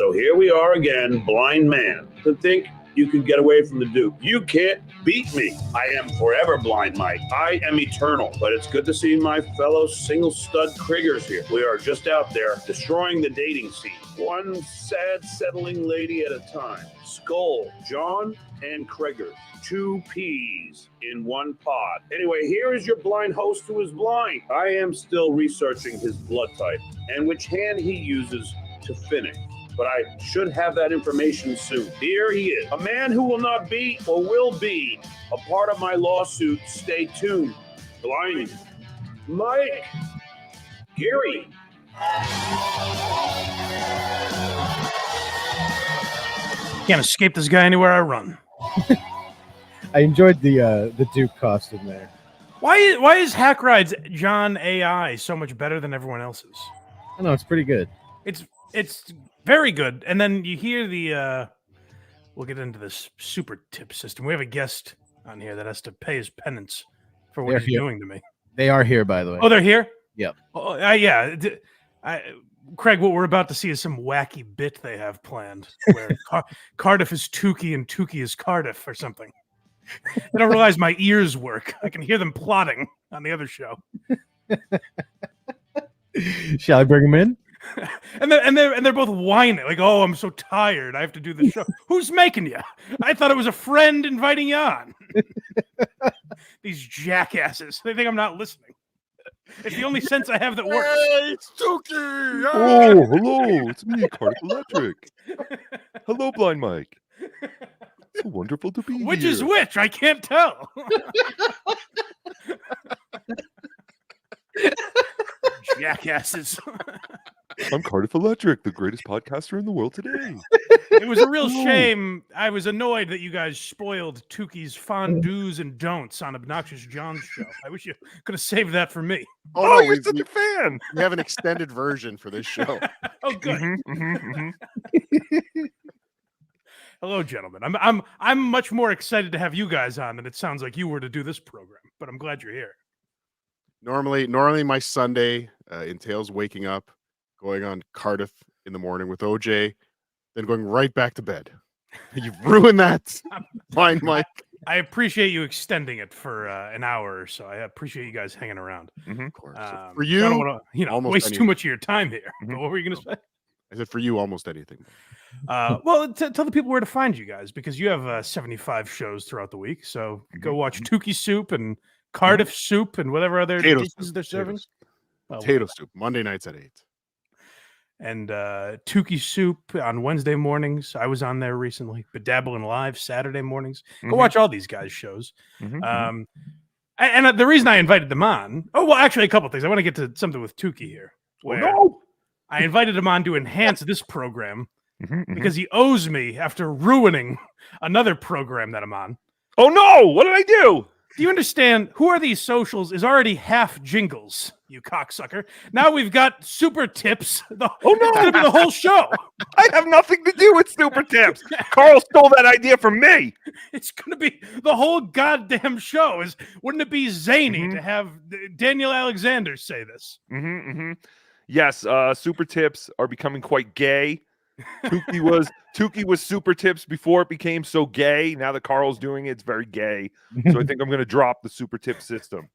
So here we are again, blind man, to think you can get away from the Duke. You can't beat me. I am forever blind Mike. I am eternal. But it's good to see my fellow single stud Kriegers here. We are just out there destroying the dating scene. One sad, settling lady at a time. Skull, John, and Kreger. 2 peas in one pod. Anyway, here is your blind host who is blind. I am still researching his blood type and which hand he uses to finish. But I should have that information soon. Here he is, a man who will not be or will be a part of my lawsuit. Stay tuned. Blind Mike Gary. Can't escape this guy anywhere I run. I enjoyed the Duke costume there. Why is Hack Ride's John AI so much better than everyone else's? I know, it's pretty good. It's very good. And then you hear the we'll get into this super tip system. We have a guest on here that has to pay his penance for what he's doing to me. They are here, by the way. Oh, they're here? Yep. Oh, yeah. Craig, what we're about to see is some wacky bit they have planned where Cardiff is Tookie and Tookie is Cardiff or something. I don't realize my ears work. I can hear them plotting on the other show. Shall I bring him in? And they're both whining like, "Oh, I'm so tired. I have to do the show." Who's making you? I thought it was a friend inviting you on. These jackasses. They think I'm not listening. It's the only sense I have that works. Hey, it's Tookie! Oh, hello. It's me, Cardiff Electric. Hello, Blind Mike. So wonderful to be here. Which is which? I can't tell. Jackasses. I'm Cardiff Electric, the greatest podcaster in the world today. It was a real shame. I was annoyed that you guys spoiled Tookie's fondues and don'ts on Obnoxious John's show. I wish you could have saved that for me. Oh, no, you're such a fan. We have an extended version for this show. Oh, good. Hello, gentlemen. I'm much more excited to have you guys on than it sounds like you were to do this program, but I'm glad you're here. Normally my Sunday entails waking up, going on Cardiff in the morning with OJ, then going right back to bed. You've ruined that, Blind Mike. I appreciate you extending it for an hour or so. I appreciate you guys hanging around. Of course. For you, I don't want to, almost waste anything. too much of your time here. But what were you going to say? I said for you, almost anything. Well, tell the people where to find you guys, because you have 75 shows throughout the week. So go watch Tookie Soup and Cardiff Soup and whatever other dishes they're serving. Potato soup, Monday nights at 8. And Tookie Soup on Wednesday mornings. I was on there recently. Bedabbling Live Saturday mornings. Go watch all these guys' shows. And the reason I invited them on, actually a couple things. I want to get to something with Tookie here. Where I invited him on to enhance this program because he owes me after ruining another program that I'm on. Oh, no. What did I do? Do you understand? Who Are These Socials is already half jingles, you cocksucker. Now we've got super tips. It's going to be the whole show. I have nothing to do with super tips. Carl stole that idea from me. It's going to be the whole goddamn show. Wouldn't it be zany to have Daniel Alexander say this? Yes, super tips are becoming quite gay. Tookie was super tips before it became so gay. Now that Carl's doing it, it's very gay. So I think I'm going to drop the super tip system.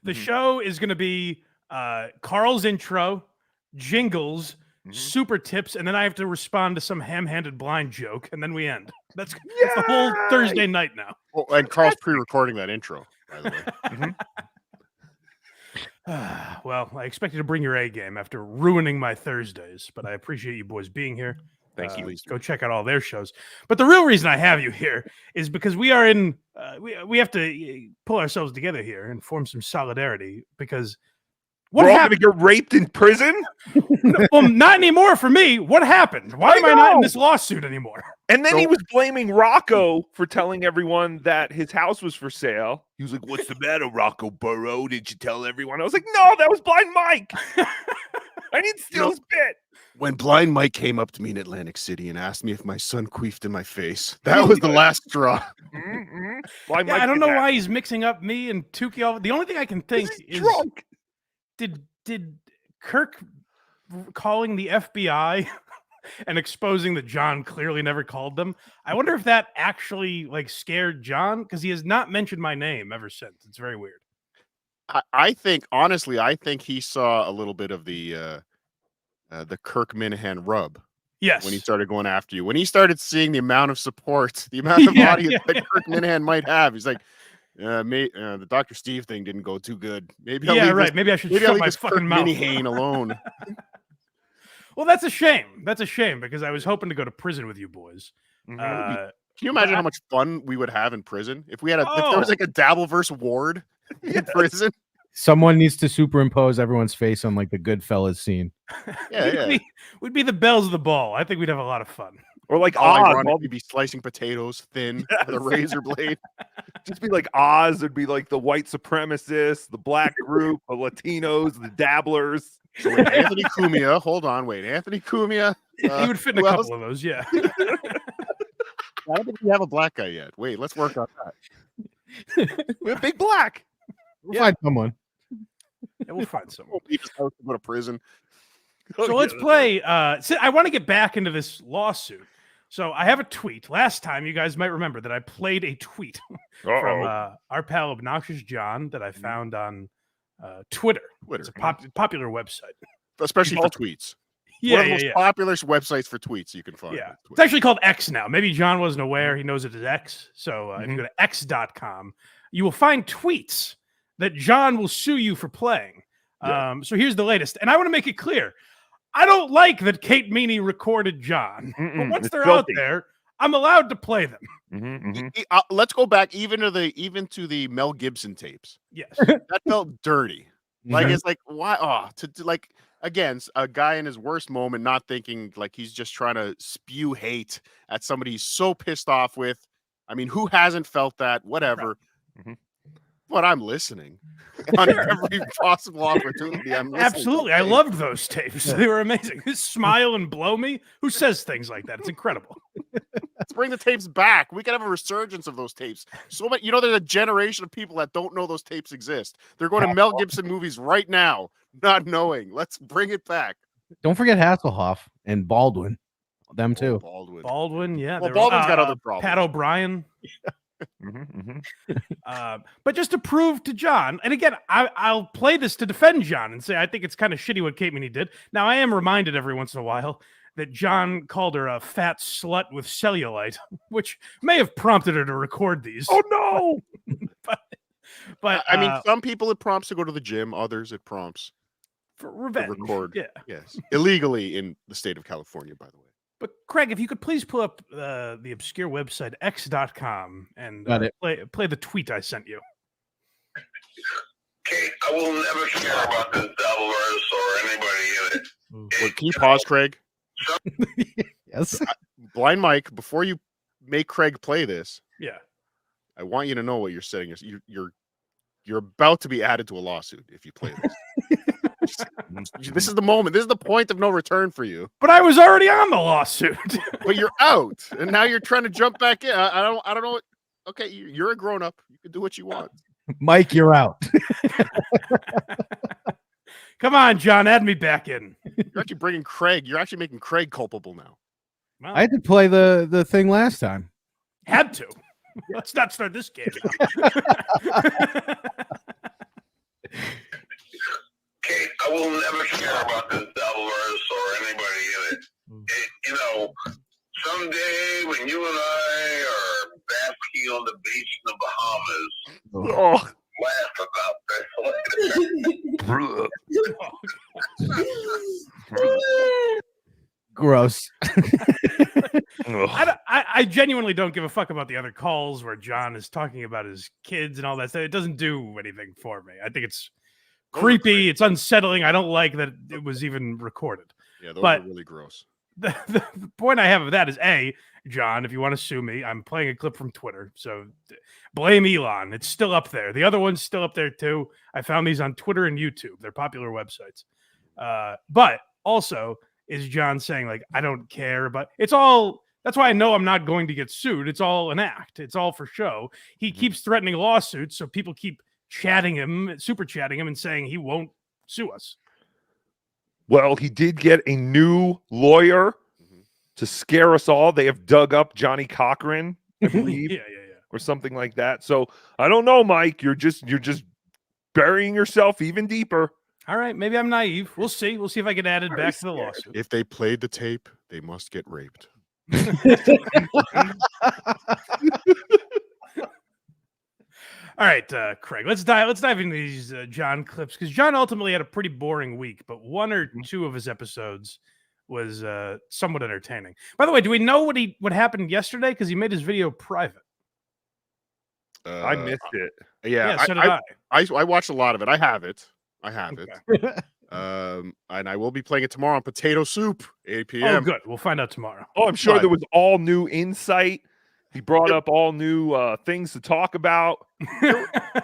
The show is going to be Carl's intro, jingles, super tips, and then I have to respond to some ham-handed blind joke, and then we end. That's the whole Thursday night now. Oh, and Carl's pre-recording that intro, by the way. Well, I expect you to bring your A game after ruining my Thursdays, but I appreciate you boys being here. Thank you. Go check out all their shows. But the real reason I have you here is because we are in, we have to pull ourselves together here and form some solidarity because what happened? We're all going to get raped in prison? Well, not anymore for me. What happened? Why am I not in this lawsuit anymore? And then he was blaming Rocco for telling everyone that his house was for sale. He was like, "What's the matter, Rocco Burrow? Did you tell everyone?" I was like, "No, that was Blind Mike. I need to steal his bit." When Blind Mike came up to me in Atlantic City and asked me if my son queefed in my face, that was the last straw. Blind Mike I don't know why he's mixing up me and Tookie. The only thing I can think is did Kirk calling the FBI and exposing that John clearly never called them. I wonder if that actually like scared John, because he has not mentioned my name ever since. It's very weird. I think honestly, I think he saw a little bit of the Kirk Minahan rub. Yes. When he started going after you, when he started seeing the amount of support, the amount of audience that Kirk Minahan might have, he's like, the Dr. Steve thing didn't go too good. Maybe I'll leave this, maybe I should shut my fucking mouth. Minahan alone. Well, that's a shame. That's a shame because I was hoping to go to prison with you boys. Can you imagine how much fun we would have in prison if we had if there was like a Dabbleverse ward in prison? Someone needs to superimpose everyone's face on like the Goodfellas scene. We'd be the bells of the ball. I think we'd have a lot of fun. Or like Oz, we'd be slicing potatoes thin with a razor blade. Just be like Oz. It'd be like the white supremacists, the black group, the Latinos, the dabblers. So wait, Anthony Cumia. Hold on, wait, Anthony Cumia. He would fit in a couple of those, yeah. I don't think we have a black guy yet. Wait, let's work on that. We're big black. We'll find someone. Yeah, we'll find someone. We just have to go to prison. So let's play. I want to get back into this lawsuit. So I have a tweet. Last time, you guys might remember that I played a tweet from our pal Obnoxious John that I found on Twitter. It's a popular website. Especially for tweets. One of the most popular websites for tweets you can find. Yeah. It's actually called X now. Maybe John wasn't aware. He knows it as X. So if you go to x.com, you will find tweets that John will sue you for playing. So here's the latest. And I want to make it clear. I don't like that Kate Meany recorded John. But once they're out there, I'm allowed to play them. Let's go back even to the Mel Gibson tapes. Yes. That felt dirty. Like it's like why like again, a guy in his worst moment not thinking like he's just trying to spew hate at somebody he's so pissed off with. I mean, who hasn't felt that? Whatever. Right. But I'm listening on every possible opportunity. I'm listening. Absolutely. I loved those tapes. They were amazing. Smile and blow me. Who says things like that? It's incredible. Let's bring the tapes back. We could have a resurgence of those tapes. So many, there's a generation of people that don't know those tapes exist. They're going to Mel Gibson movies right now, not knowing. Let's bring it back. Don't forget Hasselhoff and Baldwin. Them too. Baldwin, yeah. Well, Baldwin's got other problems. Pat O'Brien. But just to prove to John, and again, I'll play this to defend John and say I think it's kind of shitty what Kate Meany did. Now, I am reminded every once in a while that John called her a fat slut with cellulite, which may have prompted her to record these. Oh no! but I mean, some people it prompts to go to the gym, others it prompts for revenge. To record, yes, illegally in the state of California, by the way. But Craig, if you could please pull up the obscure website x.com and play the tweet I sent you. Kate, I will never care about this Dabbleverse or anybody in it. Can you pause, Craig? Yes. Blind Mike, before you make Craig play this, I want you to know what you're saying. You're about to be added to a lawsuit if you play this. This is the moment. This is the point of no return for you. But I was already on the lawsuit. But you're out, and now you're trying to jump back in. I don't know. Okay, you're a grown up. You can do what you want. Mike, you're out. Come on, John, add me back in. You're actually bringing Craig. You're actually making Craig culpable now. Well, I had to play the thing last time. Had to. Let's not start this game. Kate, I will never care about this Dabbleverse or anybody in it. Someday when you and I are basking on the beach in the Bahamas, laugh about this. Gross. I genuinely don't give a fuck about the other calls where John is talking about his kids and all that stuff. It doesn't do anything for me. I think it's creepy. It's unsettling. I don't like that it was even recorded. Yeah, those are really gross. The point I have of that is, John, if you want to sue me, I'm playing a clip from Twitter. So blame Elon. It's still up there. The other one's still up there too. I found these on Twitter and YouTube. They're popular websites. But also, is John saying, like, I don't care, but it's all, that's why I know I'm not going to get sued. It's all an act. It's all for show. He keeps threatening lawsuits, so people keep chatting him, super chatting him, and saying he won't sue us. Well, he did get a new lawyer to scare us all. They have dug up Johnny Cochran, I believe, yeah. or something like that. So I don't know, Mike. You're just burying yourself even deeper. All right, maybe I'm naive. We'll see. We'll see if I get added back to the lawsuit. If they played the tape, they must get raped. All right, Craig. Let's dive into these John clips, because John ultimately had a pretty boring week, but one or two of his episodes was somewhat entertaining. By the way, do we know what happened yesterday? Because he made his video private. I missed it. Yeah, so did I. I watched a lot of it. I have it. And I will be playing it tomorrow on Potato Soup, 8 p.m. Oh, good. We'll find out tomorrow. Oh, I'm sure there was all new insight. He brought up all new things to talk about.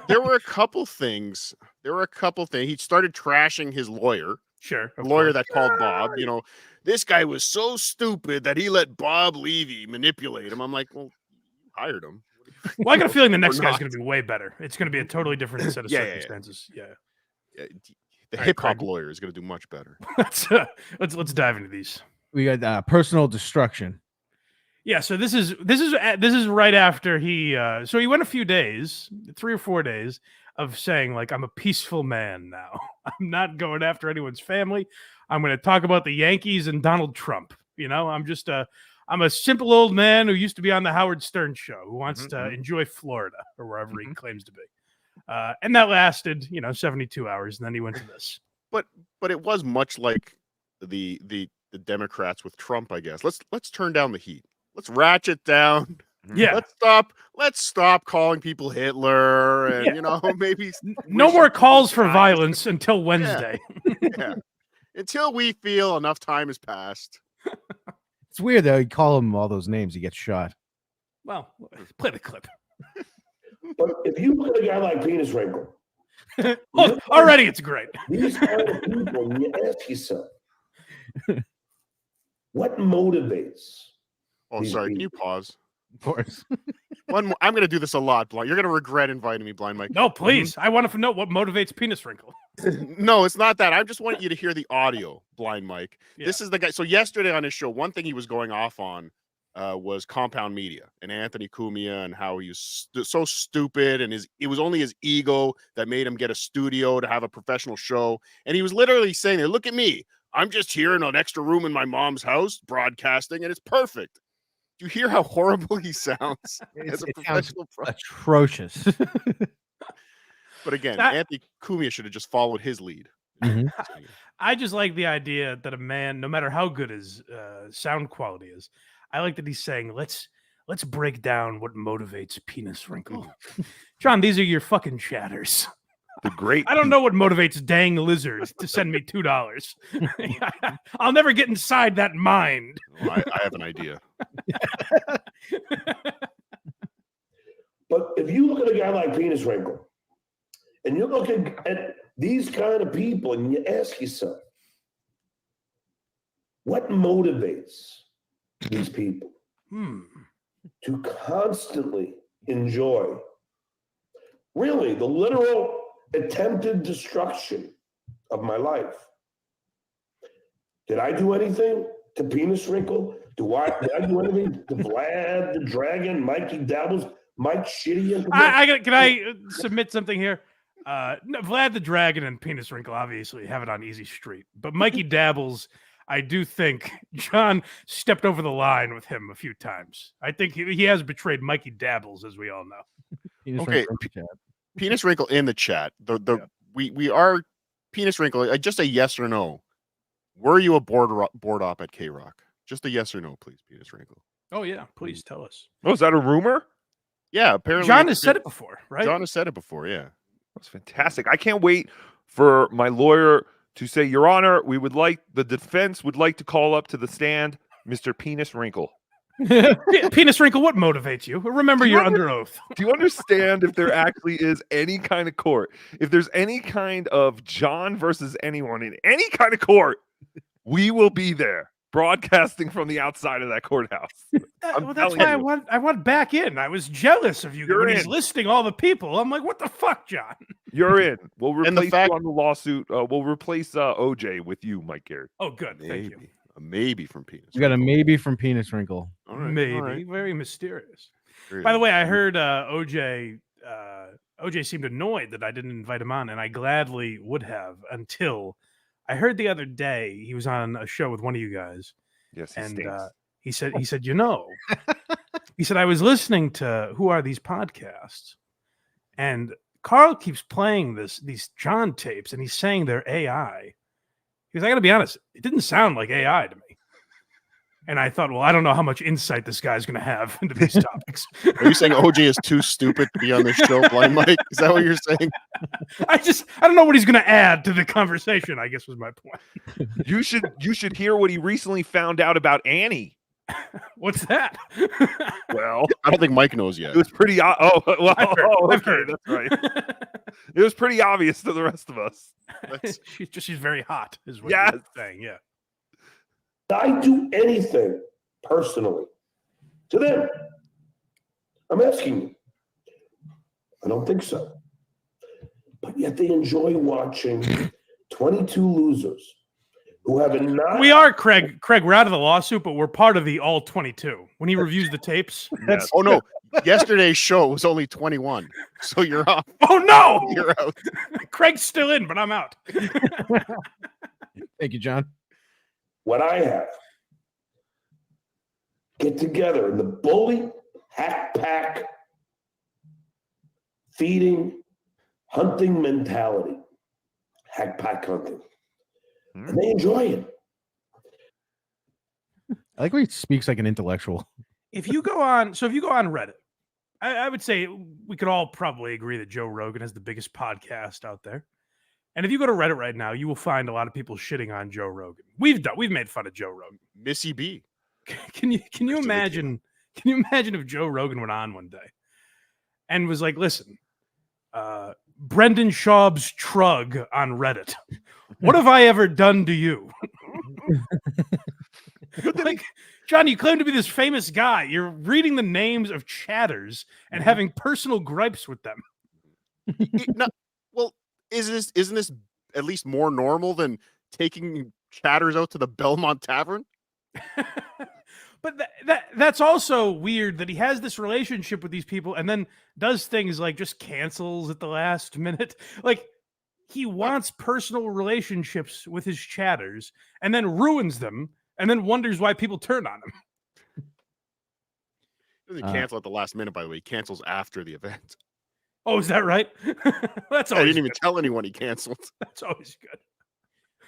There were a couple things. He started trashing his lawyer. Sure. The lawyer that called Bob. You know, this guy was so stupid that he let Bob Levy manipulate him. I'm like, well, you hired him. Well, I got a feeling the next guy's going to be way better. It's going to be a totally different set of circumstances. Yeah. The hip hop lawyer is going to do much better. Let's dive into these. We got personal destruction. Yeah, so this is right after he so he went a few days, 3 or 4 days of saying, like, I'm a peaceful man now. I'm not going after anyone's family. I'm going to talk about the Yankees and Donald Trump. You know, I'm a simple old man who used to be on the Howard Stern show, who wants to enjoy Florida or wherever he claims to be. And that lasted, 72 hours, and then he went to this. But it was much like the Democrats with Trump, I guess. Let's turn down the heat. Let's ratchet down. Yeah. Let's stop calling people Hitler, and maybe no more calls for violence until Wednesday. Yeah. Until we feel enough time has passed. It's weird though. You call him all those names, he gets shot. Well, play the clip. But if you look at a guy like Penis Wrinkle, already it's great. These kind of people, and you ask yourself, what motivates? Oh, sorry. Can you pause? Of course. One more. I'm going to do this a lot, Blind. You're going to regret inviting me, Blind Mike. No, please. I want to know what motivates Penis Wrinkle. No, it's not that. I just want you to hear the audio, Blind Mike. Yeah. This is the guy. So yesterday on his show, one thing he was going off on was Compound Media and Anthony Cumia and how he was so stupid, and it was only his ego that made him get a studio to have a professional show. And he was literally saying, look at me. I'm just here in an extra room in my mom's house broadcasting, and it's perfect. Do you hear how horrible he sounds as a professional? Atrocious. But again, Anthony Cumia should have just followed his lead. I just like the idea that a man, no matter how good his sound quality is, I like that he's saying, let's break down what motivates Penis Wrinkle. John, these are your fucking chatters. The great. I don't know what motivates Dang Lizard to send me $2. I'll never get inside that mind. Oh, I have an idea. But if you look at a guy like Penis Wrinkle, and you look at these kind of people, and you ask yourself, what motivates these people to constantly enjoy, really, the literal attempted destruction of my life? Did I do anything to Penis Wrinkle? Did I do anything to Vlad the Dragon, Mikey Dabbles, Mike Shitty? Can I submit something here? No, Vlad the Dragon and Penis Wrinkle obviously have it on easy street, but Mikey Dabbles, I do think John stepped over the line with him a few times. I think he has betrayed Mikey Dabbles, as we all know. Okay, Penis Wrinkle in the chat. We are Penis Wrinkle. Just a yes or no. Were you a board op at K-Rock? Just a yes or no, please, Penis Wrinkle. Oh yeah, please tell us. Oh, is that a rumor? Yeah, apparently John has said it before, right? John has said it before. Yeah, that's fantastic. I can't wait for my lawyer to say, Your Honor, the defense would like to call up to the stand Mr. Penis Wrinkle. Penis Wrinkle, what motivates you? Remember, you're under oath. Do you understand if there actually is any kind of court? If there's any kind of John versus anyone in any kind of court, we will be there broadcasting from the outside of that courthouse. That's why I want back in. I was jealous of you when he's listing all the people. I'm like, what the fuck, John? You're in. We'll replace you on the lawsuit. We'll replace OJ with you, Mike Garrett. Oh, good. Thank you. A maybe from Penis. We got a maybe from Penis Wrinkle. All right, Maybe. all right. Very mysterious. Very By the way, I nice. heard OJ seemed annoyed that I didn't invite him on, and I gladly would have until I heard the other day he was on a show with one of you guys. Yes, he And stinks. he said, he said, I was listening to Who Are These Podcasts? And Carl keeps playing these John tapes, and he's saying they're AI. He goes, I got to be honest, it didn't sound like AI to me. And I thought, well, I don't know how much insight this guy's going to have into these topics. Are you saying OJ is too stupid to be on this show, Blind Mike? Is that what you're saying? I don't know what he's going to add to the conversation, I guess was my point. You should hear what he recently found out about Annie. What's that? Well, I don't think Mike knows yet. it was pretty. I've Okay, heard. that's right. It was pretty obvious to the rest of us. she's very hot, is what Yes. you're saying. Yeah. I do anything personally to them? I'm asking you. I don't think so. But yet they enjoy watching 22 losers who have not. We are, Craig. We're out of the lawsuit, but we're part of the all 22. When he reviews the tapes. Yes. Oh no, yesterday's show was only 21, so you're off. Oh, no. You're out. Craig's still in, but I'm out. Thank you, John. What I have. Get together in the bully, hack pack, feeding, hunting mentality. Hack pack hunting. And they enjoy it. I like when he speaks like an intellectual. If you go on Reddit, I would say we could all probably agree that Joe Rogan is the biggest podcast out there. And if you go to Reddit right now, you will find a lot of people shitting on Joe Rogan. We've made fun of Joe Rogan. Missy B. Can you imagine if Joe Rogan went on one day and was like, listen, Brendan Schaub's trug on Reddit. What have I ever done to you? Like, John, you claim to be this famous guy. You're reading the names of chatters and having personal gripes with them. Well, isn't this at least more normal than taking chatters out to the Belmont Tavern? But that's also weird that he has this relationship with these people and then does things like just cancels at the last minute. Like, he wants personal relationships with his chatters and then ruins them and then wonders why people turn on him. He doesn't cancel at the last minute, by the way. He cancels after the event. Oh, is that right? That's I always didn't even good. tell anyone he canceled. That's always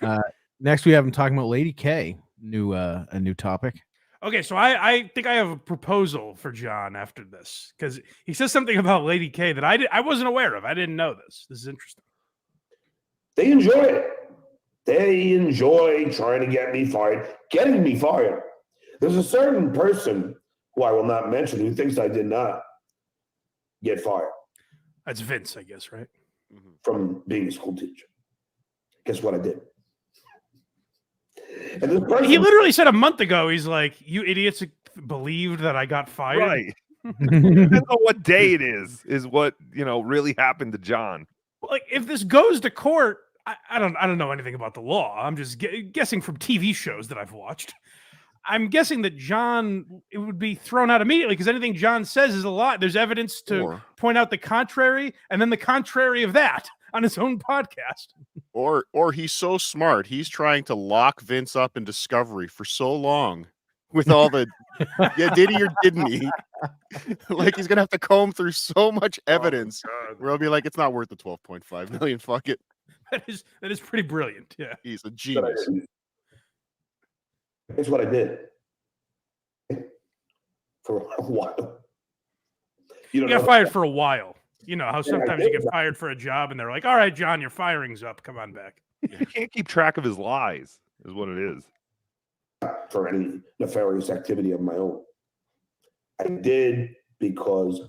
good. Next, we have him talking about Lady K. A new topic. Okay, so I think I have a proposal for John after this because he says something about Lady K that I wasn't aware of. I didn't know this. This is interesting. They enjoy it. They enjoy trying to get me fired, getting me fired. There's a certain person who I will not mention who thinks I did not get fired That's Vince, I guess, right? from being a school teacher. Guess what I did? And this person, He literally said a month ago, he's like, you idiots believed that I got fired. Right. Depends on what day it is what, really happened to John. Like, if this goes to court, I don't know anything about the law. I'm just guessing from TV shows that I've watched. I'm guessing that John, it would be thrown out immediately because anything John says is a lie. There's evidence to point out the contrary, and then the contrary of that on his own podcast. Or he's so smart, he's trying to lock Vince up in Discovery for so long with all the did he or didn't he? Like, he's gonna have to comb through so much evidence where he'll be like, it's not worth the 12.5 million. Fuck it. That is pretty brilliant. Yeah. He's a genius. Here's what I did. For a while. You got fired for a while. You know how sometimes you get fired for a job and they're like, all right, John, your firing's up. Come on back. He can't keep track of his lies, is what it is. For any nefarious activity of my own. I did because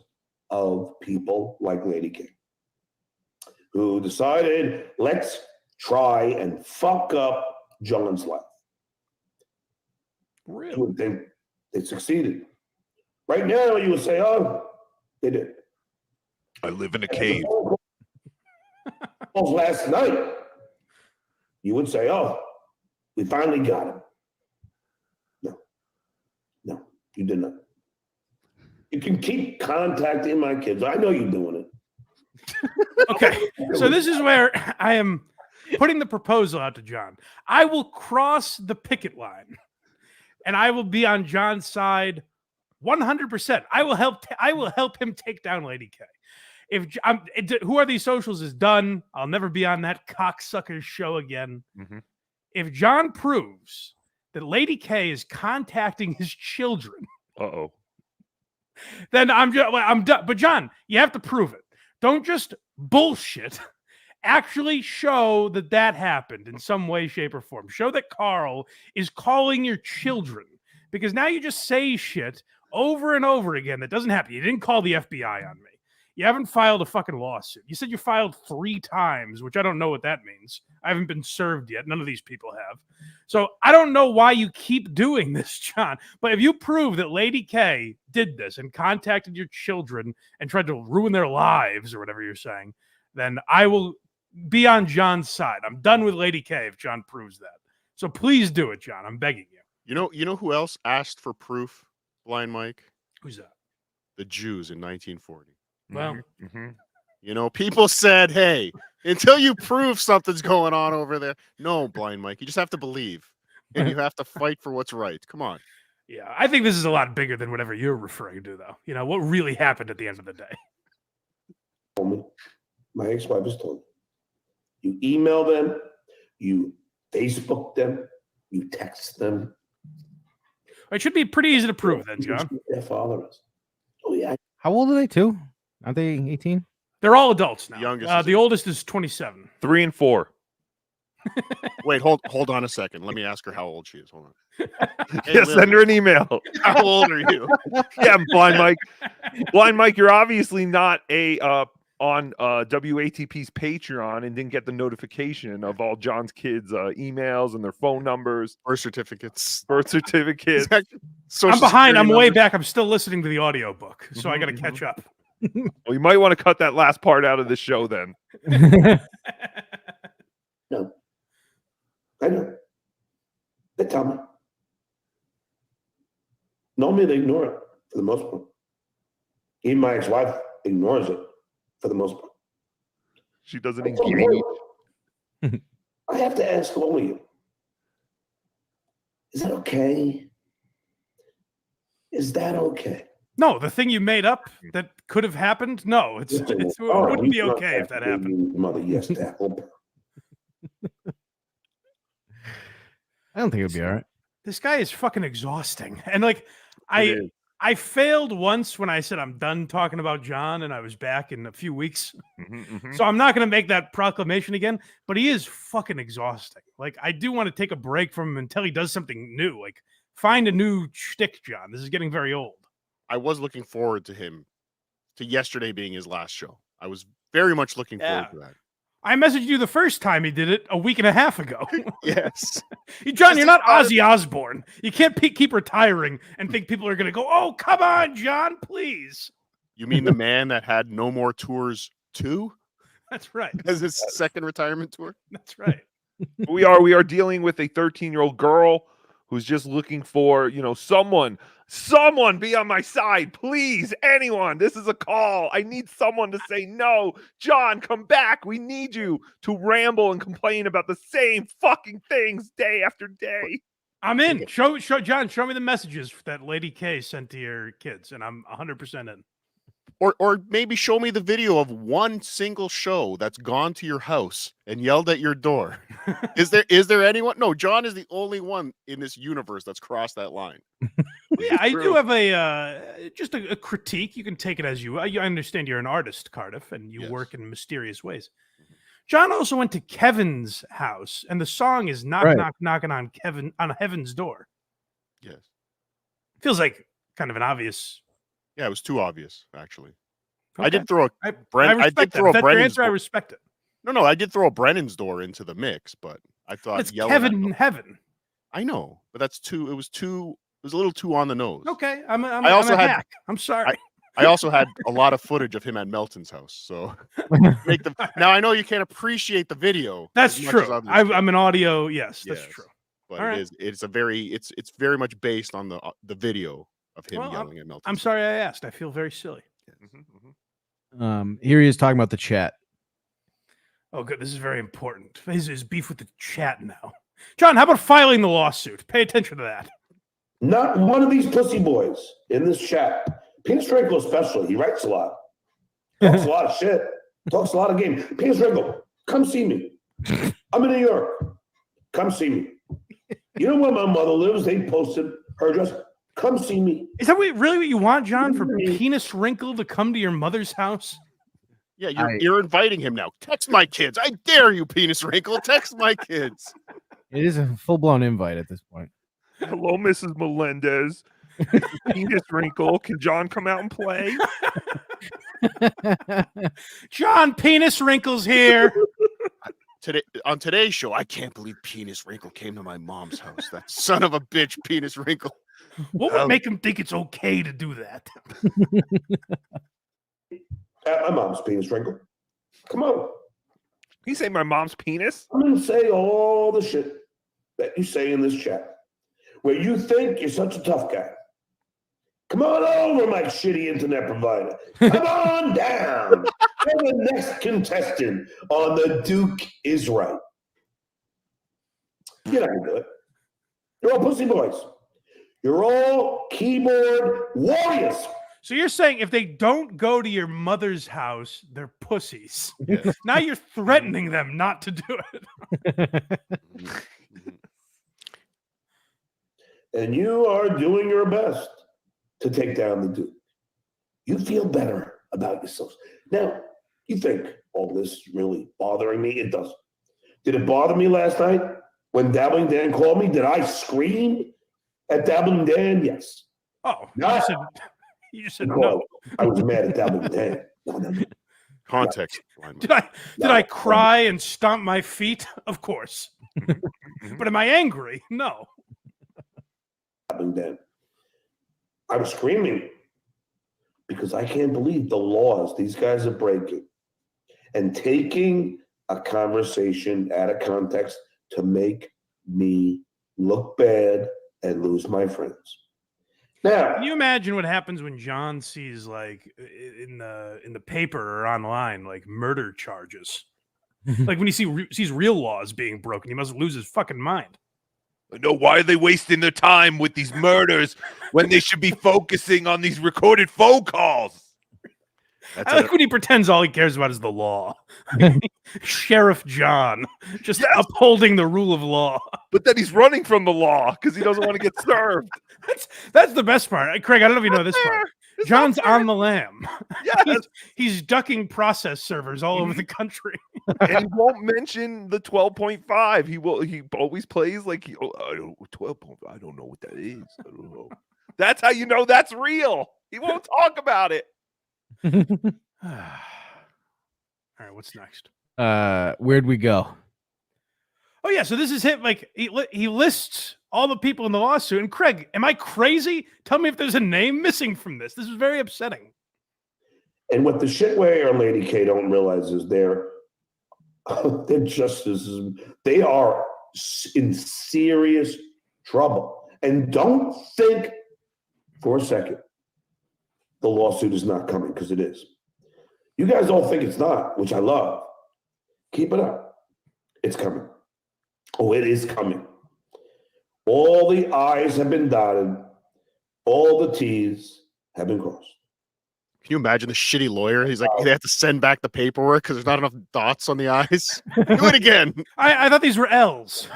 of people like Lady King, who decided, let's try and fuck up John's life. Really? They succeeded. Right now, you would say, oh, they did. I live in a cave. Last night, you would say, oh, we finally got him. You did not. You can keep contacting my kids. I know you're doing it. Okay, so this is where I am putting the proposal out to John. I will cross the picket line, and I will be on John's side 100%. I will help him take down Lady K. If Who Are These Socials is done, I'll never be on that cocksucker's show again. Mhm. If John proves that Lady K is contacting his children, then I'm done. But John, you have to prove it. Don't just bullshit. Actually show that happened in some way, shape, or form. Show that Carl is calling your children, because now you just say shit over and over again that doesn't happen. You didn't call the FBI on me. You haven't filed a fucking lawsuit. You said you filed 3 times, which I don't know what that means. I haven't been served yet. None of these people have. So I don't know why you keep doing this, John. But if you prove that Lady K did this and contacted your children and tried to ruin their lives or whatever you're saying, then I will be on John's side. I'm done with Lady K if John proves that. So please do it, John. I'm begging you. You know who else asked for proof, Blind Mike? Who's that? The Jews in 1940. Well, You know, people said, hey, until you prove something's going on over there. No, Blind Mike, you just have to believe. And you have to fight for what's right. Come on. yeah, I think this is a lot bigger than whatever you're referring to, though. You know, what really happened at the end of the day. My ex-wife has told me. You email them, you Facebook them, you text them. It should be pretty easy to prove then, John. Their father is. Oh, yeah. How old are they, too? Aren't they 18? They're all adults now. The youngest The oldest is 27. 3 and 4. Wait, hold on a second. Let me ask her how old she is. Hold on. Hey, Yeah, send her an email. How old are you? Yeah, Blind Mike. Blind Mike, you're obviously not on WATP's Patreon and didn't get the notification of all John's kids' emails and their phone numbers, Birth certificates. I'm behind. I'm way back. I'm still listening to the audiobook, so I got to catch up. Well, you might want to cut that last part out of the show then. No. I know. They tell me. Normally they ignore it for the most part. Even my ex-wife ignores it for the most part. She doesn't At some engage. point, I have to ask all of you. Is that okay? Is that okay? No, the thing you made up that could have happened. No, it wouldn't be okay if that happened. Mother, yes, to help her. I don't think it'll be all right. This guy is fucking exhausting, and like I failed once when I said I'm done talking about John, and I was back in a few weeks. So I'm not going to make that proclamation again. But he is fucking exhausting. Like I do want to take a break from him until he does something new. Like find a new shtick, John. This is getting very old. I was looking forward to yesterday being his last show. I was very much looking forward to that. I messaged you the first time he did it a week and a half ago. Yes. John, you're not Ozzy Osbourne. You can't keep retiring and think people are going to go, oh, come on, John, please. You mean the man that had No More Tours 2? That's right. As his second retirement tour? That's right. We are dealing with a 13-year-old girl who's just looking for, someone be on my side, please. Anyone. This is a call. I need someone to say, no, John, come back. We need you to ramble and complain about the same fucking things day after day. I'm in. Show John, show me the messages that Lady K sent to your kids, and I'm 100% in. Or maybe show me the video of one single show that's gone to your house and yelled at your door. Is there anyone? No, John is the only one in this universe that's crossed that line. Yeah, I do have just a critique. You can take it as you. I understand you're an artist, Cardiff, and you work in mysterious ways. John also went to Kevin's house, and the song is knock knocking on Heaven's door. Yes, feels like kind of an obvious. Yeah, it was too obvious, actually. Okay. I did throw a I did throw a Brennan's door. I respect it. No, I did throw a Brennan's door into the mix, but I thought it's Kevin in heaven. I know, but that's too. It was a little too on the nose. Okay, I'm a hack. I'm sorry. I also had a lot of footage of him at Melton's house, so now I know you can't appreciate the video. That's true. I'm an audio. Yes, that's true. But it's very much based on the video of him Well, yelling at Melton. I'm sorry I asked. I feel very silly. Here he is talking about the chat. Oh, good. This is very important. His beef with the chat now. John, how about filing the lawsuit? Pay attention to that. Not one of these pussy boys in this chat. Penis Wrinkle especially. He writes a lot. Talks a lot of shit. Talks a lot of game. Penis Wrinkle, come see me. I'm in New York. Come see me. You know where my mother lives? They posted her address. Come see me. Is that really what you want, John, for Penis Wrinkle to come to your mother's house? Yeah, you're inviting him now. Text my kids. I dare you, Penis Wrinkle. Text my kids. It is a full-blown invite at this point. Hello, Mrs. Melendez. Penis Wrinkle. Can John come out and play? John, Penis Wrinkle's here. On today's show, I can't believe Penis Wrinkle came to my mom's house. That son of a bitch, Penis Wrinkle. What would make him think it's okay to do that? At my mom's Penis Wrinkle. Come on. You say my mom's penis? I'm going to say all the shit that you say in this chat, where you think you're such a tough guy. Come on over, my shitty internet provider. Come on down. You're the next contestant on The Duke is Right. You're not going to do it. You're all pussy boys. You're all keyboard warriors. So you're saying if they don't go to your mother's house, they're pussies. Yes. Now you're threatening them not to do it. And you are doing your best to take down the Duke. You feel better about yourselves. Now, you think all this is really bothering me? It doesn't. Did it bother me last night when Dabbling Dan called me? Did I scream at Dabbling Dan? Yes. Oh, No. you just said no. I was mad at Dabbling Dan. No. Context. Did I cry and stomp my feet? Of course. But am I angry? No. Dabbling Dan. I was screaming because I can't believe the laws these guys are breaking and taking a conversation out of context to make me look bad and lose my friends. Now, can you imagine what happens when John sees, like, in the paper or online, like, murder charges? Like when he sees real laws being broken, he must lose his fucking mind. No, why are they wasting their time with these murders when they should be focusing on these recorded phone calls? I like when he pretends all he cares about is the law. Sheriff John, just upholding the rule of law. But then he's running from the law because he doesn't want to get served. That's the best part. Craig, I don't know if you know this part. John's on the lam. Yes. He's ducking process servers all over the country. And he won't mention the 12.5. He always plays like 12.5. I don't know what that is. I don't know. That's how you know that's real. He won't talk about it. All right, what's next? Where'd we go? Oh yeah, so this is him. Like he lists all the people in the lawsuit. And Craig, am I crazy? Tell me if there's a name missing from this. This is very upsetting. and what the shitware and Lady K don't realize is they're just as they are in serious trouble. And don't think for a second the lawsuit is not coming, because it is. You guys don't think it's not, which I love. Keep it up. It's coming. Oh, it is coming. All the I's have been dotted. All the T's have been crossed. Can you imagine the shitty lawyer? He's like, they have to send back the paperwork because there's not enough dots on the I's. Do it again. I thought these were L's.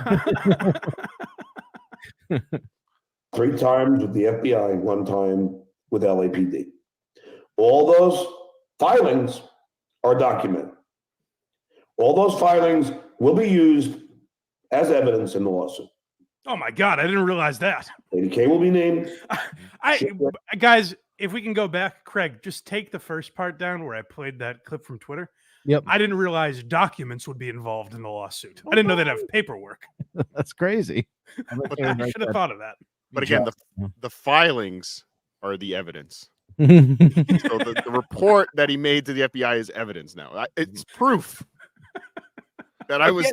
3 times with the FBI, 1 time with LAPD. All those filings are documented. All those filings will be used as evidence in the lawsuit. Oh my God, I didn't realize that. Lady K will be named. Guys, if we can go back, Craig, just take the first part down where I played that clip from Twitter. Yep. I didn't realize documents would be involved in the lawsuit. I didn't know they'd have paperwork. That's crazy. I should have thought of that. But again, the filings are the evidence. So the report that he made to the FBI is evidence now. It's proof that I was.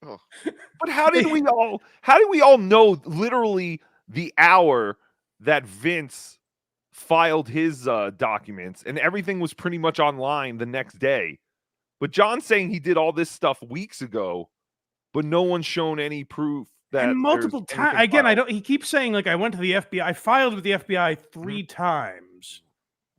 Oh. But how did we all know literally the hour that Vince filed his documents and everything was pretty much online the next day. But John's saying he did all this stuff weeks ago, but no one's shown any proof that and multiple times. Again, I don't. He keeps saying like I went to the FBI. I filed with the FBI 3 times.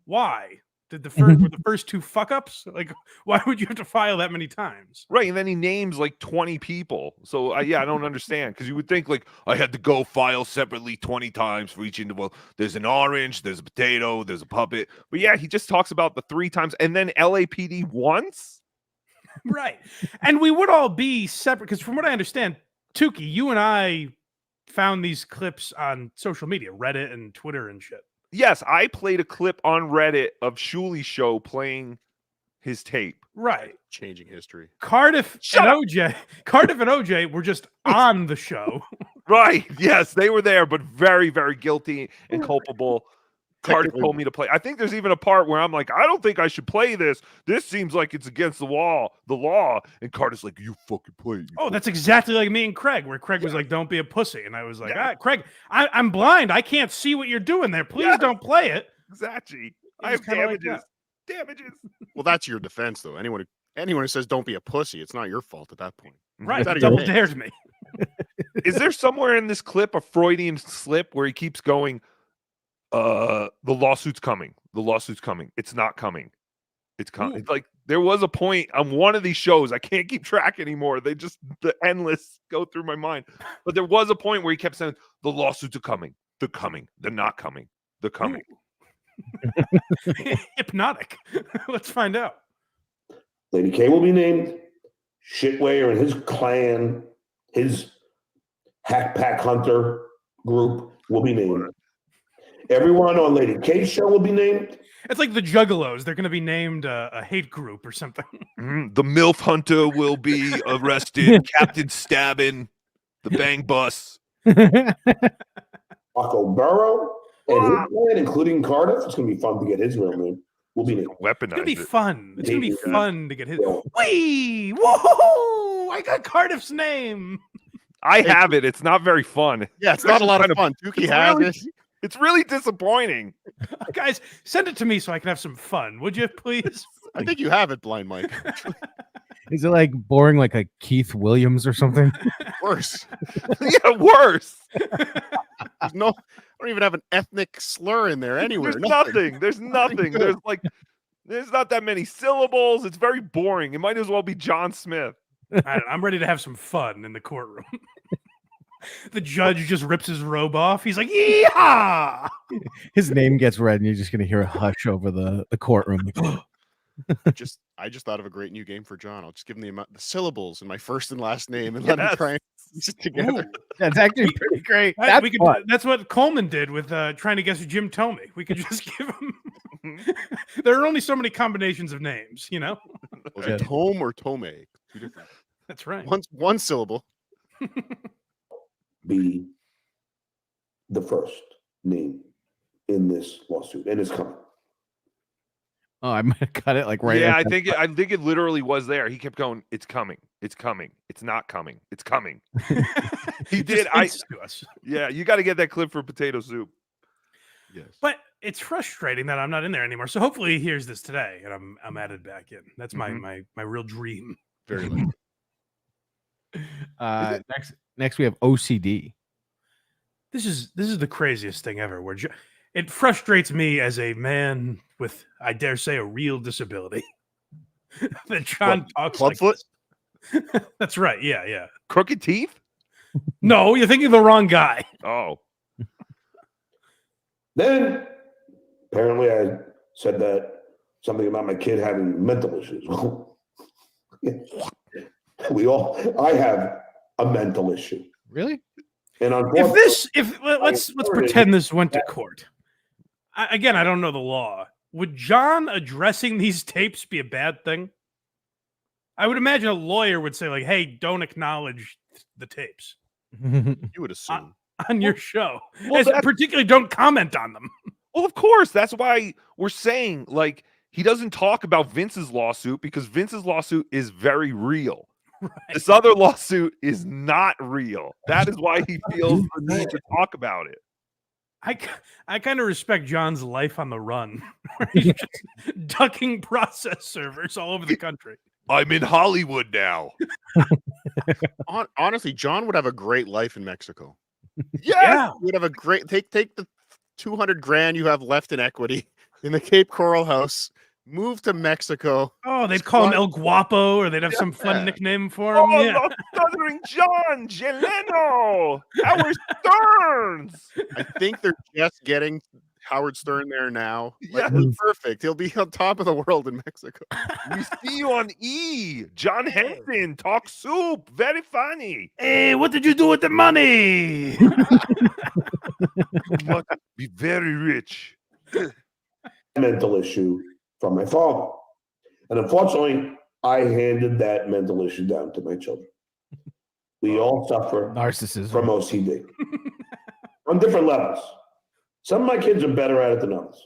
Why? Did the first were the first 2 fuck ups? Like, why would you have to file that many times? Right, and then he names like 20 people. So I don't understand, because you would think like I had to go file separately 20 times for each individual. There's an orange, there's a potato, there's a puppet. But yeah, he just talks about the 3 times, and then LAPD once. Right, and we would all be separate because from what I understand, Tookie, you and I found these clips on social media, Reddit and Twitter and shit. Yes, I played a clip on Reddit of Shuli's show playing his tape. Right. Changing history. Cardiff and OJ were just on the show. Right. Yes, they were there, but very, very guilty and culpable. Cardiff told me to play. I think there's even a part where I'm like, I don't think I should play this. This seems like it's against the law. And Cardiff's like, you fucking play it. Oh, that's exactly like me and Craig, where Craig was like, don't be a pussy. And I was like, Craig, I'm blind. I can't see what you're doing there. Please don't play it. Exactly. I have damages. Like damages. Well, that's your defense, though. Anyone who says don't be a pussy, it's not your fault at that point. Right. Double dares me. Is there somewhere in this clip a Freudian slip where he keeps going, the lawsuit's coming. The lawsuit's coming. It's not coming. It's coming. It's like there was a point on one of these shows. I can't keep track anymore. The endless go through my mind. But there was a point where he kept saying, the lawsuits are coming. They're coming. They're not coming. They're coming. Hypnotic. Let's find out. Lady K will be named. Shitwayer and his clan, his hack pack hunter group will be named. Everyone on Lady K's show will be named. It's like the Juggalos. They're going to be named a hate group or something. The MILF Hunter will be arrested. Captain Stabbin, the Bang Bus. Paco Burrow and his clan, including Cardiff. It's going to be fun to get his real name. Will be named. Weaponized. It's going to be fun. It's going to be fun to get his. Wee! Whoa! I got Cardiff's name. I have it. It's not very fun. Yeah, it's not a lot of fun. Tookie has it. It's really disappointing. Guys, send it to me so I can have some fun, would you, please? I think you have it, Blind Mike. Is it like boring like a Keith Williams or something? Worse. Yeah, worse. I don't even have an ethnic slur in there anywhere. There's nothing. There's nothing. There's not that many syllables. It's very boring. It might as well be John Smith. I'm ready to have some fun in the courtroom. The judge just rips his robe off. He's like, "Yeehaw!" His name gets read, and you're just gonna hear a hush over the courtroom. I just thought of a great new game for John. I'll just give him the syllables in my first and last name and let him try and piece it together. That's actually pretty great. That's what Coleman did with trying to guess Jim Tomey. We could just give him. There are only so many combinations of names, you know. Was it Tome or Tome? 2 different. That's right. One syllable. Be the first name in this lawsuit, and it's coming. Oh, I might have cut it like right. Yeah, I think it literally was there. He kept going. It's coming. It's coming. It's not coming. It's coming. He did. Yeah, you got to get that clip for Potato Soup. Yes, but it's frustrating that I'm not in there anymore. So hopefully he hears this today, and I'm added back in. That's my real dream. Very likely. Next we have OCD. This is the craziest thing ever. Where it frustrates me as a man with, I dare say, a real disability. That John talks like Clubfoot. That's right. Yeah. Crooked teeth? No, you're thinking of the wrong guy. Oh. Then apparently I said that something about my kid having mental issues. I have a mental issue. Really? And let's pretend this went to court. Again, I don't know the law. Would John addressing these tapes be a bad thing? I would imagine a lawyer would say, like, hey, don't acknowledge the tapes. You would assume. On your show. Particularly don't comment on them. Well, of course. That's why we're saying, like, he doesn't talk about Vince's lawsuit because Vince's lawsuit is very real. Right. This other lawsuit is not real. That is why he feels the need to talk about it. I kind of respect John's life on the run. Where he's just ducking process servers all over the country. I'm in Hollywood now. Honestly, John would have a great life in Mexico. Yeah. He would have a great take the 200 grand you have left in equity in the Cape Coral house, move to Mexico. Oh, they'd call him El Guapo, or they'd have some fun nickname for him. Oh, Yeah. Stuttering John, Jeleno, Howard Stearns. I think they're just getting Howard Stern there now. Like, Yes. perfect. He'll be on top of the world in Mexico. We see you on E. John Henson, talk soup, very funny. Hey, what did you do with the money? You must be very rich. Mental issue from my father. And unfortunately, I handed that mental issue down to my children. We all suffer Narcissism. from OCD on different levels. Some of my kids are better at it than others.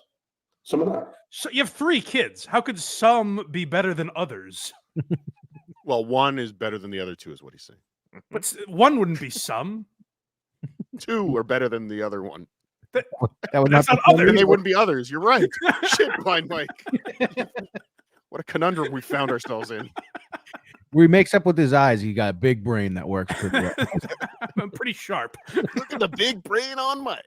Some are not. So you have 3 kids. How could some be better than others? Well, one is better than the other 2, is what he's saying. But one wouldn't be some. 2 are better than the other one. That would That's not not be others. And they wouldn't be others. You're right. Shit, Blind Mike. What a conundrum we found ourselves in. Where he makes up with his eyes. He got a big brain that works pretty well. I'm pretty sharp. Look at the big brain on Mike.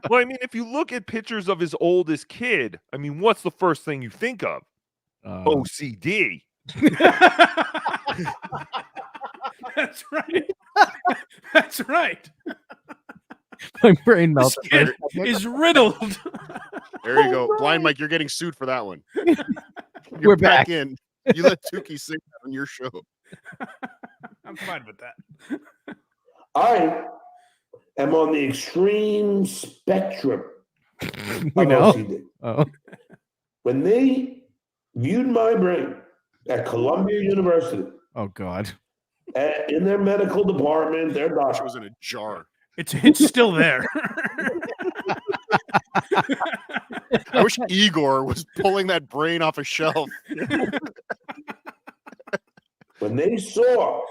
Well, I mean, if you look at pictures of his oldest kid, I mean, what's the first thing you think of? OCD. That's right. That's right. My brain This melted. kid is riddled. There you go. Blind Mike, you're getting sued for that one. You're We're back. in. You let Tookie sing that on your show. I'm fine with that. I am on the extreme spectrum We of know. OCD. Oh. When they viewed my brain at Columbia University, Oh God. in their medical department, their She doctor, was in a jar. It's still there. I wish Igor was pulling that brain off a shelf. when they saw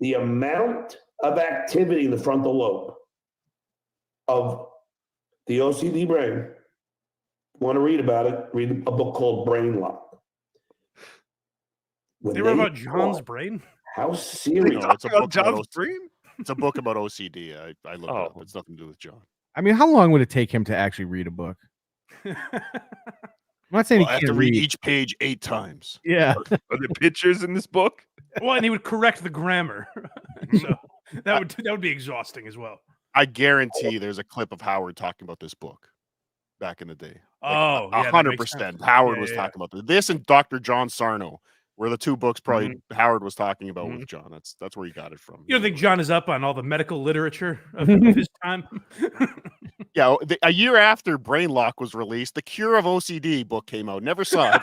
the amount of activity in the frontal lobe of the OCD brain, want to read about it, read a book called Brain Lock. When They were about saw John's brain. how serious. No, it's a book about John's OCD. brain? It's a book about OCD. I looked it up. Oh. It's nothing to do with John. I mean, how long would it take him to actually read a book? I'm not saying Well, I he have to can't read read. each page 8 times. Yeah. Are there pictures in this book? Well, and he would correct the grammar. So that would be exhausting as well. I guarantee there's a clip of Howard talking about this book back in the day. Oh, yeah, that makes 100%. sense. Howard Yeah, was yeah. talking about this and Dr. John Sarno were the 2 books probably Howard was talking about with John. That's where he got it from. You don't think John is up on all the medical literature of his time? Yeah, a year after Brain Lock was released, the Cure of OCD book came out. Never saw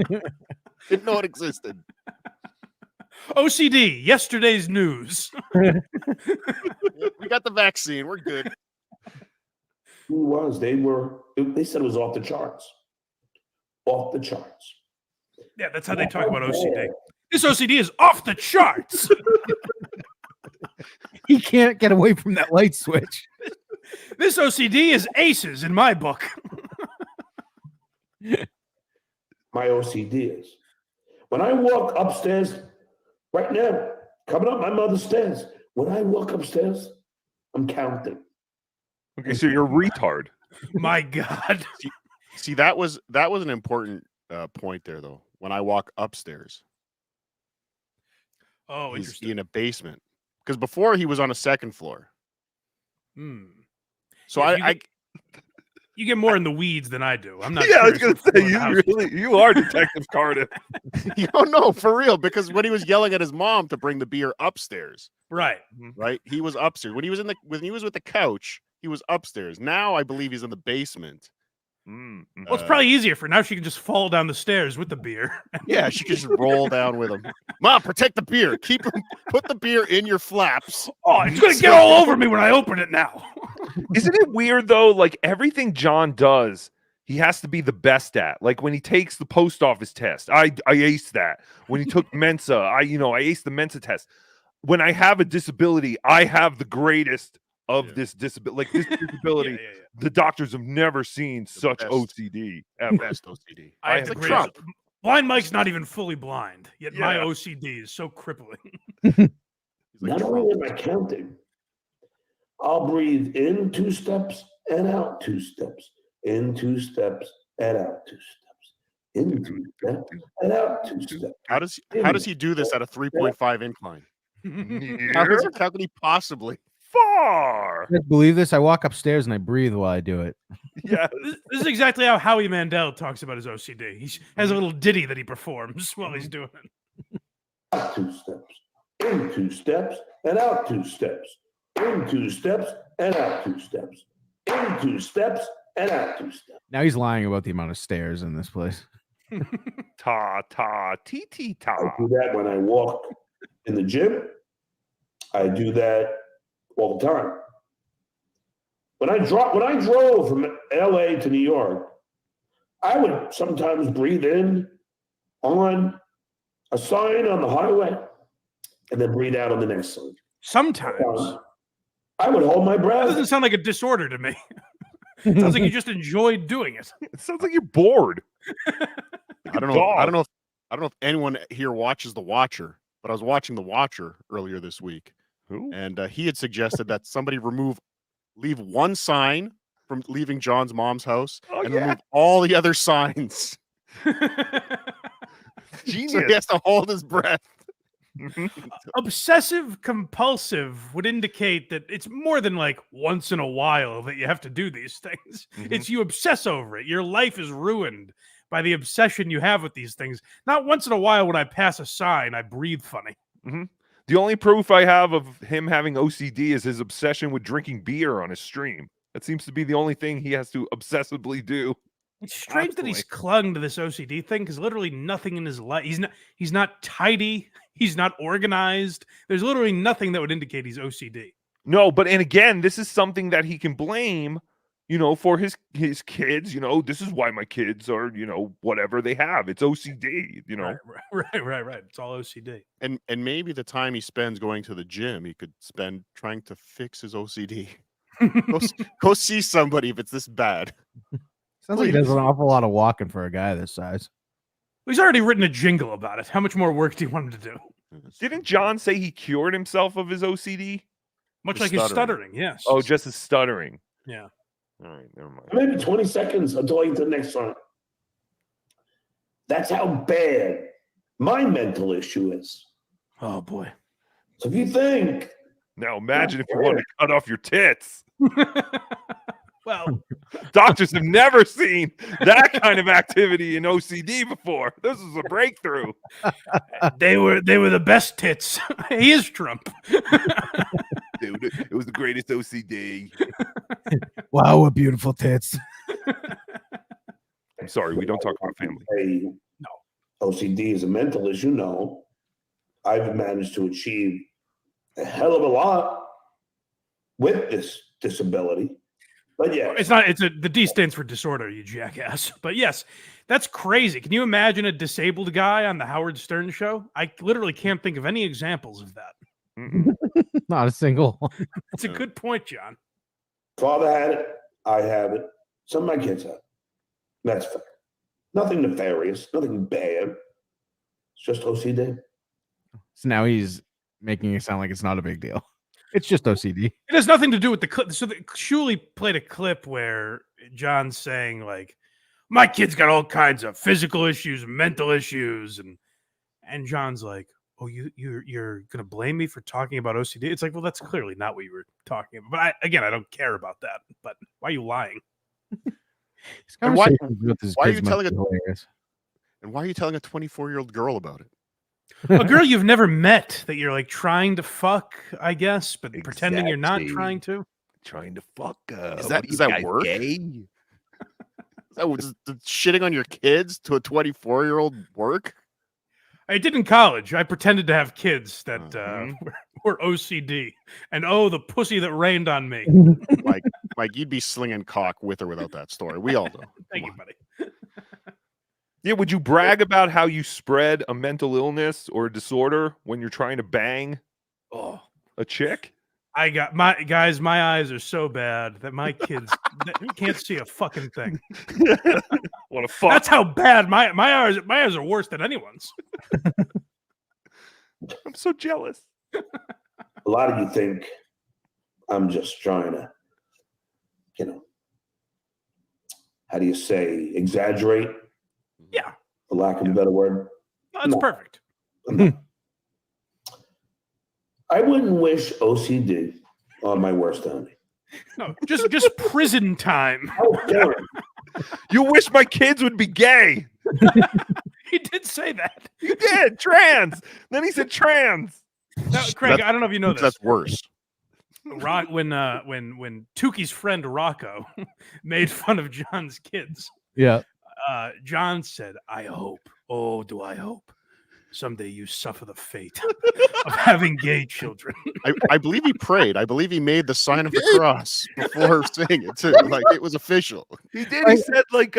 it. Didn't know it existed. OCD, yesterday's news. We got the vaccine. We're good. Who was? They said it was off the charts. Off the charts. Yeah, that's how they talk about OCD. This OCD is off the charts. He can't get away from that light switch. This OCD is aces in my book. My OCD is. When I walk upstairs, right now, coming up my mother's stairs, when I walk upstairs, I'm counting. Okay, so you're a retard. My God. See, that was an important point there, though. When I walk upstairs, Oh, he's interesting. in a basement. Because before he was on a 2nd floor. Hmm. So Yeah, you get more in the weeds than I do. I'm not. Yeah, I was curious gonna say what house- you are Detective Cardiff. you don't know for real, because when he was yelling at his mom to bring the beer upstairs, Right. right? He was upstairs. When he was with the couch, he was upstairs. Now I believe he's in the basement. Well, it's probably easier for now. She can just fall down the stairs with the beer. Yeah, she could just roll down with him. Mom, protect the beer. Put the beer in your flaps. Oh, it's gonna get all over me when I open it now. Isn't it weird though? Like everything John does, he has to be the best at. Like when he takes the post office test, I aced that. When he took Mensa, I aced the Mensa test. When I have a disability, I have the greatest of this disability. Like this disability, the doctors have never seen such best. OCD ever. Best OCD. I have have the Trump. Blind Mike's not even fully blind, yet my Yeah. OCD is so crippling. He's like Not Trump. only am I counting, I'll breathe in 2 steps and out 2 steps. In 2 steps and out 2 steps. In 2 steps and out 2 steps. How does he do this at a 3.5 incline? How can he possibly? Far. You guys believe this? I walk upstairs and I breathe while I do it. Yeah. This is exactly how Howie Mandel talks about his OCD. He has a little ditty that he performs while he's doing it. Out 2 steps. In 2 steps and out 2 steps. In 2 steps and out 2 steps. In 2 steps and out 2 steps. Now he's lying about the amount of stairs in this place. Ta ta ti ti ta. I do that when I walk in the gym. I do that all the time. When I drove from LA to New York, I would sometimes breathe in on a sign on the highway and then breathe out on the next sign. Sometimes. I would hold my That breath. doesn't sound like a disorder to me. It sounds like you just enjoyed doing it. It sounds like you're bored. I don't know if anyone here watches The Watcher, but I was watching The Watcher earlier this week. Who? And he had suggested that somebody leave one sign from leaving John's mom's house and remove all the other signs. Genius. So he has to hold his breath. Obsessive compulsive would indicate that it's more than like once in a while that you have to do these things. It's you obsess over it. Your life is ruined by the obsession you have with these things. Not once in a while when I pass a sign, I breathe funny. The only proof I have of him having OCD is his obsession with drinking beer on his stream. That seems to be the only thing he has to obsessively do. It's strange that he's clung to this OCD thing because literally nothing in his life. He's not tidy. He's not organized. There's literally nothing that would indicate he's OCD. No, and again, this is something that he can blame, for his kids. This is why my kids are, whatever they have. It's OCD. Right. It's all OCD. And maybe the time he spends going to the gym, he could spend trying to fix his OCD. Go see somebody if it's this bad. Sounds like he does an awful lot of walking for a guy this size. He's already written a jingle about it. How much more work do you want him to do? Didn't John say he cured himself of his OCD? Much like his stuttering, yes. Oh, just his stuttering. Yeah. All right, never mind. Maybe 20 seconds until I get to the next sign. That's how bad my mental issue is. Oh, boy. So if you think... Now imagine if you wanted to cut off your tits. Well, doctors have never seen that kind of activity in OCD before. This is a breakthrough. They were the best tits. He is Trump. Dude, it was the greatest OCD. Wow, what beautiful tits. I'm sorry, we don't talk about family. No. OCD is a mental issue. No. I've managed to achieve a hell of a lot with this disability. But yeah, the D stands for disorder, you jackass. But yes, that's crazy. Can you imagine a disabled guy on the Howard Stern show? I literally can't think of any examples of that. Not a single. That's a good point, John. Father had it. I have it. Some of my kids have it. That's fair. Nothing nefarious. Nothing bad. It's just OCD. So now he's making it sound like it's not a big deal. It's just OCD. It has nothing to do with the clip. So Shuley played a clip where John's saying, like, my kid's got all kinds of physical issues, mental issues, and John's like, oh, you're gonna blame me for talking about OCD? It's like, well, that's clearly not what you were talking about. But I don't care about that. But why are you lying? And why are you telling a 24-year-old girl about it? A girl you've never met that you're like trying to fuck, I guess, but pretending you're not trying to. Trying to fuck. Does that work? Gay? Does shitting on your kids to a 24-year-old work? I did in college. I pretended to have kids that were OCD, and the pussy that rained on me. Like you'd be slinging cock with or without that story. We all know. Thank you, buddy. Yeah, would you brag about how you spread a mental illness or a disorder when you're trying to bang a chick? I got my eyes are so bad that my kids can't see a fucking thing. What a fuck. That's how bad my eyes are worse than anyone's. I'm so jealous. A lot of you think I'm just trying to, how do you say, exaggerate? Yeah. For lack of a better word. That's perfect. I'm not. I wouldn't wish OCD on my worst enemy. No, just prison time. You wish my kids would be gay. He did say that. He did. Trans. Then he said trans. Now, Craig, I don't know if you know this. That's worse. When Tookie's friend Rocco made fun of John's kids, John said, "I hope, oh, do I hope, someday you suffer the fate of having gay children." I believe he prayed. I believe he made the sign of the cross before saying it too. Like it was official. He did. He said like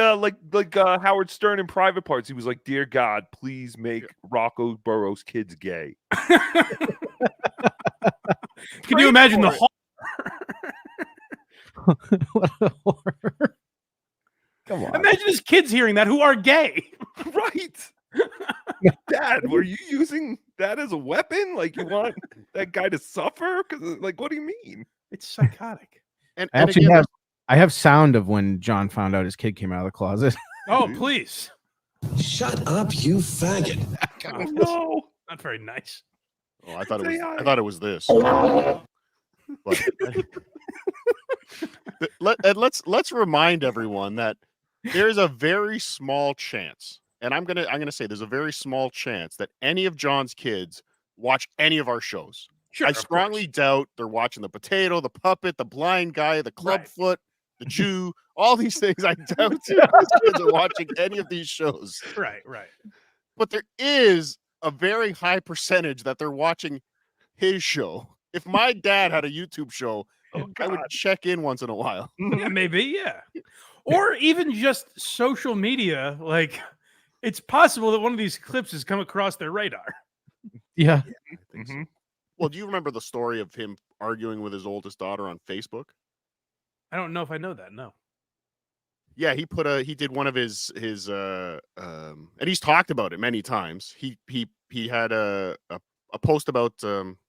Howard Stern in Private Parts. He was like, "Dear God, please make Rocco Burrows' kids gay." Can you imagine the horror? What a horror. Come on. Imagine his kids hearing that who are gay. Right. Dad, were you using that as a weapon? Like you want that guy to suffer? Because like, what do you mean? It's psychotic. And Actually, again, I have sound of when John found out his kid came out of the closet. Oh, please. Shut up, you faggot. Oh, No. not very nice. oh, I thought it was this. But, let's remind everyone that there is a very small chance, and I'm gonna say there's a very small chance that any of John's kids watch any of our shows. Sure, I strongly doubt they're watching the potato, the puppet, the blind guy, the clubfoot, the Jew, all these things. I doubt his kids are watching any of these shows. Right. But there is a very high percentage that they're watching his show. If my dad had a YouTube show, I would check in once in a while. Yeah, maybe, yeah. Or even just social media. Like, it's possible that one of these clips has come across their radar. Yeah. I think so. Well, do you remember the story of him arguing with his oldest daughter on Facebook? I don't know if I know that. No. Yeah, he did one of his and he's talked about it many times. He had a post about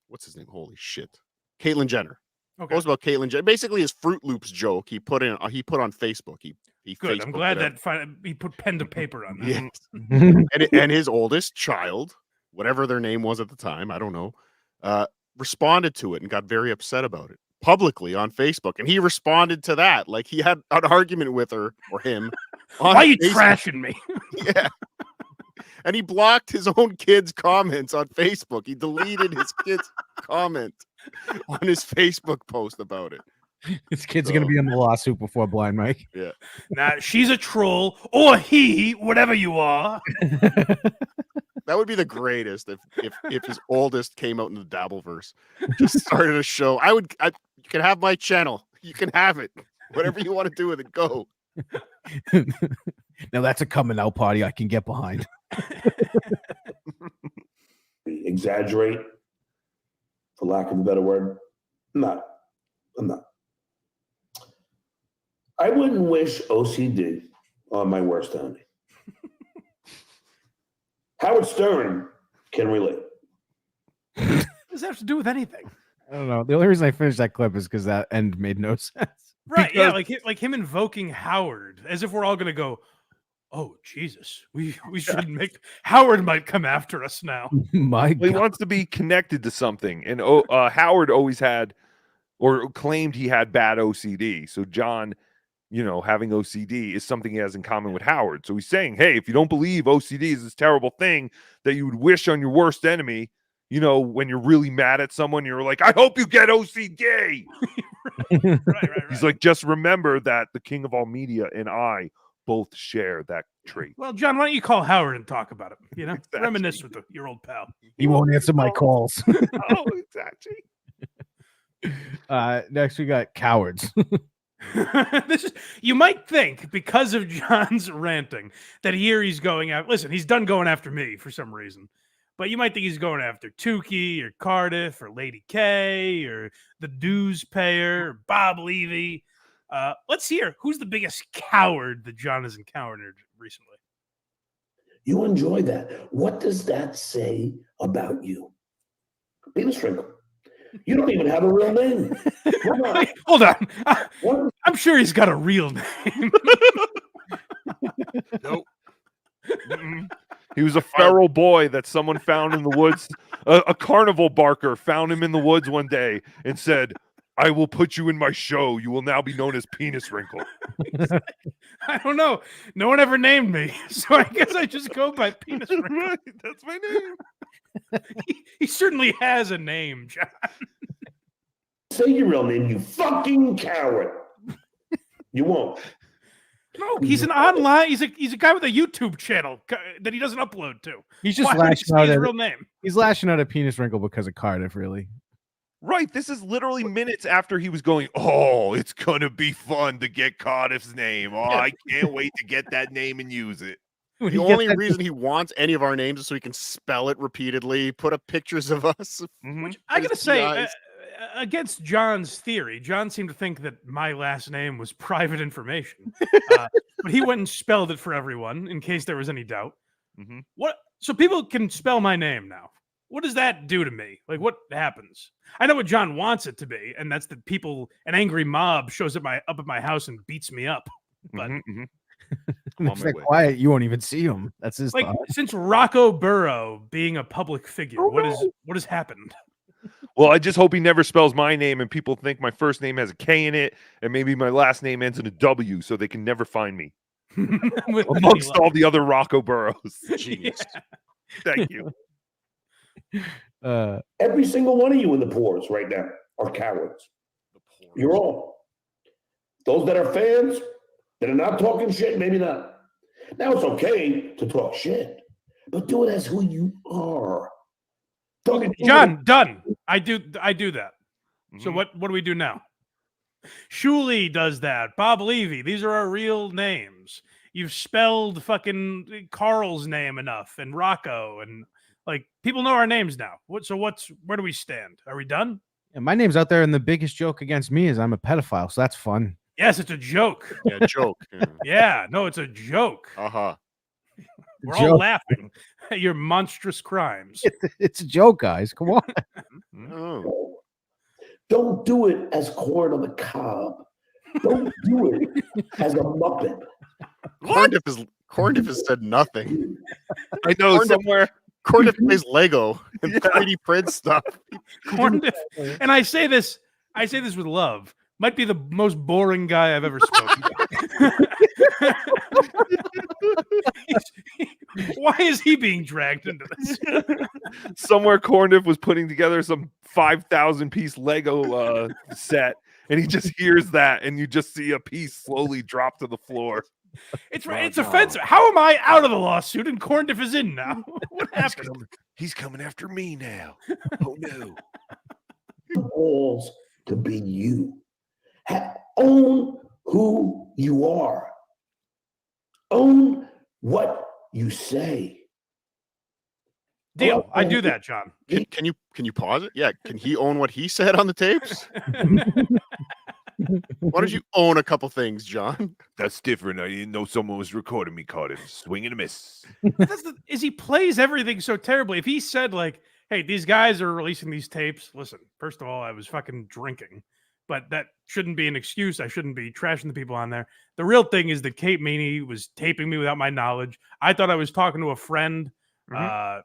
what's his name? Holy shit. Caitlyn Jenner. Okay. Post about Caitlyn Jenner. Basically his Fruit Loops joke he put on Facebook. He Good. I'm Facebooked glad it out. that he put pen to paper on that. Yes. and his oldest child, whatever their name was at the time, I don't know, responded to it and got very upset about it publicly on Facebook. And he responded to that like he had an argument with her or him. Why are you Facebook. trashing me? Yeah. And he blocked his own kids' comments on Facebook. He deleted his kids' comment on his Facebook post about it. His kid's going to be in the lawsuit before Blind Mike. Yeah. Nah, she's a troll or he, whatever you are. That would be the greatest if his oldest came out in the Dabbleverse, just started a show. You can have my channel. You can have it. Whatever you want to do with it, go. Now that's a coming out party I can get behind. Exaggerate, for lack of a better word. I'm not. I wouldn't wish OCD on my worst enemy. Howard Stern can relate. What does that have to do with anything? I don't know. The only reason I finished that clip is because that end made no sense. Right, yeah, like him invoking Howard, as if we're all going to go, oh, Jesus, we should make, Howard might come after us now. My He God. wants to be connected to something. And Howard always had or claimed he had bad OCD. So John, having OCD is something he has in common with Howard. So he's saying, hey, if you don't believe OCD is this terrible thing that you would wish on your worst enemy, when you're really mad at someone, you're like, I hope you get OCD. Right. He's like, just remember that the king of all media and I both share that trait. Well, John, why don't you call Howard and talk about it? Exactly. Reminisce with your old pal. He won't answer my calls. Oh, exactly. Next, we got cowards. You might think because of John's ranting that here he's going out. Listen, he's done going after me for some reason, But you might think he's going after Tookie or Cardiff or Lady K or the dues payer or Bob Levy. Let's hear who's the biggest coward that John has encountered recently. You enjoy that. What does that say about you? Penis Wrinkle. You don't even have a real name. Wait, hold on. What? I'm sure he's got a real name. Nope. Mm-mm. He was a feral boy that someone found in the woods. A carnival barker found him in the woods one day and said, "I will put you in my show. You will now be known as Penis Wrinkle." I don't know. No one ever named me, so I guess I just go by Penis Wrinkle. Right, that's my name. He certainly has a name, John. Say your real name, you fucking coward. You won't. No, he's an online. He's a guy with a YouTube channel that he doesn't upload to. He's just Why would he lashing say out his at real name. He's lashing out at Penis Wrinkle because of Cardiff, really. Right. This is literally minutes after he was going, "Oh, it's going to be fun to get Cardiff's name. Oh, I can't wait to get that name and use it." The only reason he wants any of our names is so he can spell it repeatedly, put up pictures of us. Which I gotta say, against John's theory, John seemed to think that my last name was private information, but he went and spelled it for everyone in case there was any doubt. What? So people can spell my name now. What does that do to me? Like, what happens? I know what John wants it to be, and that's that an angry mob shows up at my house and beats me up. But If they're quiet, you won't even see him. That's his like thought. since Rocco Burrow being a public figure, what has happened? Well, I just hope he never spells my name and people think my first name has a K in it and maybe my last name ends in a W so they can never find me. Amongst all the other Rocco Burrows. Genius. Yeah. Thank you. Every single one of you in the pores right now are cowards. You're all. Those that are fans, that are not talking shit, maybe not. Now it's okay to talk shit, but do it as who you are. John, done. I do that. So what do we do now? Shuley does that. Bob Levy. These are our real names. You've spelled fucking Carl's name enough and Rocco and like people know our names now. Where do we stand? Are we done? Yeah, my name's out there, and the biggest joke against me is I'm a pedophile, so that's fun. Yes, it's a joke. Yeah, joke. Yeah, no, it's a joke. Uh-huh. We're all laughing at your monstrous crimes. It's a joke, guys. Come on. Oh. Don't do it as corn on the cob. Don't do it as a muppet. Cordiff has said nothing. I know somewhere. Cordiff plays Lego and 3D print stuff. Cordiff, and I say this with love. Might be the most boring guy I've ever spoken to. Why is he being dragged into this? Somewhere Cordiff was putting together some 5,000 piece Lego set, and he just hears that, and you just see a piece slowly drop to the floor. It's offensive. How am I out of the lawsuit and Cordiff is in now? What happened? He's coming after me now. Oh no! Balls to be you. Own who you are. Own what you say. Deal. I do that, John. Can you pause it? Yeah. Can he own what he said on the tapes? Why don't you own a couple things, John? That's different. I didn't know someone was recording me. Caught him. Swing and a miss. Is he plays everything so terribly. If he said like, "Hey, these guys are releasing these tapes. Listen, first of all, I was fucking drinking, but that shouldn't be an excuse. I shouldn't be trashing the people on there. The real thing is that Kate Meany was taping me without my knowledge. I thought I was talking to a friend. I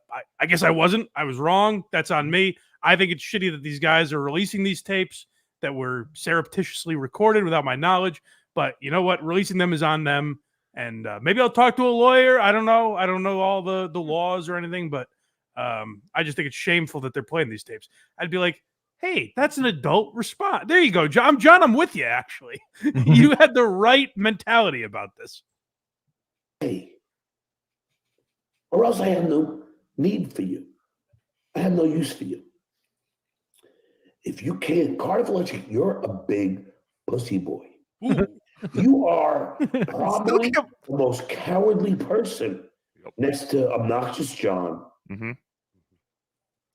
guess I wasn't. I was wrong. That's on me. I think it's shitty that these guys are releasing these tapes that were surreptitiously recorded without my knowledge. But you know what? Releasing them is on them. And maybe I'll talk to a lawyer. I don't know. I don't know all the laws or anything, but I just think it's shameful that they're playing these tapes. I'd be like, hey, that's an adult response. There you go, John. John, I'm with you, actually. You had the right mentality about this. Hey. Or else I have no need for you. I have no use for you. If you can't, Cardiff, you're a big pussy boy. You are probably the most cowardly person next to obnoxious John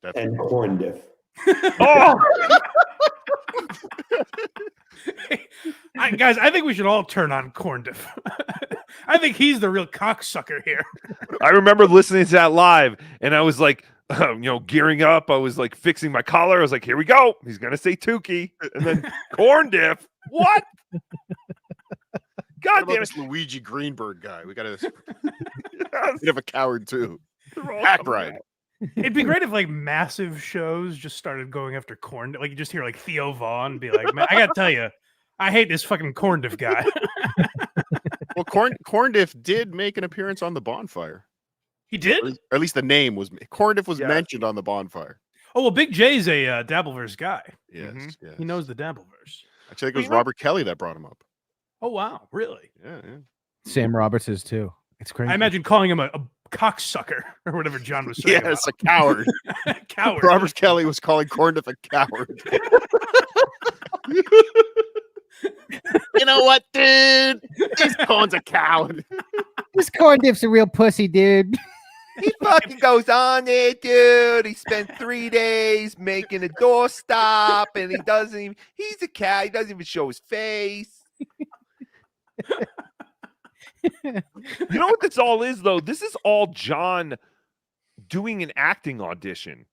That's and corn diff. Oh, Guys, I think we should all turn on Corndiff. I think he's the real cocksucker here. I remember listening to that live, and I was like, gearing up. I was like fixing my collar. I was like, here we go. He's gonna say Tookie, and then corn diff. What? God damn it! This Luigi Greenberg guy. We got to Yes. bit of a coward too. They're all Hack coming ride. out. It'd be great if like massive shows just started going after corn. Like you just hear like Theo Vaughn be like, man, I gotta tell you, I hate this fucking Corndiff guy. Well, Corndiff did make an appearance on the bonfire. He did? Or at least the name was Corndiff was Yes. mentioned on the bonfire. Oh well, Big J's a Dabbleverse guy. Yes, Mhm. yes. He knows the Dabbleverse. Actually, I think it Well, was Robert Kelly that brought him up. Oh wow, really? Yeah, yeah. Sam Roberts is too. It's crazy. I imagine calling him a cocksucker or whatever John was saying. Yes, a coward. about. Coward. Robert Kelly was calling Corndiff a coward. You know what, dude? This corn's a coward. This Corndiff's a real pussy, dude. He fucking goes on there, dude. He spent 3 days making a doorstop, and he doesn't even. He's a cat. He doesn't even show his face. You know what this all is, though? This is all John doing an acting audition.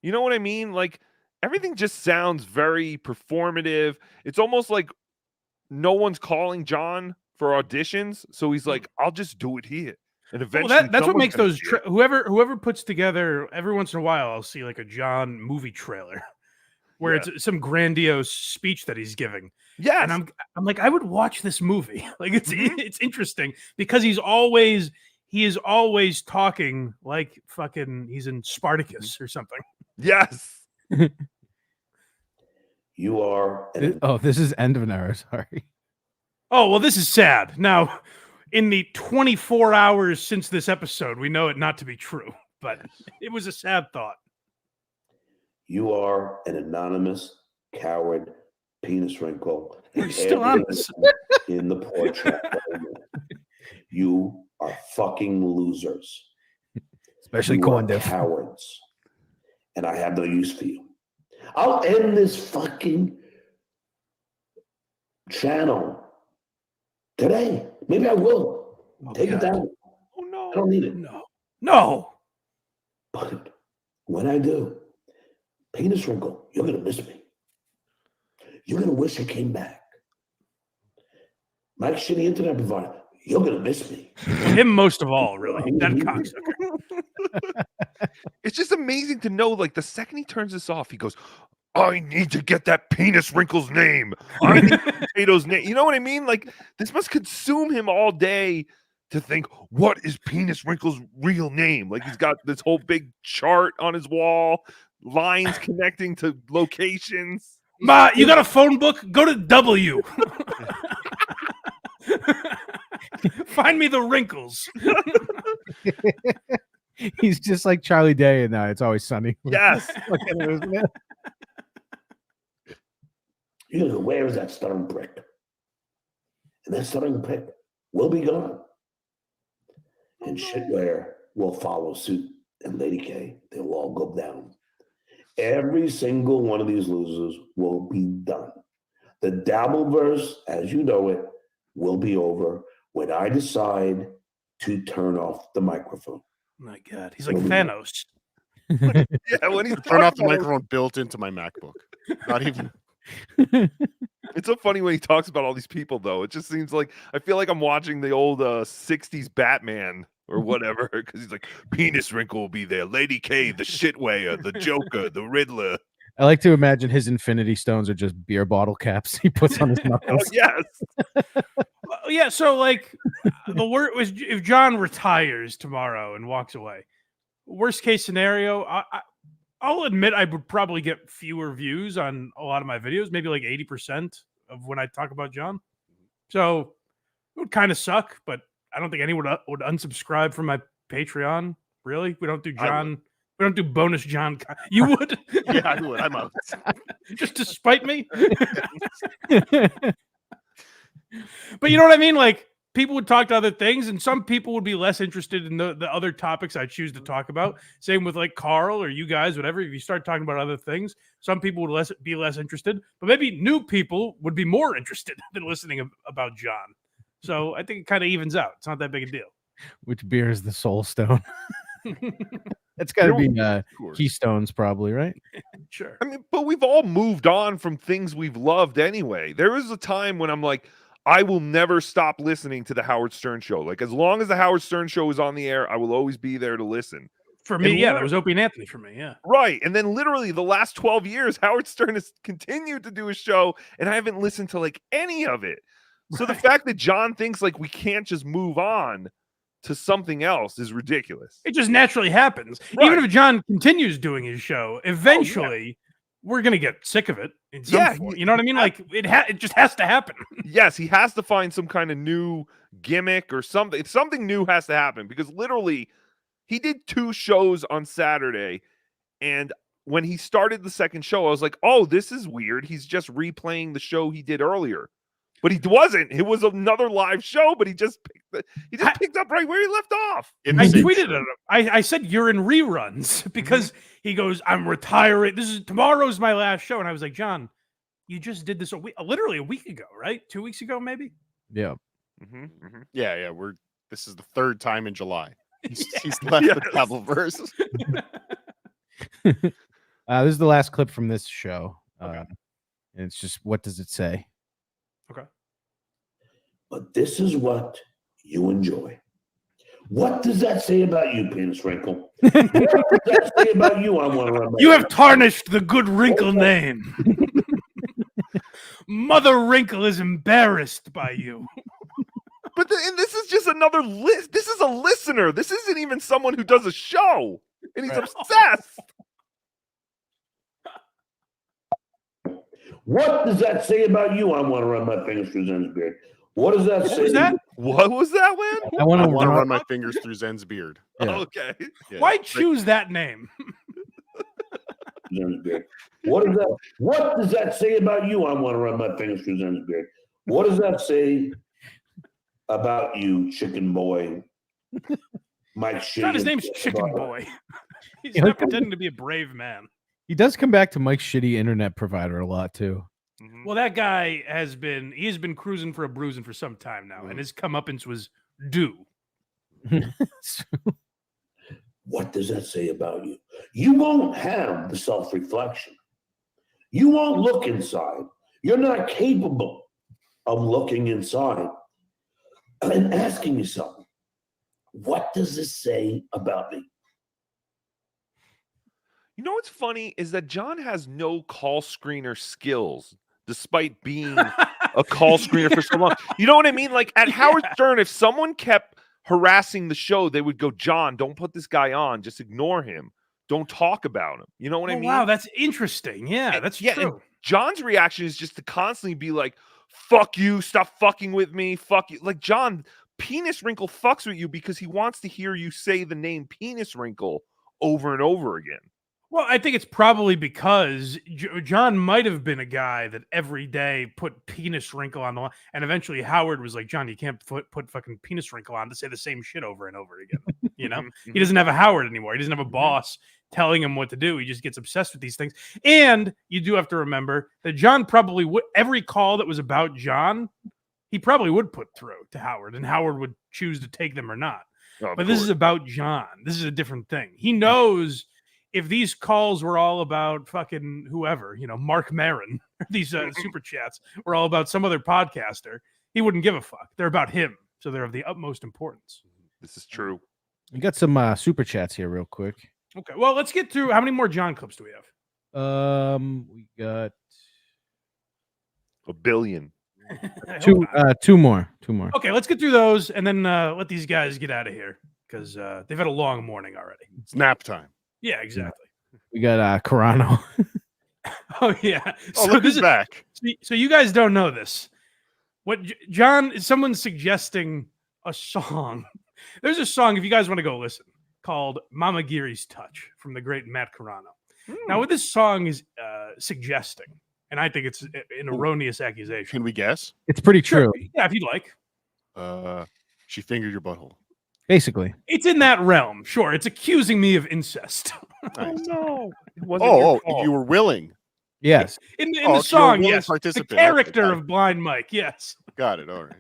You know what I mean? Like, everything just sounds very performative. It's almost like no one's calling John for auditions. So he's like, I'll just do it here. And eventually, Well, that's what someone's makes gonna those see it. whoever puts together every once in a while. I'll see like a John movie trailer where Yeah. it's some grandiose speech that he's giving, Yes. and I'm like, I would watch this movie. Like it's interesting because he is always talking like fucking he's in Spartacus or something. Yes. You are an Oh, this is end of an era. Sorry. Oh well, this is sad. Now, in the 24 hours since this episode, we know it not to be true, but it was a sad thought. You are an anonymous coward penis wrinkle. Are you and still on everything this? in the portrait. You are fucking losers. Especially You are Corndiff. cowards. And I have no use for you. I'll end this fucking channel today. Maybe I will. Oh, Take it God. down. Oh no. I don't need it. No. But when I do, penis wrinkle, you're gonna miss me. You're gonna wish I came back. Mike Shitty Internet Provider, you're gonna miss me. Him most of all, really. That cocksucker. It's just amazing to know, like, the second he turns this off, he goes, I need to get that penis wrinkle's name. I need Potato's name. You know what I mean? Like, this must consume him all day to think, what is penis wrinkle's real name? Like, he's got this whole big chart on his wall, lines connecting to locations. Ma, you got a phone book? Go to W. Find me the wrinkles. He's just like Charlie Day, and It's Always Sunny. Yes. Look at him, isn't it? You're gonna go, where is that stuttering prick? And that stuttering prick will be gone. And shitware will follow suit. And Lady K, they'll all go down. Every single one of these losers will be done. The Dabbleverse, as you know it, will be over when I decide to turn off the microphone. My God, he's like Thanos. Yeah, when he's Turn off the talking about it, microphone built into my MacBook. Not even. it's so funny when he talks about all these people, though. It just seems like I feel like I'm watching the old 60s Batman or whatever, because he's like, penis wrinkle will be there, Lady K, the shitwayer, the Joker, the Riddler. I like to imagine his Infinity Stones are just beer bottle caps he puts on his Oh, knuckles. yes. Yeah, so like the word was if John retires tomorrow and walks away. Worst case scenario, I'll admit I would probably get fewer views on a lot of my videos, maybe like 80% of when I talk about John. So it would kind of suck, but I don't think anyone would unsubscribe from my Patreon. Really? We don't do John. We don't do bonus John. You would? Yeah, I would. I'm out. Just to spite me? But you know what I mean? Like, people would talk to other things, and some people would be less interested in the other topics I choose to talk about. Same with like Carl or you guys, whatever. If you start talking about other things, some people would be less interested, but maybe new people would be more interested than listening about John. So I think it kind of evens out. It's not that big a deal. Which beer is the Soul Stone? It's got to be Keystones, probably, right? Sure. I mean, but we've all moved on from things we've loved anyway. There was a time when I'm like, I will never stop listening to the Howard Stern Show. Like, as long as the Howard Stern Show is on the air, I will always be there to listen. For me, yeah, that was Opie and Anthony for me, yeah. Right. And then literally the last 12 years, Howard Stern has continued to do a show, and I haven't listened to like any of it. So the fact that John thinks like we can't just move on to something else is ridiculous. It just naturally happens. Right. Even if John continues doing his show, eventually we're going to get sick of it in some form. You know what I mean? Like it just has to happen. Yes, he has to find some kind of new gimmick or something. Something new has to happen because literally he did 2 shows on Saturday, and when he started the second show, I was like, "Oh, this is weird. He's just replaying the show he did earlier." But he wasn't. It was another live show, but he just picked up right where he left off. I tweeted at him. I said, "You're in reruns," because he goes, "I'm retiring. Tomorrow's my last show." And I was like, "John, you just did this literally a week ago, right? 2 weeks ago, maybe?" Yeah. Yeah. This is the 3rd time in July. He's left the Dabbleverse. This is the last clip from this show. And it's just, what does it say? Okay. But this is what you enjoy. What does that say about you, Penis Wrinkle? What does that say about you? I want to run. You have tarnished the good Wrinkle name. Mother Wrinkle is embarrassed by you. But and this is just another list. This is a listener. This isn't even someone who does a show, and he's obsessed. What does that say about you? I want to run my fingers through Zen's beard. What does that say? What was that, Win? I want to run my fingers through Zen's beard. Yeah. Okay. Yeah. Why choose that name? Zen's beard. What does that say about you? I want to run my fingers through Zen's beard. What does that say about you, Chicken Boy? Mike Shitty. His name's Chicken Boy. He's not pretending to be a brave man. He does come back to Mike's shitty internet provider a lot too. Well, that guy has been cruising for a bruising for some time now, and his comeuppance was due. What does that say about you? You won't have the self-reflection. You won't look inside. You're not capable of looking inside and asking yourself, what does this say about me? You know what's funny is that John has no call screener skills, despite being a call screener for so long. You know what I mean? Like at Howard Stern, if someone kept harassing the show, they would go, "John, don't put this guy on. Just ignore him. Don't talk about him." You know what I mean? Wow, that's interesting. Yeah, that's true. And John's reaction is just to constantly be like, "Fuck you, stop fucking with me, fuck you." Like, John, Penis Wrinkle fucks with you because he wants to hear you say the name Penis Wrinkle over and over again. Well, I think it's probably because John might have been a guy that every day put Penis Wrinkle on the line, and eventually Howard was like, "John, you can't put fucking Penis Wrinkle on to say the same shit over and over again." You know, he doesn't have a Howard anymore. He doesn't have a boss telling him what to do. He just gets obsessed with these things. And you do have to remember that John probably would, every call that was about John, he probably would put through to Howard, and Howard would choose to take them or not. But this is about John. This is a different thing. He knows if these calls were all about fucking whoever, you know, Mark Maron, these super chats were all about some other podcaster, he wouldn't give a fuck. They're about him. So they're of the utmost importance. This is true. We got some super chats here real quick. Okay. Well, let's get through. How many more John clips do we have? We got a billion. Two more. Okay, let's get through those and then let these guys get out of here because they've had a long morning already. It's nap time. Yeah, exactly. We got Carano. Oh yeah. Oh, look who's back. So you guys don't know this. What John is someone suggesting a song. There's a song, if you guys want to go listen, called Mama Geary's Touch from the great Matt Carano. Now, what this song is suggesting, and I think it's an erroneous accusation. Can we guess? It's pretty true. Yeah, if you'd like. She fingered your butthole. Basically. It's in that realm. Sure, it's accusing me of incest. Nice. Oh no! It wasn't your fault. You were willing. Yes. In Oh, the song, willing yes. The participant. character Okay, of Blind Mike, yes. got it. All right.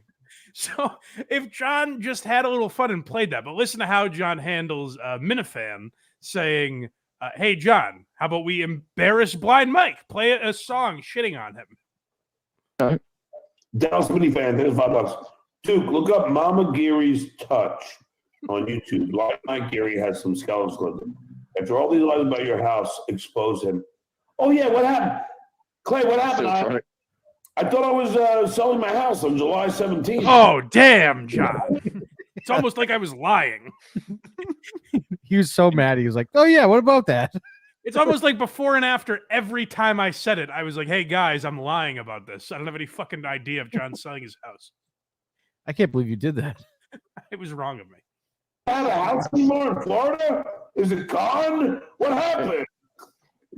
So if John just had a little fun and played that, but listen to how John handles Minifan saying, hey, John, how about we embarrass Blind Mike? Play a song shitting on him. Dallas Minifan, there's $5. Duke, look up Mama Geary's Touch on YouTube. Like Mike Geary has some skeletons with him. After all these lies about your house, expose him. Oh, yeah, what happened? Clay, what happened? I thought I was selling my house on July 17th. Oh, damn, John. It's almost like I was lying. He was so mad. He was like, oh, yeah, what about that? It's almost like before and after every time I said it, I was like, hey, guys, I'm lying about this. I don't have any fucking idea of John selling his house. I can't believe you did that. It was wrong of me. Had a house anymore in Florida? Is it gone? What happened?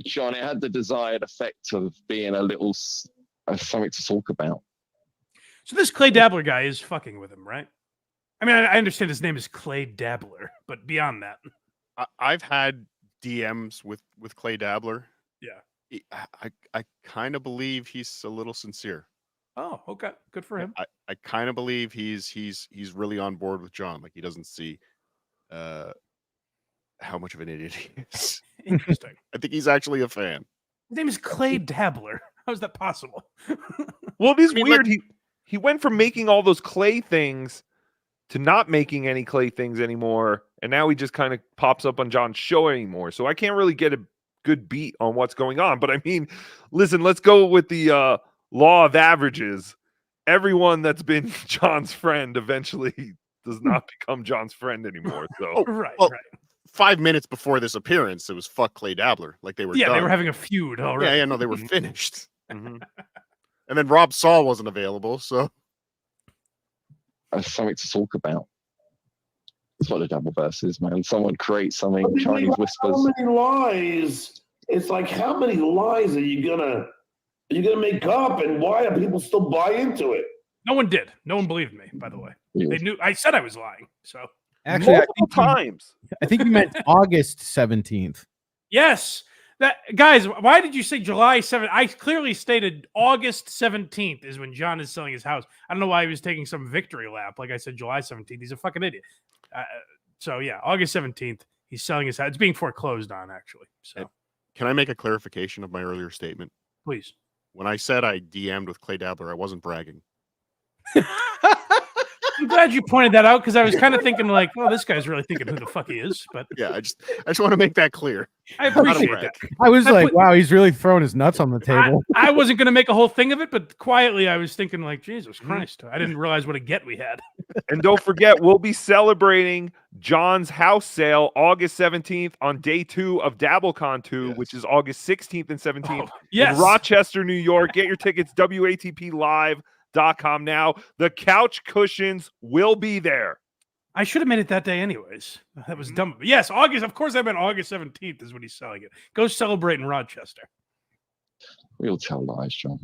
John, it had the desired effect of being a little something to talk about. So this Clay Dabbler guy is fucking with him, right? I mean, I understand his name is Clay Dabbler, but beyond that. I've had DMs with Clay Dabbler. Yeah. I kind of believe he's a little sincere. Oh, okay. Good for him. I kind of believe he's really on board with John. Like he doesn't see how much of an idiot he is. Interesting. I think he's actually a fan. His name is Clay Dabbler. How is that possible? Well, it is I mean, weird. like- He went from making all those clay things to not making any clay things anymore, and now he just kind of pops up on John's show anymore. So I can't really get a good beat on what's going on. But I mean, listen, let's go with the law of averages. Everyone that's been John's friend eventually does not become John's friend anymore. So Right. 5 minutes before this appearance, it was fuck Clay Dabbler. Like they were Yeah, done. they were having a feud already. Yeah, no, they were finished. Mhm. And then Rob Saul wasn't available, so Something to talk about. That's what the Dabbleverse is, man. Someone creates something, Chinese How whispers. many lies? It's like, how many lies are you gonna make up, and why are people still buy into it? No one did. No one believed me, by the way. They knew I said I was lying. So Actually, multiple times. I think you meant August 17th. yes. That guys, why did you say July 7th? I clearly stated August 17th is when John is selling his house. I don't know why he was taking some victory lap. Like I said, July 17th. He's a fucking idiot. So yeah, August 17th, he's selling his house. It's being foreclosed on, actually. So can I make a clarification of my earlier statement? please. When I said I DM'd with Clay Dabbler, I wasn't bragging. I'm glad you pointed that out because I was kind of thinking like, well, this guy's really thinking who the fuck he is. But Yeah, I just want to make that clear. I appreciate brag. that. I was I like, put- wow, he's really throwing his nuts on the table. I wasn't going to make a whole thing of it, but quietly I was thinking like, Jesus Christ, I didn't realize what a get we had. And don't forget, we'll be celebrating John's house sale August 17th on day 2 of DabbleCon 2, Yes. which is August 16th and 17th Yes. in Rochester, New York. Get your tickets, WATPlive.com now. The couch cushions will be there. I should have made it that day anyways. That was dumb. But yes, August. Of course, I meant August 17th is when he's selling it. Go celebrate in Rochester. We all tell lies, John.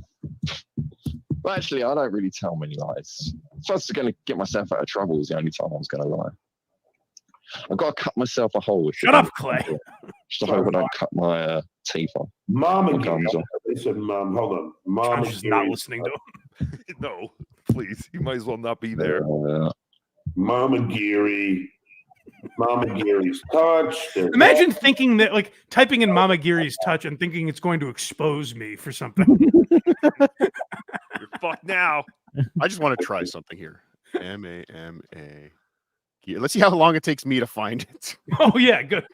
But actually, I don't really tell many lies. If I was going to get myself out of trouble, was the only time I was going to lie. I've got to cut myself a hole. Shut up, Clay. Just I hope I don't cut my teeth off. Mama My Geary. gums off. They said, Mom, hold on. I'm Mama just not Geary. listening to him. No, please. You might as well not be there. Mama Geary. Mama Geary's Touch. Imagine thinking that, like, typing in Mama Geary's Touch and thinking it's going to expose me for something. You're fucked now. I just want to try something here. MAMA. Let's see how long it takes me to find it. Oh yeah, good.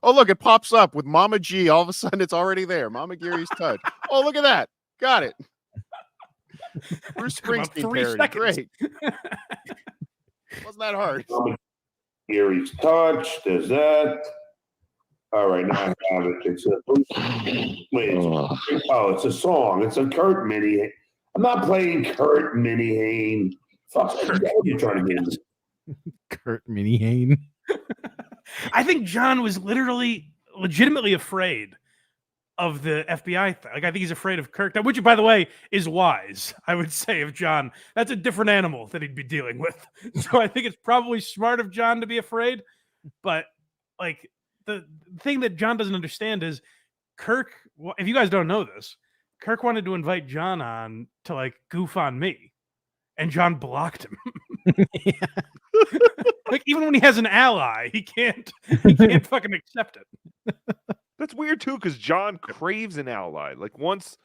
Oh, look, it pops up with Mama G. All of a sudden, it's already there. Mama Geary's Touch. Oh, look at that. Got it. Bruce Took about Springsteen 3 parody. seconds. Great. Wasn't that hard? Mama Geary's Touch. There's that. All right, now I have it. It's a wait. Oh, it's a song. It's a Kurt Minnie. I'm not playing Kurt Minnie. Fuck, what you're trying to get into. Kurt Minihane. I think John was legitimately afraid of the FBI thing. Like, I think he's afraid of Kirk, which, by the way, is wise, I would say, of John. That's a different animal that he'd be dealing with. So I think it's probably smart of John to be afraid. But, like, the thing that John doesn't understand is Kirk, if you guys don't know this, Kirk wanted to invite John on to, like, goof on me. And John blocked him. Like, even when he has an ally, he can't fucking accept it. That's weird too, because John craves an ally. Like, once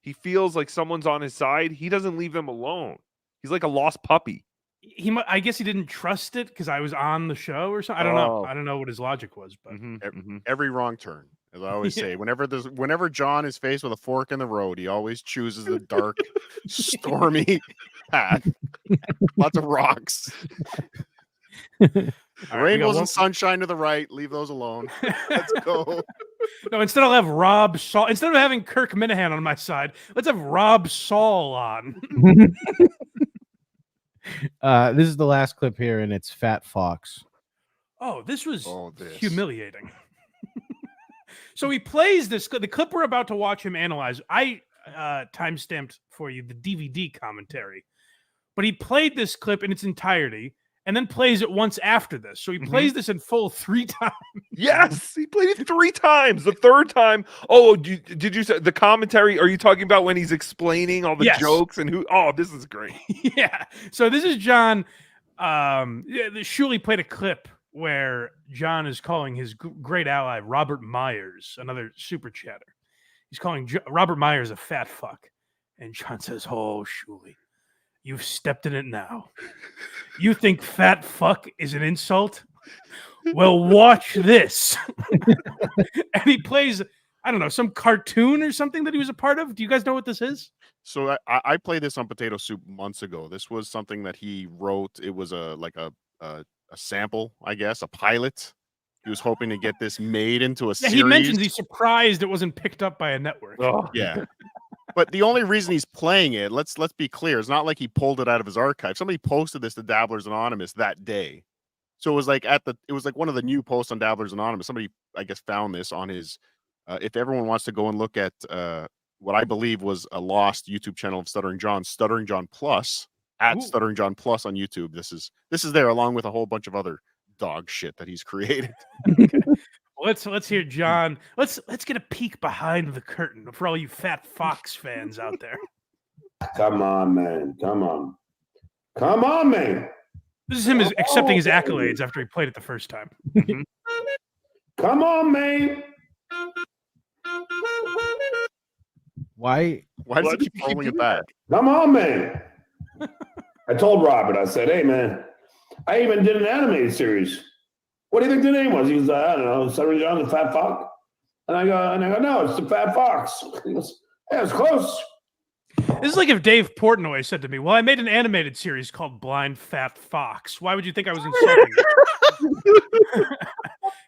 he feels like someone's on his side, he doesn't leave them alone. He's like a lost puppy. I guess he didn't trust it because I was on the show or something. I don't know. I don't know what his logic was, but every wrong turn, as I always say. Whenever John is faced with a fork in the road, he always chooses the dark, stormy path. Lots of rocks. Rainbows and sunshine to the right. Leave those alone. Let's go. No, instead I'll have Rob Saul. Instead of having Kirk Minahan on my side, let's have Rob Saul on. This is the last clip here, and it's Fat Fox. Oh, this was humiliating. So he plays this. The clip we're about to watch him analyze, I time-stamped for you the DVD commentary. But he played this clip in its entirety and then plays it once after this. So he plays this in full 3 times. Yes, he played it 3 times. The third time, did you say the commentary? Are you talking about when he's explaining all the jokes and who? Oh, this is great. Yeah. So this is John. Shuley played a clip where John is calling his great ally Robert Myers, another super chatter. He's calling Robert Myers a fat fuck, and John says, "Oh, Shuley, you've stepped in it now. You think fat fuck is an insult? Well, watch this." And he plays, I don't know, some cartoon or something that he was a part of. Do you guys know what this is? So I played this on Potato Soup months ago. This was something that he wrote. It was a sample, I guess, a pilot. He was hoping to get this made into a series. He mentions he's surprised it wasn't picked up by a network. Oh. Yeah. But the only reason he's playing it, let's be clear, it's not like he pulled it out of his archive. Somebody posted this to Dabblers Anonymous that day. So it was like one of the new posts on Dabblers Anonymous. Somebody, I guess, found this on his if everyone wants to go and look at what I believe was a lost YouTube channel of Stuttering John Plus, at Stuttering John Plus on YouTube. This is there along with a whole bunch of other dog shit that he's created. Let's hear John. Let's get a peek behind the curtain for all you Fat Fox fans out there. Come on, man. Come on, man. This is him accepting his accolades after he played it the first time. Come on, man. Why does he keep rolling it back? Come on, man. I told Robert, I said, "Hey, man, I even did an animated series. What do you think the name was?" He was, "I don't know, Stuttering John, the Fat Fox." And I go, "No, it's the Fat Fox." He goes, "Yeah, it's close." This is like if Dave Portnoy said to me, "Well, I made an animated series called Blind Fat Fox. Why would you think I was insulting you?"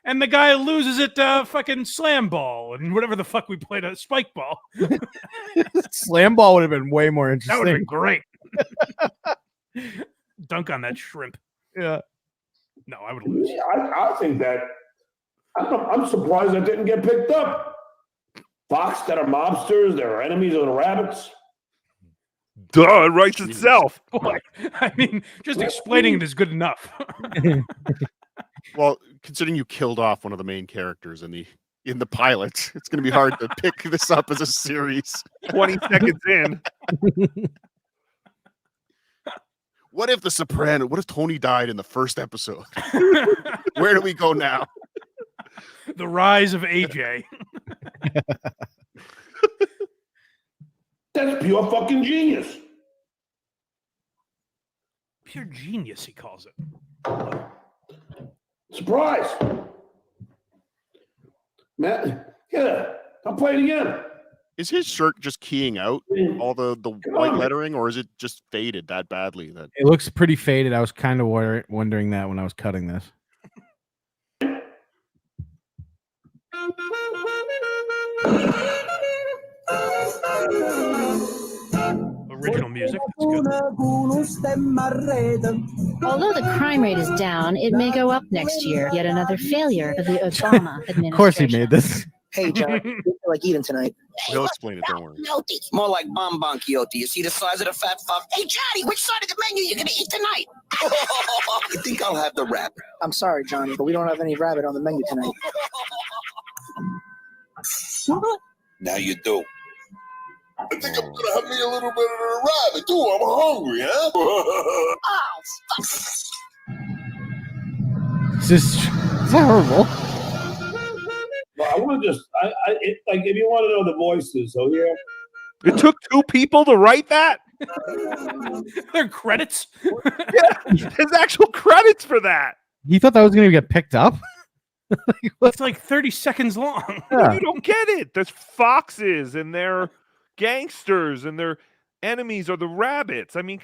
And the guy loses it fucking slam ball and whatever the fuck we played a spike ball. Slam ball would have been way more interesting. That would have been great. Dunk on that shrimp. Yeah. No, I would lose. I think that I'm surprised that didn't get picked up. Fox that are mobsters, they're enemies of the rabbits. Duh, it writes itself. Boy, I mean, just explaining it is good enough. Well, considering you killed off one of the main characters in the pilot, it's going to be hard to pick this up as a series. 20 seconds in. What if Tony died in the first episode? Where do we go now? The rise of AJ. That's pure fucking genius. Pure genius, he calls it. Surprise. Man, yeah, I'll play it again. Is his shirt just keying out all the white lettering, or is it just faded that badly? That it looks pretty faded. I was kind of wondering that when I was cutting this. Original music. That's good. Although the crime rate is down, it may go up next year. Yet another failure of the Obama administration. Of course he made this. Hey, John, what do you feel like eating tonight? He'll explain it. Don't worry. Chianti. More like bonbon Chianti. You see the size of the fat fuck? Hey, Johnny, which side of the menu you gonna eat tonight? You think I'll have the rabbit? I'm sorry, Johnny, but we don't have any rabbit on the menu tonight. Now you do. I think I'm gonna have me a little bit of the rabbit too. I'm hungry, huh? This is terrible. Well, I want to just, like, if you want to know the voices, so here. It took 2 people to write that? Their credits? Yeah, there's actual credits for that. You thought that was going to get picked up? It's like 30 seconons long. Yeah. You don't get it. There's foxes and they're gangsters and their enemies are the rabbits. I mean,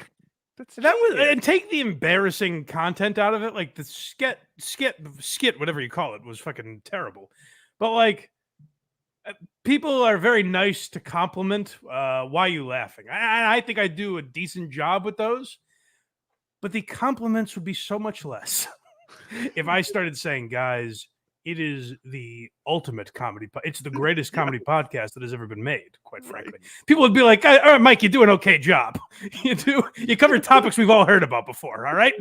that was, and take the embarrassing content out of it. Like the skit, whatever you call it, was fucking terrible. But like, people are very nice to compliment. Why are you laughing? I think I do a decent job with those, but the compliments would be so much less if I started saying, guys, it is the ultimate comedy. It's the greatest comedy podcast that has ever been made, quite frankly. People would be like, all right, Mike, you do an okay job. You cover topics we've all heard about before, all right?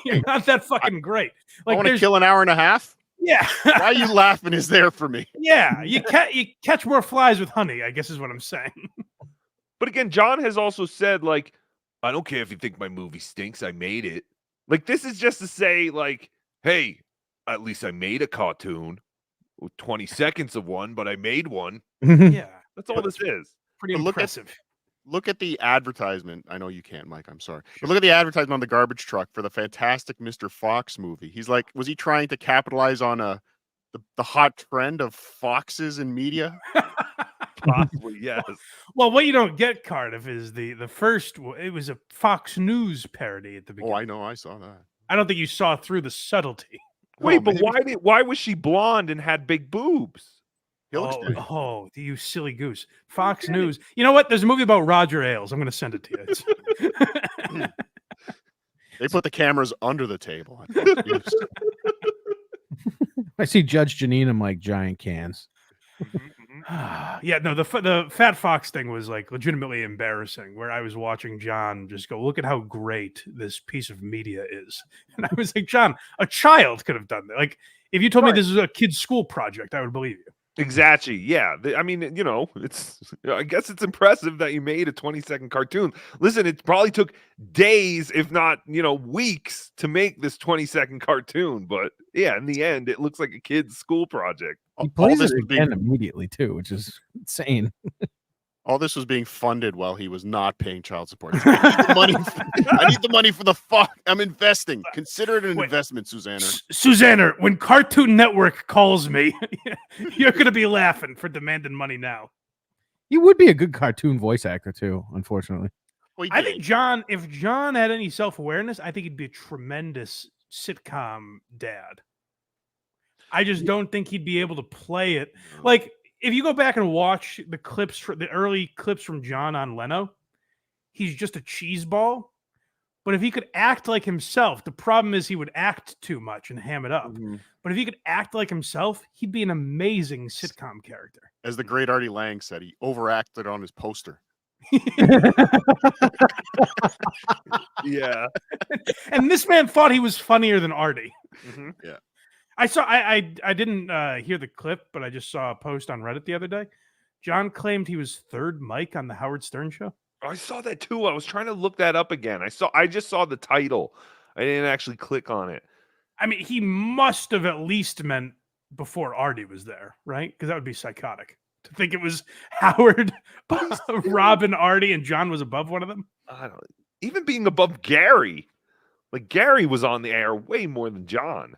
You're not that fucking great. Like, I want to kill an hour and a half? Yeah. Why are you laughing is there for me. Yeah, you catch more flies with honey, I guess is what I'm saying. But again, John has also said, like, I don't care if you think my movie stinks, I made it. Like, this is just to say, like, hey, at least I made a cartoon with 20 seconds of one, but I made one. Yeah. That's all this is. Pretty impressive. Look at the advertisement. I know you can't, Mike. I'm sorry. But look at the advertisement on the garbage truck for the Fantastic Mr. Fox movie. He's like, was he trying to capitalize on the hot trend of foxes in media? Possibly, yes. Well, what you don't get, Cardiff, is the first. It was a Fox News parody at the beginning. Oh, I know. I saw that. I don't think you saw through the subtlety. Wait, but why was she blonde and had big boobs? Oh, you silly goose. Fox News. You know what? There's a movie about Roger Ailes. I'm going to send it to you. They put the cameras under the table. I see Judge Janine in like giant cans. Yeah, no, the Fat Fox thing was like legitimately embarrassing, where I was watching John just go, look at how great this piece of media is. And I was like, John, a child could have done that. Like, if you told me this is a kid's school project, I would believe you. Exactly. Yeah. I mean, you know, I guess it's impressive that you made a 20-second cartoon. Listen, it probably took days, if not, weeks to make this 20-second cartoon. But yeah, in the end, it looks like a kid's school project. He plays it again immediately too, which is insane. All this was being funded while he was not paying child support. I need the money for the fuck. I'm investing. Consider it an investment, Susanna. Susanna, when Cartoon Network calls me, you're going to be laughing for demanding money now. He would be a good cartoon voice actor too, unfortunately. Well, I think if John had any self-awareness, I think he'd be a tremendous sitcom dad. I just don't think he'd be able to play it. Like, if you go back and watch the early clips from John on Leno, he's just a cheese ball. But if he could act like himself, the problem is he would act too much and ham it up. Mm-hmm. But if he could act like himself, he'd be an amazing sitcom character. As the great Artie Lang said, he overacted on his poster. Yeah. And this man thought he was funnier than Artie. Mm-hmm. Yeah. I didn't hear the clip, but I just saw a post on Reddit the other day. John claimed he was third Mike on the Howard Stern show. I saw that too. I was trying to look that up again. I just saw the title. I didn't actually click on it. I mean, he must have at least meant before Artie was there, right? Because that would be psychotic to think it was Howard, Robin, Artie, and John was above one of them. I don't even being above Gary. Like Gary was on the air way more than John.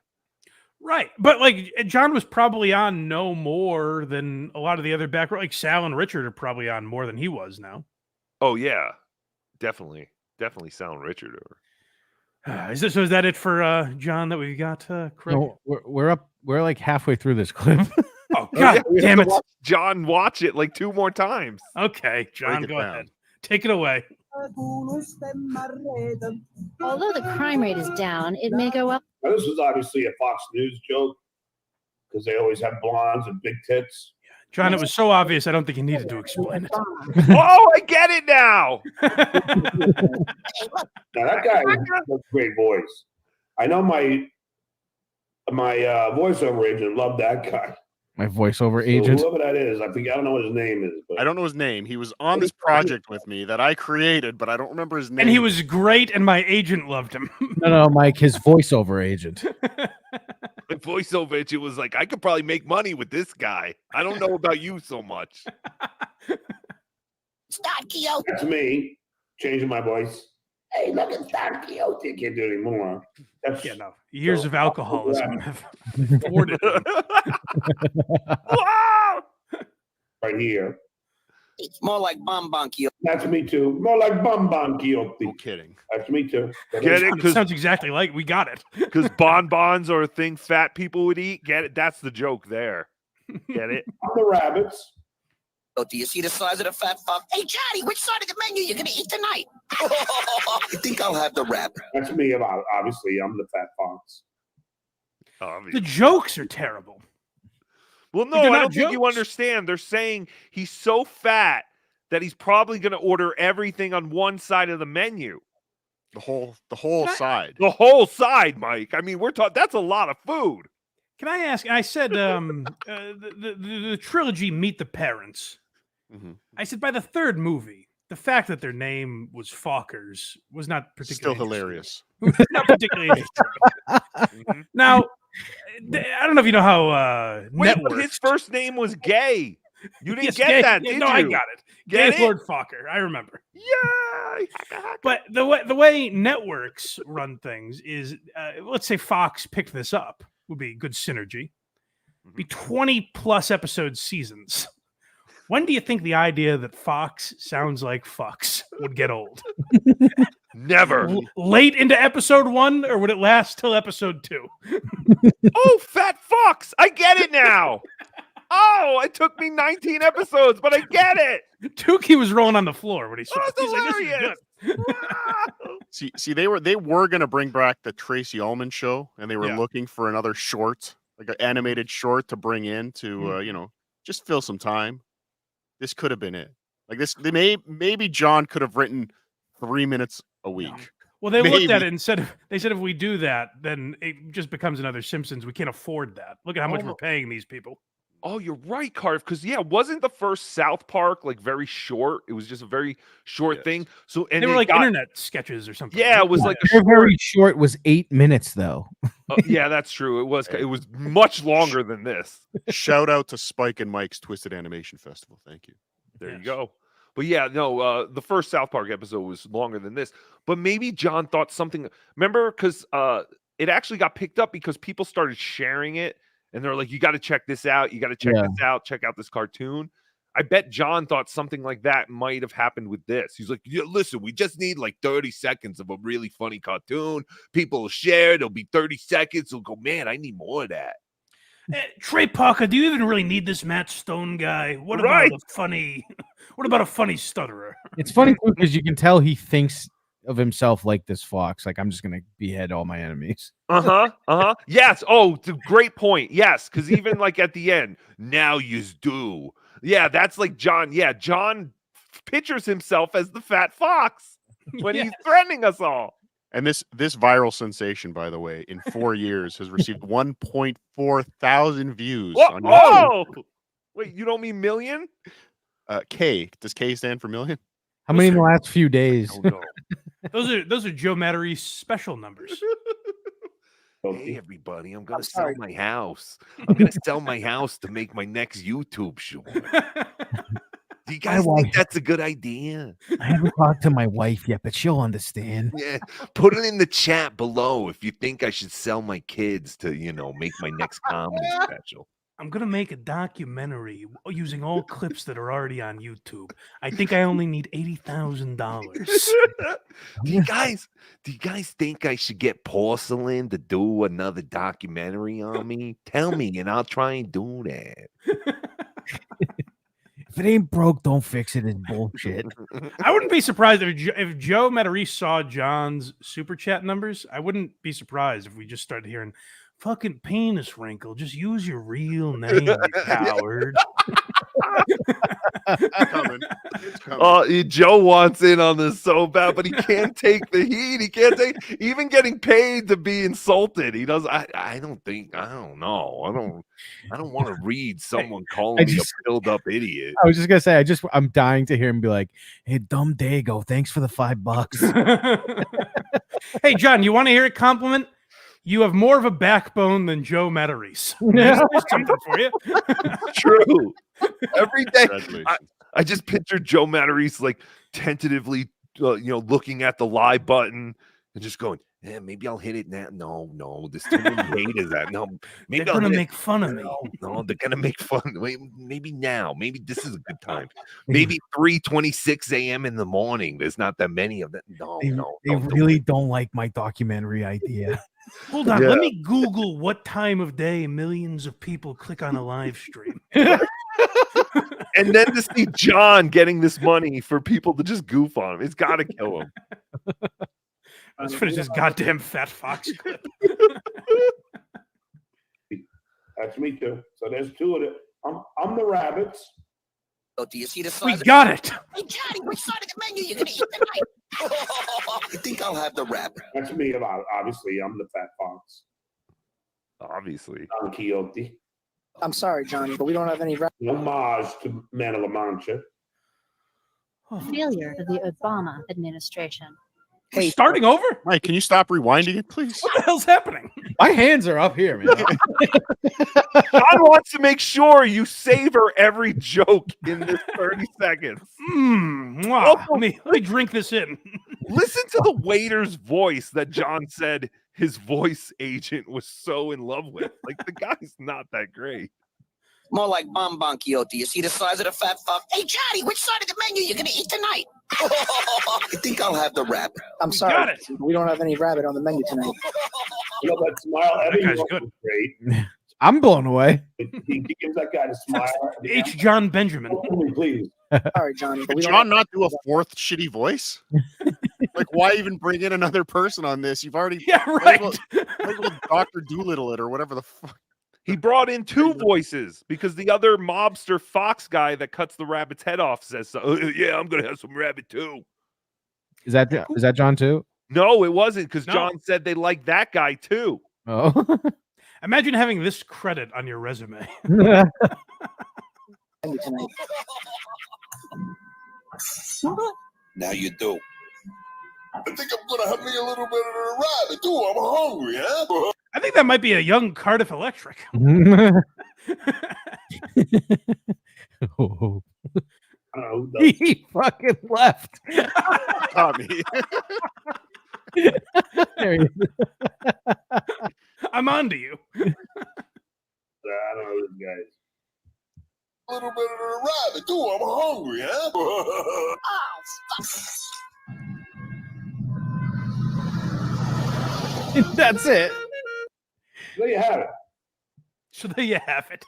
Right. But like John was probably on no more than a lot of the other back row. Like Sal and Richard are probably on more than he was now. Oh yeah. Definitely Sal and Richard are. Is that it for John that we've got, Craig? No, we're like halfway through this clip. Oh god damn it. John, watch it like 2 more times. Okay, John, go ahead. Take it away. Although the crime rate is down, it may go up. Now, this was obviously a Fox News joke because they always have blondes and big tits. John, it was so obvious. I don't think you needed to explain it. Oh, I get it now. Now that guy has a great voice. I know my voiceover agent loved that guy. My voiceover So agent. whoever that is, I think I don't know what his name is. But I don't know his name. He was on this project with me that I created, but I don't remember his name. And he was great, and my agent loved him. No, Mike, his voiceover agent. The voiceover agent was like, I could probably make money with this guy. I don't know about you so much. Start Quixote. that's me changing my voice. Hey, look at Don Quixote. I can't do it anymore. That's Years of alcoholism have thwarted him. Right here. It's more like Bonbon Quixote. That's me too. More like Bonbon Quixote. No kidding. That's me too. Get it? It sounds exactly like we got it. Because bonbons are a thing fat people would eat. Get it? That's the joke there. Get it? I'm the rabbits. Oh, do you see the size of the fat fuck? Hey, Johnny, which side of the menu you gonna eat tonight? I think I'll have the rabbit. That's me. Obviously, I'm the fat fox. The jokes are terrible. Well, no, They're I not don't think you jokes. understand. They're saying he's so fat that he's probably going to order everything on one side of the menu. The whole side. The whole side, Mike. I mean, we're talking. That's a lot of food. Can I ask? I said the trilogy Meet the Parents. Mm-hmm. I said by the third movie, the fact that their name was Fockers was not particularly Still hilarious. not particularly interesting. Now, I don't know if you know how Wait, but networks. his first name was Gay. You didn't Yes, get Gay. that, Yeah, did no, you? I got it. Get Gay it? Lord Fokker. I remember. Yeah. But the way networks run things is, let's say Fox picked this up, would be good synergy. Be 20 plus episode seasons. When do you think the idea that Fox sounds like fucks would get old? Never. Late into episode 1, or would it last till episode 2? Oh, fat fox. I get it now. Oh, it took me 19 episodes, but I get it. Tukey was rolling on the floor when he saw it. That's He's like, this is hilarious. See, they were gonna bring back the Tracy Ullman show, and they were Yeah. looking for another short, like an animated short to bring in to just fill some time. This could have been it. Like this, maybe John could have written 3 minutes a week. Well, they looked at Maybe. it and said, they said if we do that, then it just becomes another Simpsons. We can't afford that. Look at how much we're paying these people. Oh, you're right, Cardiff. Because wasn't the first South Park like very short? It was just a very short thing. So and They were it like got- internet sketches or something. Yeah, it was like a They're very short. Was 8 minutes though. yeah, that's true. It was much longer than this. Shout out to Spike and Mike's Twisted Animation Festival. Thank you. There you go. But yeah, no, the first South Park episode was longer than this. But maybe John thought something. Remember, because it actually got picked up because people started sharing it, and they're like, "You got to check this out. You got to check this out. Check out this cartoon." I bet John thought something like that might have happened with this. He's like, "Yeah, listen, we just need like 30 seconds of a really funny cartoon. People will share it. It'll be 30 seconds. They'll go, man, I need more of that." Trey Parker, do you even really need this Matt Stone guy? What about a funny? What about a funny stutterer? It's funny too because you can tell he thinks of himself like this fox. Like I'm just gonna behead all my enemies. Yes. Oh, great point. Yes, because even like at the end, now yous do. Yeah, that's like John. Yeah, John pictures himself as the fat fox when he's threatening us all. And this viral sensation, by the way, in 4 years has received 1.4 thousand views on YouTube. Oh, wait, you don't mean million? K. Does K stand for million? How many in the last few days? Those are Joe Mattery's special numbers. Hey, everybody, I'm going to sell my house. I'm going to sell my house to make my next YouTube show. Do you guys think that's a good idea? I haven't talked to my wife yet, but she'll understand. Yeah, put it in the chat below if you think I should sell my kids to, make my next comedy special. I'm gonna make a documentary using all clips that are already on YouTube. I think I only need $80,000. Do you guys think I should get Porcelain to do another documentary on me? Tell me, and I'll try and do that. If it ain't broke, don't fix it. It's bullshit. I wouldn't be surprised if Joe Mattery saw John's super chat numbers. I wouldn't be surprised if we just started hearing fucking penis wrinkle. Just use your real name, you coward. It's coming. It's coming. Joe wants in on this so bad, but he can't take the heat. He can't take even getting paid to be insulted. He does. I don't know. I don't want to read someone calling me a filled up idiot. I was just gonna say, I'm dying to hear him be like, "Hey, dumb Dago, thanks for the $5." Hey, John, you want to hear a compliment? You have more of a backbone than Joe Matarese. There's something for you. True. Every day, I just pictured Joe Matarese like tentatively, looking at the live button and just going, "Yeah, maybe I'll hit it now." No, there's too many haters. That no, maybe they're gonna make fun of me. No, they're gonna make fun. Wait, maybe now. Maybe this is a good time. Maybe 3:26 a.m. in the morning. There's not that many of them. They really don't like my documentary idea. Hold on, let me Google what time of day millions of people click on a live stream. And then to see John getting this money for people to just goof on him, it's got to kill him. Let's finish this goddamn fat fox clip. That's me too. So there's two of them. I'm the rabbits. Oh, do you see the size? We got it. Hey, Johnny, which side of the menu you gonna eat tonight? I think I'll have the rabbit. That's me. Obviously, I'm the fat fox. Obviously. Don Quixote. I'm sorry, Johnny, but we don't have any rabbit. Homage to Man of La Mancha. Failure of the Obama administration. Hey, starting over? Mike, can you stop rewinding it, please? What the hell's happening? My hands are up here, man. John wants to make sure you savor every joke in this 30 seconds. Let me drink this in. Listen to the waiter's voice that John said his voice agent was so in love with. Like, the guy's not that great. More like Bon Quixote. You see the size of the fat fuck? Hey, Johnny, which side of the menu you gonna eat tonight? I think I'll have the rabbit. I'm sorry, we don't have any rabbit on the menu tonight. You know that smile? That guy's Everyone good. was great. I'm blown away. He gives that guy the smile. H. John Benjamin. Please. Sorry, Johnny. Did John not do a fourth shitty voice? Like, why even bring in another person on this? You've already right. Dr. Doolittle it or whatever the fuck. He brought in two voices because the other mobster Fox guy that cuts the rabbit's head off says, "Yeah, I'm gonna have some rabbit too." Is that John too? No, it wasn't, because John said they like that guy too. Oh. Imagine having this credit on your resume. Now you do. I think I'm gonna have me a little bit of a rabbit too. I'm hungry, huh? I think that might be a young Cardiff Electric. Oh. He fucking left. Tommy. There he is. I'm on to you. I don't know this guy's. A little bit of a rabbit too. I'm hungry, huh? That's it. There you have it. So there you have it.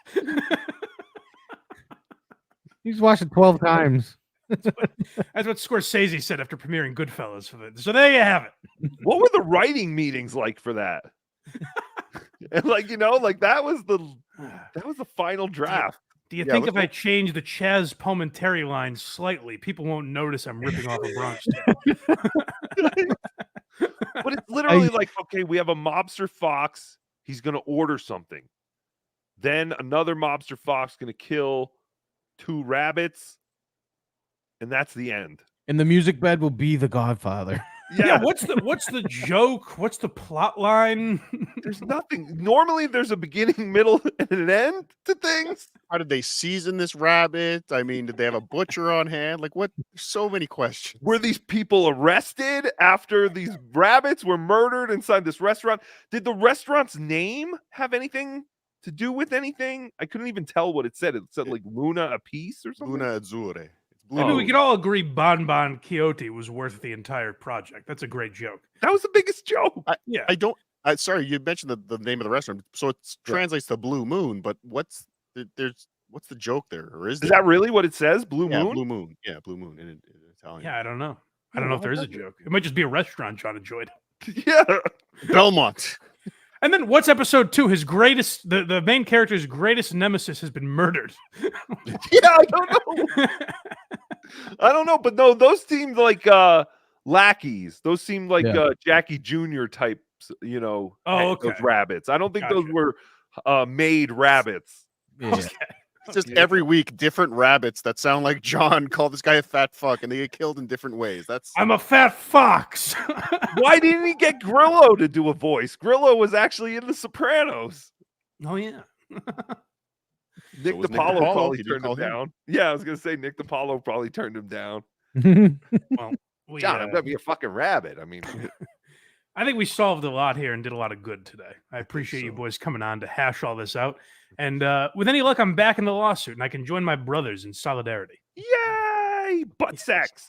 He's watched it 12 times. That's what Scorsese said after premiering Goodfellas. So there you have it. What were the writing meetings like for that? And that was the final draft. Do you think if I change the Chaz Palminteri line slightly, people won't notice I'm ripping off a Bronx tale? But it's literally like, okay, we have a mobster fox. He's going to order something. Then another mobster fox going to kill 2 rabbits. And that's the end. And the music bed will be The Godfather. Yeah, what's the joke? What's the plot line? There's nothing. Normally there's a beginning, middle, and an end to things. How did they season this rabbit? I mean, did they have a butcher on hand? Like, what? So many questions. Were these people arrested after these rabbits were murdered inside this restaurant? Did the restaurant's name have anything to do with anything? I couldn't even tell what it said. It said like Luna a piece or something. Luna Azzurre. I mean, we could all agree Bon Quixote was worth the entire project. That's a great joke. That was the biggest joke. Sorry, you mentioned the name of the restaurant, so it translates to Blue Moon. But what's the joke there? Or is that really what it says? Blue Moon? Blue Moon. Yeah, Blue Moon in Italian. Yeah, I don't know. I don't know if there is a joke. It might just be a restaurant John enjoyed. Yeah, Belmont. And then what's episode 2? His greatest, the main character's greatest nemesis has been murdered. Yeah, I don't know. I don't know, but no, those seemed like lackeys. Those seemed like Jackie Jr. types, you know. Oh, okay. Those rabbits. I don't think those were made rabbits. Yeah. Okay. It's just every week different rabbits that sound like John call this guy a fat fuck, and they get killed in different ways. That's I'm a fat fox. Why didn't he get Grillo to do a voice? Grillo was actually in The Sopranos. Oh yeah. Nick was Nick DiPaolo DiPaolo. probably Did you turned call him him? down. Yeah, I was gonna say Nick DiPaolo probably turned him down. Well, John, I'm gonna be a fucking rabbit. I mean, I think we solved a lot here and did a lot of good today. I appreciate you so. boys coming on to hash all this out. And with any luck, I'm back in the lawsuit and I can join my brothers in solidarity. yay, butt sex.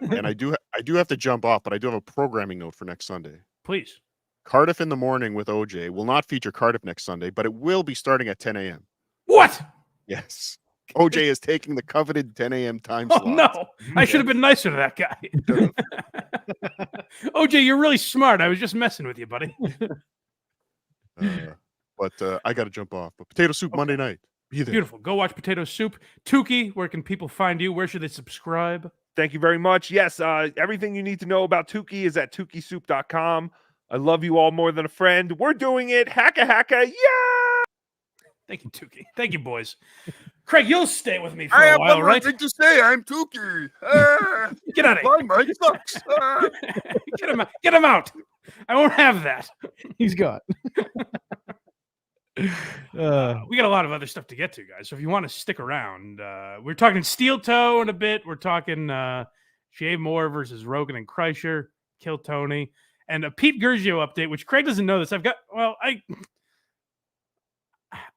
and I do have to jump off, but I do have a programming note for next Sunday. Please. Cardiff in the Morning with OJ will not feature Cardiff next Sunday, but it will be starting at 10 a.m. What? Yes. OJ is taking the coveted 10 a.m. time Oh slot. no! I should have been nicer to that guy. OJ, you're really smart. I was just messing with you, buddy. But I got to jump off. But Potato Soup Monday night. Be there. Beautiful. Go watch Potato Soup. Tukey, where can people find you? Where should they subscribe? Thank you very much. Yes, everything you need to know about Tukey is at TookieSoup.com. I love you all more than a friend. We're doing it. Hacka hacka. Yeah. Thank you, Tukey. Thank you, boys. Craig, you'll stay with me for a while, right? to say. I'm Tookie. Get out of here. Mike sucks. Get him out. Get him out. I won't have that. He's gone. We got a lot of other stuff to get to, guys. So if you want to stick around, we're talking Steel Toe in a bit. We're talking Jay Mohr versus Rogan and Kreischer, Kill Tony, and a Peet Guercio update, which Craig doesn't know this.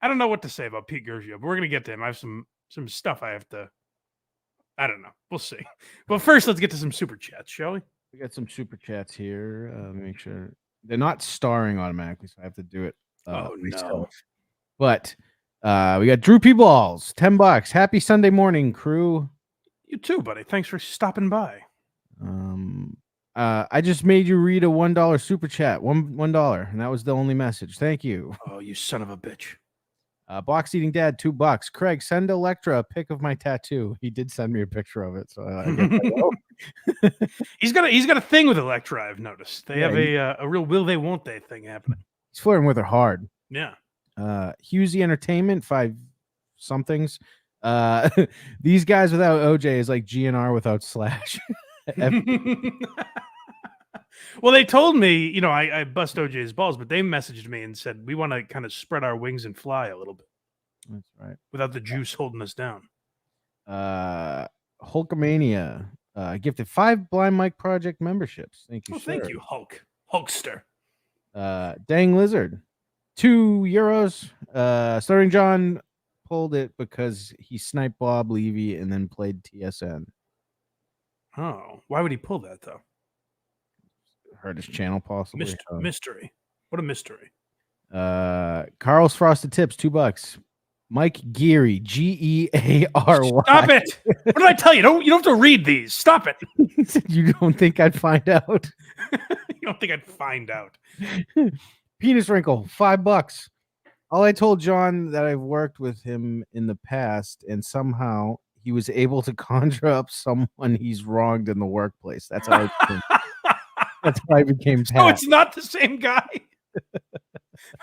I don't know what to say about Peet Guercio, but we're gonna get to him. I have some stuff I have to. I don't know. We'll see. But first, let's get to some super chats, shall we? We got some super chats here. Make sure they're not starring automatically, so I have to do it. Myself. But we got Drew P. Balls, $10. Happy Sunday morning, crew. You too, buddy. Thanks for stopping by. I just made you read a $1 super chat, $1, and that was the only message. Thank you. Oh, you son of a bitch. Box Eating Dad, $2. Craig, send Electra a pic of my tattoo. He did send me a picture of it, so he's got a thing with Electra. I've noticed they have a real will they won't they thing happening. He's flirting with her hard. Yeah. Husey Entertainment, 5 somethings. These guys without OJ is like GNR without Slash. Well, they told me, I bust OJ's balls, but they messaged me and said we want to kind of spread our wings and fly a little bit. That's right. Without the juice holding us down. Hulkamania gifted 5 Blind Mike Project memberships. Thank you. Oh, thank you, Hulkster. Dang Lizard, €2. Stuttering John pulled it because he sniped Bob Levy and then played TSN. Oh, why would he pull that though? Hurt his channel possibly. Mystery. What a mystery. Carl's Frosted Tips, $2. Mike Geary, Geary. Stop it! What did I tell you? You don't have to read these. Stop it. You don't think I'd find out? You don't think I'd find out? Penis Wrinkle, $5. All I told John that I've worked with him in the past, and somehow he was able to conjure up someone he's wronged in the workplace. That's how I became Pat. Oh, it's not the same guy.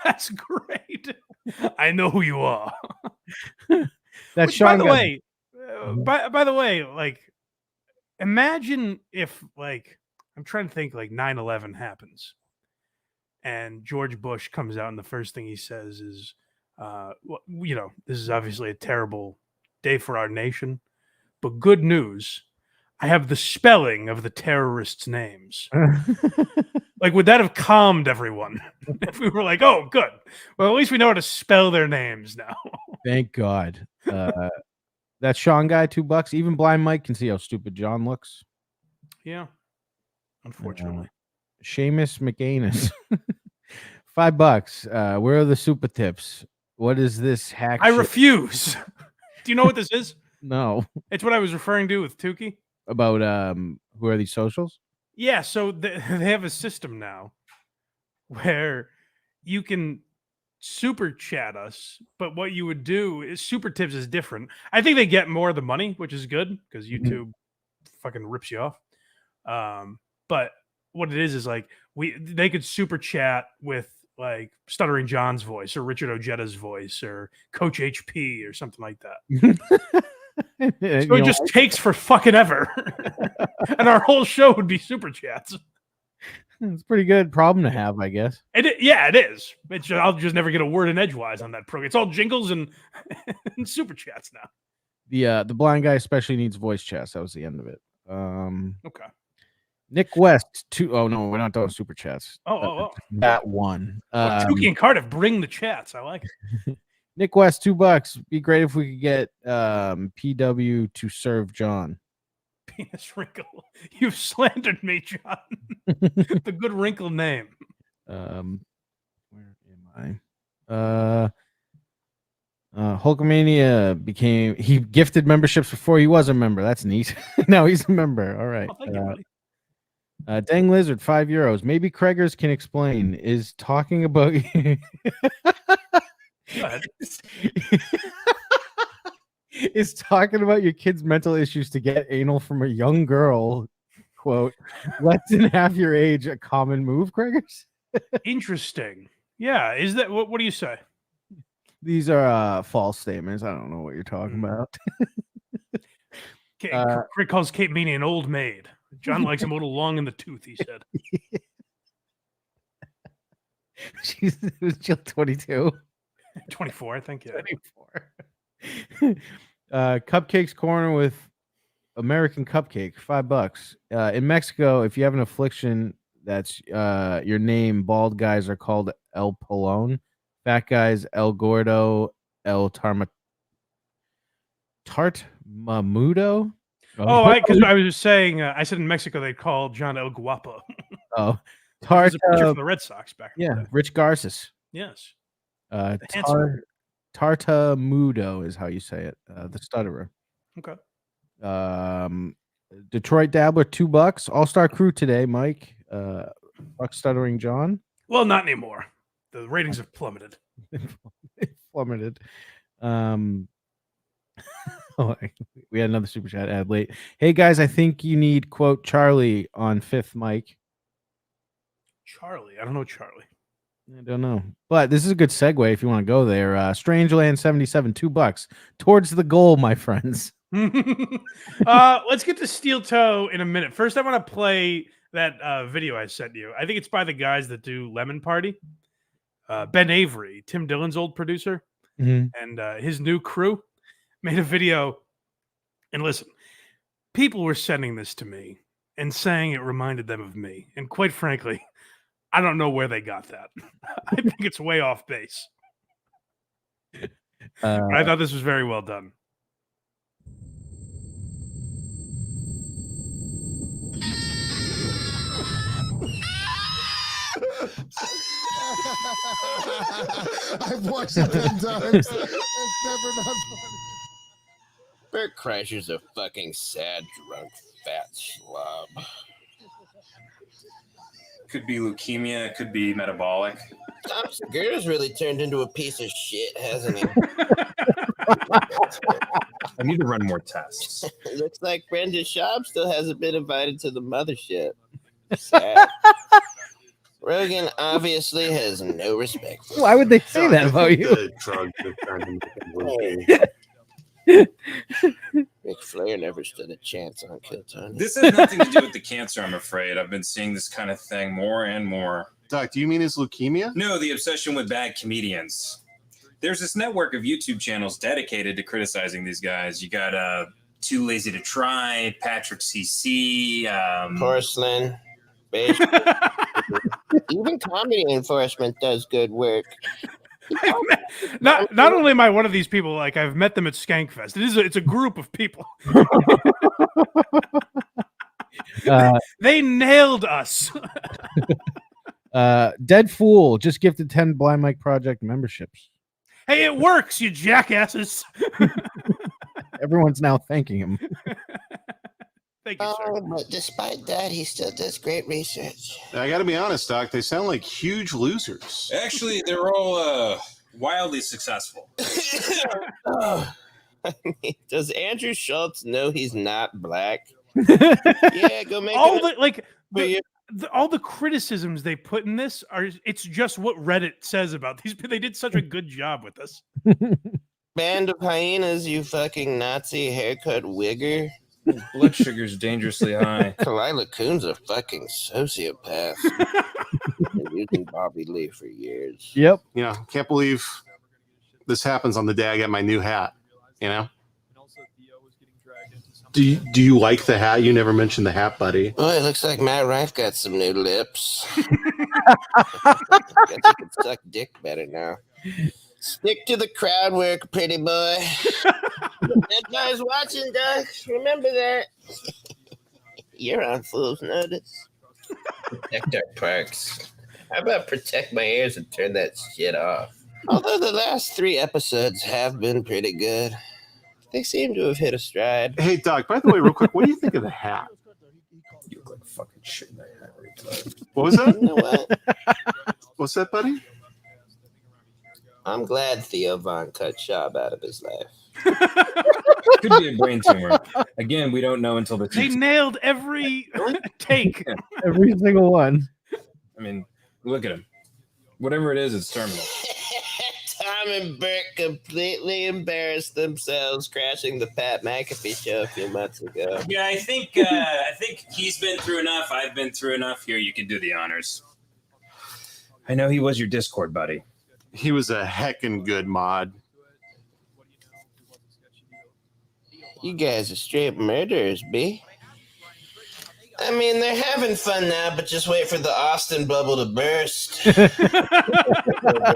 That's great. I know who you are. That's Which, Sean. by the way, like, imagine if, like, I'm trying to think, like, 9/11 happens, and George Bush comes out, and the first thing he says is, this is obviously a terrible day for our nation, but good news. I have the spelling of the terrorists' names. Like, would that have calmed everyone if we were like, oh, good. Well, at least we know how to spell their names now. Thank God. That Sean guy, $2. Even Blind Mike can see how stupid John looks. Yeah. Unfortunately. Seamus McAnus, $5. Where are the super tips? What is this hack? I refuse. Do you know what this is? No. It's what I was referring to with Tukey. About who are these socials? Yeah, so they have a system now where you can super chat us, but what you would do is super tips is different. I think they get more of the money, which is good because YouTube fucking rips you off. But what it is like they could super chat with like Stuttering John's voice or Richard Ojetta's voice or Coach HP or something like that. So it just takes for fucking ever. And our whole show would be super chats. It's a pretty good problem to have, I guess. It is. I'll just never get a word in edgewise on that program. It's all jingles and super chats now. The blind guy especially needs voice chats. That was the end of it. Okay. Nick West, oh no, we're not doing super chats. Oh. That one. Tookie and Cardiff bring the chats. I like it. Nick West, $2. Be great if we could get PW to serve John. Penis Wrinkle. You've slandered me, John. The good wrinkle name. Where am I? Hulkamania he gifted memberships before he was a member. That's neat. Now he's a member. All right. Thank you, buddy. Dang Lizard, €5. Maybe Kreigers can explain. Is talking about Go ahead. Is talking about your kid's mental issues to get anal from a young girl, quote, less than half your age, a common move, Kreigers? Interesting. Yeah. Is that what do you say? These are false statements. I don't know what you're talking about. Rick calls Kate Meany an old maid. John likes him a little long in the tooth, he said. She's 22. 24, I think. Yeah. 24. Cupcakes Corner with American Cupcake, $5. In Mexico, if you have an affliction that's your name, bald guys are called El Pelon, fat guys El Gordo, El Tartmamudo. Because I was just saying, I said in Mexico they call John El Guapo. Oh, There's a picture from the Red Sox back. Yeah, Rich Garces. Yes. Tartamudo is how you say it. The stutterer. Okay. Detroit Dabbler, $2. All-Star Crew today, Mike. Stuttering John. Well, not anymore. The ratings have plummeted. Plummeted. We had another super chat ad late. Hey guys, I think you need quote Charlie on 5th Mike. Charlie, I don't know Charlie. I don't know, but this is a good segue if you want to go there. Strangeland 77, $2 towards the goal, my friends. Let's get to Steel Toe in a minute. First, I want to play that video I sent you. I think it's by the guys that do Lemon Party. Ben Avery, Tim Dillon's old producer, and his new crew made a video. And listen, people were sending this to me and saying it reminded them of me. And quite frankly, I don't know where they got that. I think it's way off base. I thought this was very well done. I've watched it 10 times. It's never not funny. Bert Kreischer's a fucking sad, drunk, fat slob. Could be leukemia, it could be metabolic. Tom Segura's really turned into a piece of shit, hasn't he? I need to run more tests. Looks like Brenda Schaub still hasn't been invited to the mothership. Sad. Rogan obviously has no respect. Why would they say that about you? Ric Flair never stood a chance on Kill Tony. This has nothing to do with the cancer, I'm afraid. I've been seeing this kind of thing more and more. Doc, do you mean his leukemia? No, the obsession with bad comedians. There's this network of YouTube channels dedicated to criticizing these guys. You got Too Lazy to Try, Patrick CC, Porcelain. Even Comedy Enforcement does good work. Not only am I one of these people, like I've met them at Skankfest. It's a group of people. They nailed us. Dead Fool just gifted 10 Blind Mike Project memberships. Hey, it works, you jackasses. Everyone's now thanking him. Thank you, sir. But despite that, he still does great research. I got to be honest, Doc. They sound like huge losers. Actually, they're all wildly successful. Does Andrew Schultz know he's not black? Yeah, go make all it. All the criticisms they put in this it's just what Reddit says about these people. They did such a good job with this. Band of hyenas, you fucking Nazi haircut wigger. Blood sugar's dangerously high. Kalila Kuhn's a fucking sociopath. Been using Bobby Lee for years. Yep. You know, can't believe this happens on the day I get my new hat. You know. Do you like the hat? You never mentioned the hat, buddy. Oh, it looks like Matt Rife got some new lips. Guess he can suck dick better now. Stick to the crowd work, pretty boy. That guy's watching, Doug. Remember that. You're on fool's notice. Protect our parks. How about protect my ears and turn that shit off? Although the last 3 episodes have been pretty good. They seem to have hit a stride. Hey, Doc, by the way, real quick, what do you think of the hat? You look like fucking shit in that hat. What was that? You know what? What's that, buddy? I'm glad Theo Von cut Schaub out of his life. Could be a brain tumor. Again, we don't know until the They nailed every take. Every single one. I mean, look at him. Whatever it is, it's terminal. Tom and Bert completely embarrassed themselves crashing the Pat McAfee show a few months ago. Yeah, I think he's been through enough. I've been through enough. Here, you can do the honors. I know he was your Discord buddy. He was a heckin' good mod. You guys are straight murderers, B. I mean, they're having fun now, but just wait for the Austin bubble to burst.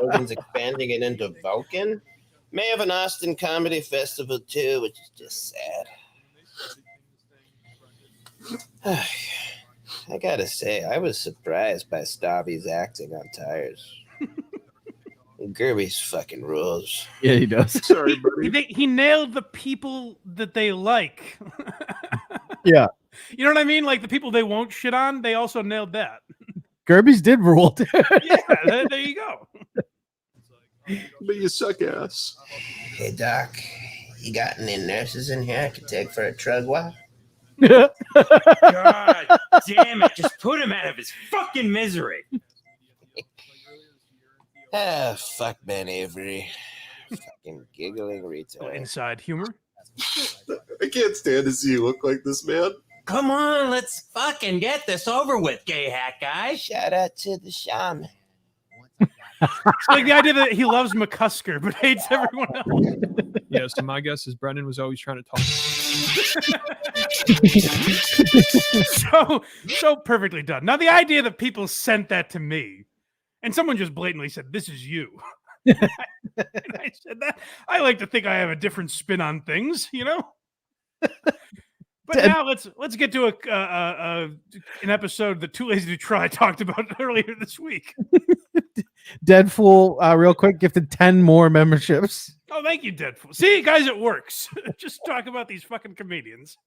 Rogan's expanding it into Vulcan. May have an Austin comedy festival, too, which is just sad. I gotta say, I was surprised by Stabby's acting on Tires. Gerby's fucking rules. Yeah, he does. Sorry, buddy. He nailed the people that they like. Yeah. You know what I mean? Like the people they won't shit on, they also nailed that. Gerby's did rule. Yeah, there you go. But you suck ass. Hey, Doc, you got any nurses in here I could take for a trug walk? God damn it. Just put him out of his fucking misery. Ah, fuck Ben Avery. Fucking giggling retard. Inside humor. I can't stand to see you look like this, man. Come on, let's fucking get this over with, gay hat guy. Shout out to the shaman. It's like the idea that he loves McCusker but hates everyone else. Yeah, so my guess is Brendan was always trying to talk. so perfectly done. Now the idea that people sent that to me and someone just blatantly said, "This is you." And I said that. I like to think I have a different spin on things, you know. But now let's get to an episode that Too Lazy to Try talked about earlier this week. Deadpool, real quick, gifted 10 more memberships. Oh, thank you, Deadpool. See, guys, it works. Just talk about these fucking comedians.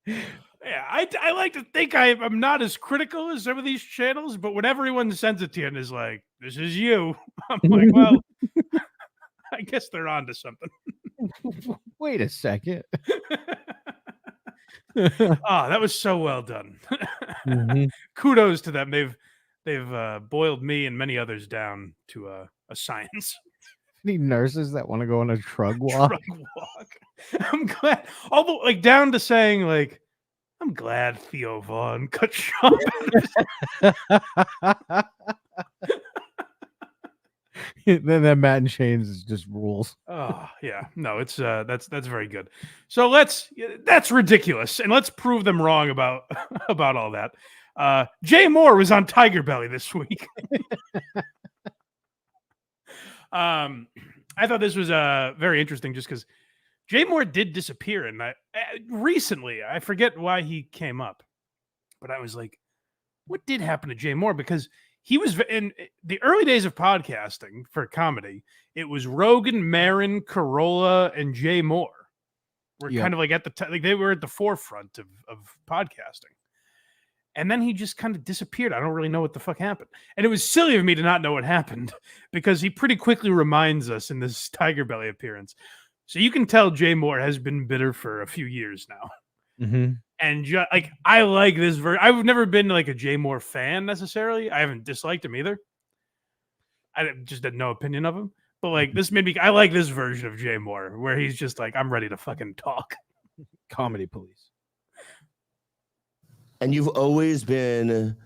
Yeah, I like to think I'm not as critical as some of these channels, but when everyone sends it to you and is like, "This is you," I'm like, well, I guess they're on to something. Wait a second. That was so well done. Kudos to them. They've boiled me and many others down to a science. Any nurses that want to go on a trug walk? I'm glad. Although, like, down to saying, like, I'm glad Theo Von cut shop. Then that Matt and Shane's is just rules. Oh yeah, no, it's that's very good. So that's ridiculous, and let's prove them wrong about all that. Jay Mohr was on Tiger Belly this week. I thought this was very interesting, just because Jay Mohr did disappear, and recently I forget why he came up, but I was like, what did happen to Jay Mohr? Because he was in the early days of podcasting for comedy. It was Rogan, Marin, Carolla, and Jay Mohr. were kind of like at the like they were at the forefront of podcasting. And then he just kind of disappeared. I don't really know what the fuck happened. And it was silly of me to not know what happened because he pretty quickly reminds us in this Tiger Belly appearance. So you can tell Jay Mohr has been bitter for a few years now. Mm-hmm. And like, I like this version. I've never been like a Jay Mohr fan necessarily. I haven't disliked him either. I just had no opinion of him. But like, this made me, I like this version of Jay Mohr where he's just like, I'm ready to fucking talk. Comedy police. And you've always been,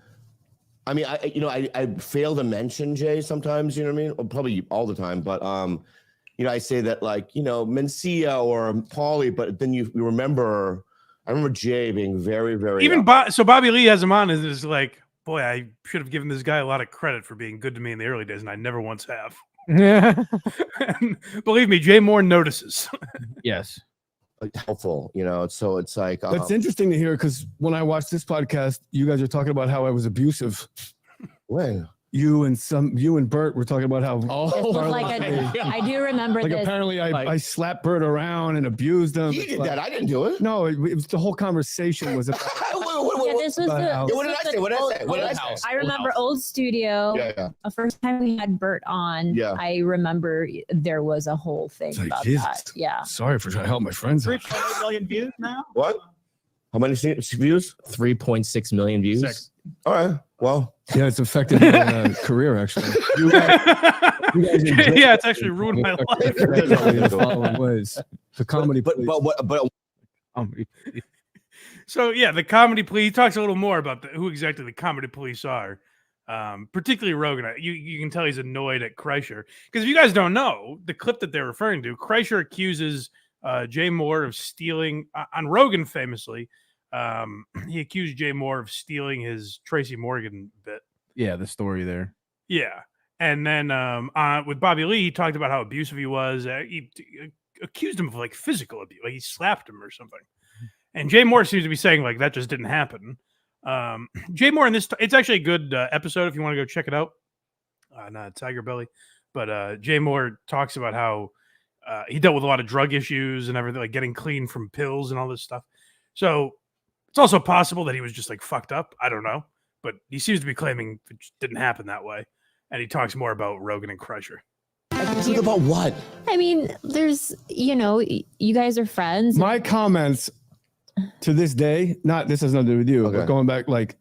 I mean, I fail to mention Jay sometimes, you know what I mean? Or probably all the time, but, I say that like, Mencia or Paulie, but then you remember, I remember Jay being very, very. Even so Bobby Lee has him on and is like, boy, I should have given this guy a lot of credit for being good to me in the early days, and I never once have. Yeah. Believe me, Jay Mohr notices. Yes. Helpful, so it's like That's interesting to hear because when I watched this podcast, you guys are talking about how I was abusive. When? You and Bert were talking about how I do remember like this. apparently I slapped Bert around and abused him. You did that. I didn't do it. No, it was the whole conversation was about. This was What did I say? What did I say? I remember old studio. Yeah. The first time we had Bert on, I remember there was a whole thing Like, about Jesus. that. Yeah. Sorry for trying to help my friends. 3.8 million views now. What? How many views? 3.6 million views. 6. All right. Well, yeah, it's affected my career actually. You guys Yeah, it's actually ruined my life. the following ways. The comedy, but So yeah, the comedy police. He talks a little more about who exactly the comedy police are. Particularly Rogan. You can tell he's annoyed at Kreischer because if you guys don't know the clip that they're referring to, Kreischer accuses Jay Mohr of stealing on Rogan famously. He accused Jay Mohr of stealing his Tracy Morgan bit. Yeah, the story there. Yeah, and then with Bobby Lee, he talked about how abusive he was. He accused him of like physical abuse, like he slapped him or something. And Jay Mohr seems to be saying like that just didn't happen. Jay Mohr in this, it's actually a good episode if you want to go check it out. Not Tiger Belly, but Jay Mohr talks about how he dealt with a lot of drug issues and everything, like getting clean from pills and all this stuff. So it's also possible that he was just like fucked up. I don't know, but he seems to be claiming it just didn't happen that way. And he talks more about Rogan and Kreischer. About what? I mean, there's, you guys are friends. My comments to this day, this has nothing to do with you, but going back, like,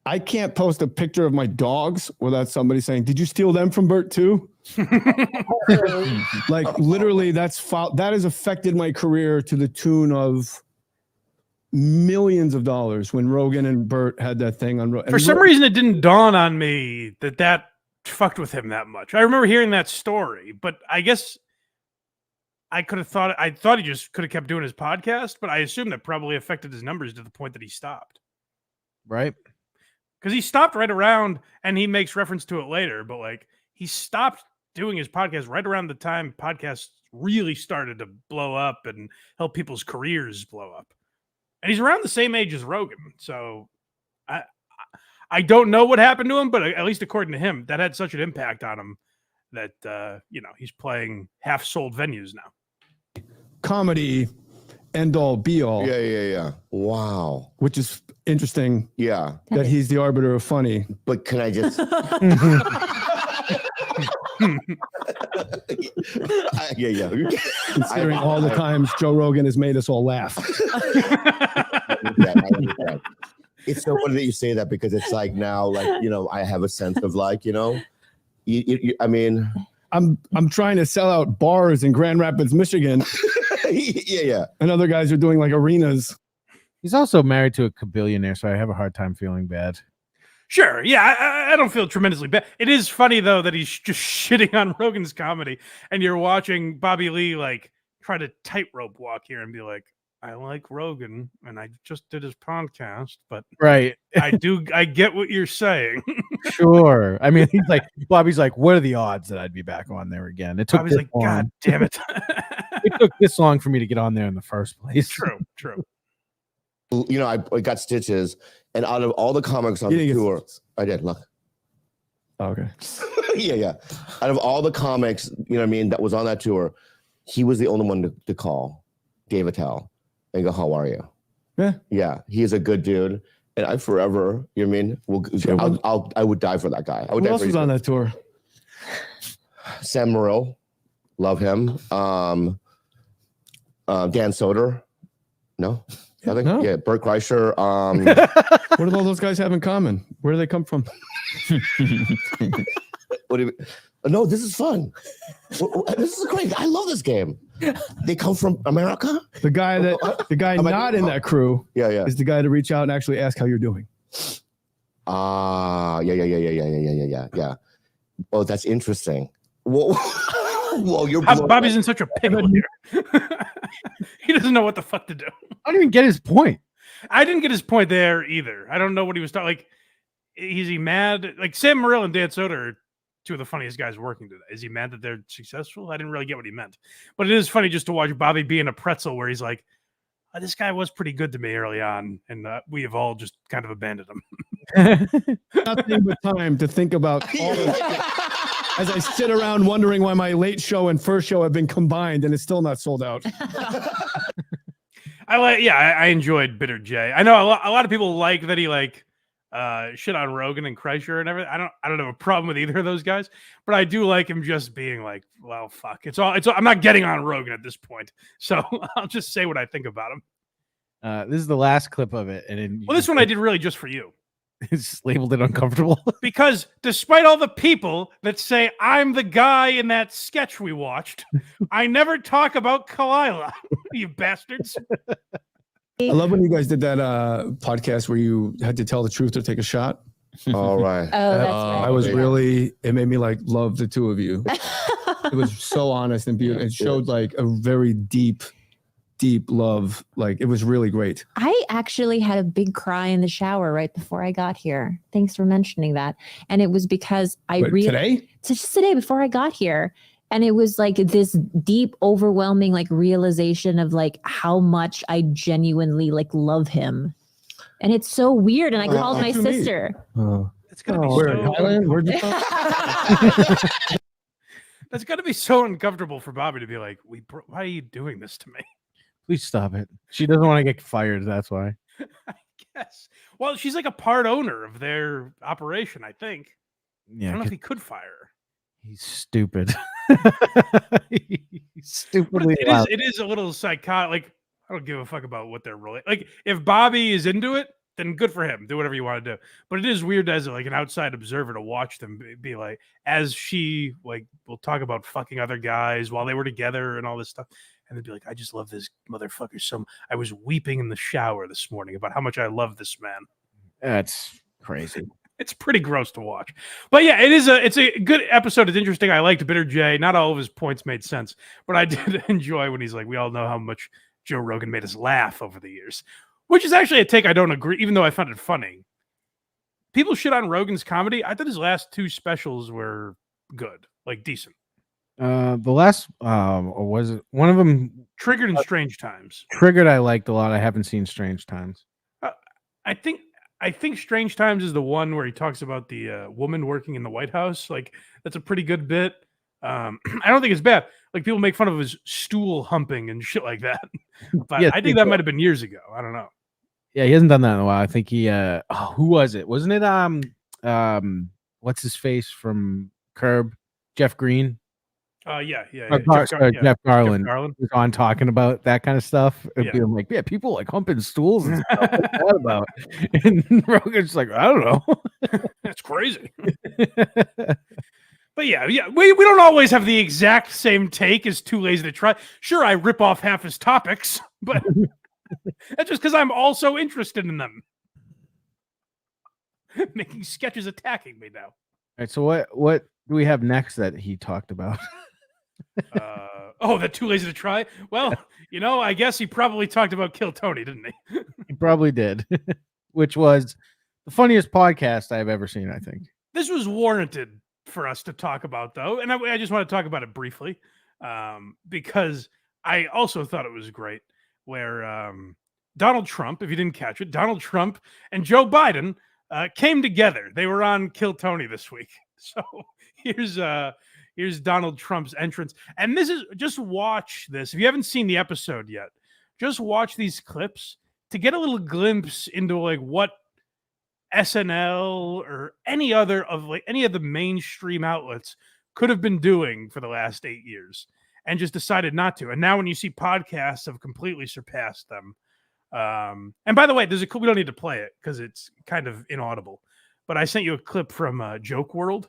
I can't post a picture of my dogs without somebody saying, "Did you steal them from Bert too?" Like, literally, that has affected my career to the tune of millions of dollars when Rogan and Bert had that thing on. For some reason, it didn't dawn on me that fucked with him that much. I remember hearing that story, but I guess I thought he just could have kept doing his podcast, but I assume that probably affected his numbers to the point that he stopped. Right. Because he stopped right around, and he makes reference to it later, but like he stopped doing his podcast right around the time podcasts really started to blow up and help people's careers blow up. And he's around the same age as Rogan. So I don't know what happened to him, but at least according to him, that had such an impact on him that, he's playing half-sold venues now. Comedy, end all, be all. Yeah. Wow. Which is interesting. Yeah. That he's the arbiter of funny. But can I just... yeah. Considering all the times Joe Rogan has made us all laugh. Yeah, I understand. It's so funny that you say that because it's like now, like, I have a sense of like, I mean, I'm trying to sell out bars in Grand Rapids, Michigan. Yeah. And other guys are doing like arenas. He's also married to a billionaire, so I have a hard time feeling bad. Sure. Yeah, I don't feel tremendously bad. It is funny, though, that he's just shitting on Rogan's comedy, and you're watching Bobby Lee, like, try to tightrope walk here and be like, I like Rogan, and I just did his podcast, but right. I get what you're saying. Sure. I mean, Bobby's like, what are the odds that I'd be back on there again? It took Bobby's like, long. God damn it. It took this long for me to get on there in the first place. True. I got stitches, and out of all the comics on the tour, I did. Look. Okay. Yeah. Out of all the comics, that was on that tour, he was the only one to call. Dave Attell and go, how are you? Yeah. Yeah. He's a good dude. And I forever, you know what I mean? I would die for that guy. I would Who die else for was on that tour? Sam Morril. Love him. Dan Soder. No? Nothing? No. Yeah. Bert Kreischer. What do all those guys have in common? Where do they come from? What do you No, this is fun. This is great. I love this game. They come from America? The guy not in that crew yeah. is the guy to reach out and actually ask how you're doing. Yeah. Oh, that's interesting. Whoa, you're Bobby's in such a pickle here. He doesn't know what the fuck to do. I don't even get his point. I didn't get his point there either. I don't know what he was talking. Like, is he mad? Like Sam Morril and Dan Soder are two of the funniest guys working today. Is he mad that they're successful? I didn't really get what he meant, but it is funny just to watch Bobby being a pretzel where he's like, this guy was pretty good to me early on, and we have all just kind of abandoned him. Nothing but time to think about all this as I sit around wondering why my late show and first show have been combined and it's still not sold out. I enjoyed Bitter J. I know a lot of people like that he shit on Rogan and Kreischer and everything. I don't have a problem with either of those guys, but I do like him just being like, well, fuck. It's all I'm not getting on Rogan at this point. So I'll just say what I think about him. This is the last clip of it. And this one I did really just for you. It's labeled it uncomfortable. Because despite all the people that say I'm the guy in that sketch we watched, I never talk about Kalila, you bastards. I love when you guys did that podcast where you had to tell the truth or take a shot. All right. Oh, that's right. I was it made me love the two of you. It was so honest and beautiful. It showed a very deep love. It was really great. I actually had a big cry in the shower right before I got here. Thanks for mentioning that. And it was because today? Just today before I got here. And it was this deep, overwhelming realization of how much I genuinely love him. And it's so weird. And I called my sister. It's gonna be where in Thailand? Where'd you come? That's got to be so uncomfortable for Bobby to be like, why are you doing this to me? Please stop it. She doesn't want to get fired. That's why. I guess. Well, she's a part owner of their operation, I think. Yeah. I don't know if he could fire her. He's stupid. He's stupidly But it is a little psychotic. I don't give a fuck about what they're rolling. If Bobby is into it, then good for him. Do whatever you want to do. But it is weird as an outside observer to watch them be as she will talk about fucking other guys while they were together and all this stuff. And they'd be like, I just love this motherfucker. I was weeping in the shower this morning about how much I love this man. That's crazy. It's pretty gross to watch. But yeah, it's a good episode. It's interesting. I liked Bitter J. Not all of his points made sense, but I did enjoy when he's we all know how much Joe Rogan made us laugh over the years, which is actually a take I don't agree, even though I found it funny. People shit on Rogan's comedy. I thought his last two specials were good, decent. The last, or was it one of them? Triggered in Strange Times. Triggered, I liked a lot. I haven't seen Strange Times. I think Strange Times is the one where he talks about the woman working in the White House. That's a pretty good bit. I don't think it's bad. People make fun of his stool humping and shit like that. But Yeah, I think that might have been years ago. I don't know. Yeah, he hasn't done that in a while. I think he. Who was it? Wasn't it? What's his face from Curb? Jeff Green. Yeah. Jeff Garland was on talking about that kind of stuff. And being people humping stools and stuff like that about. And Rogan's I don't know. That's crazy. But yeah, we don't always have the exact same take as Too Lazy to Try. Sure, I rip off half his topics, but that's just because I'm also interested in them. Making sketches attacking me now. All right, so what do we have next that he talked about? That Too Lazy to Try? Well, I guess he probably talked about Kill Tony, didn't he? He probably did, which was the funniest podcast I've ever seen, I think. This was warranted for us to talk about, though, and I just want to talk about it briefly because I also thought it was great where Donald Trump, if you didn't catch it, Donald Trump and Joe Biden came together. They were on Kill Tony this week. So here's Donald Trump's entrance. And this is, just watch this. If you haven't seen the episode yet, just watch these clips to get a little glimpse into like what SNL or any of the mainstream outlets could have been doing for the last 8 years and just decided not to. And now when you see podcasts have completely surpassed them. And by the way, we don't need to play it because it's kind of inaudible, but I sent you a clip from Joke World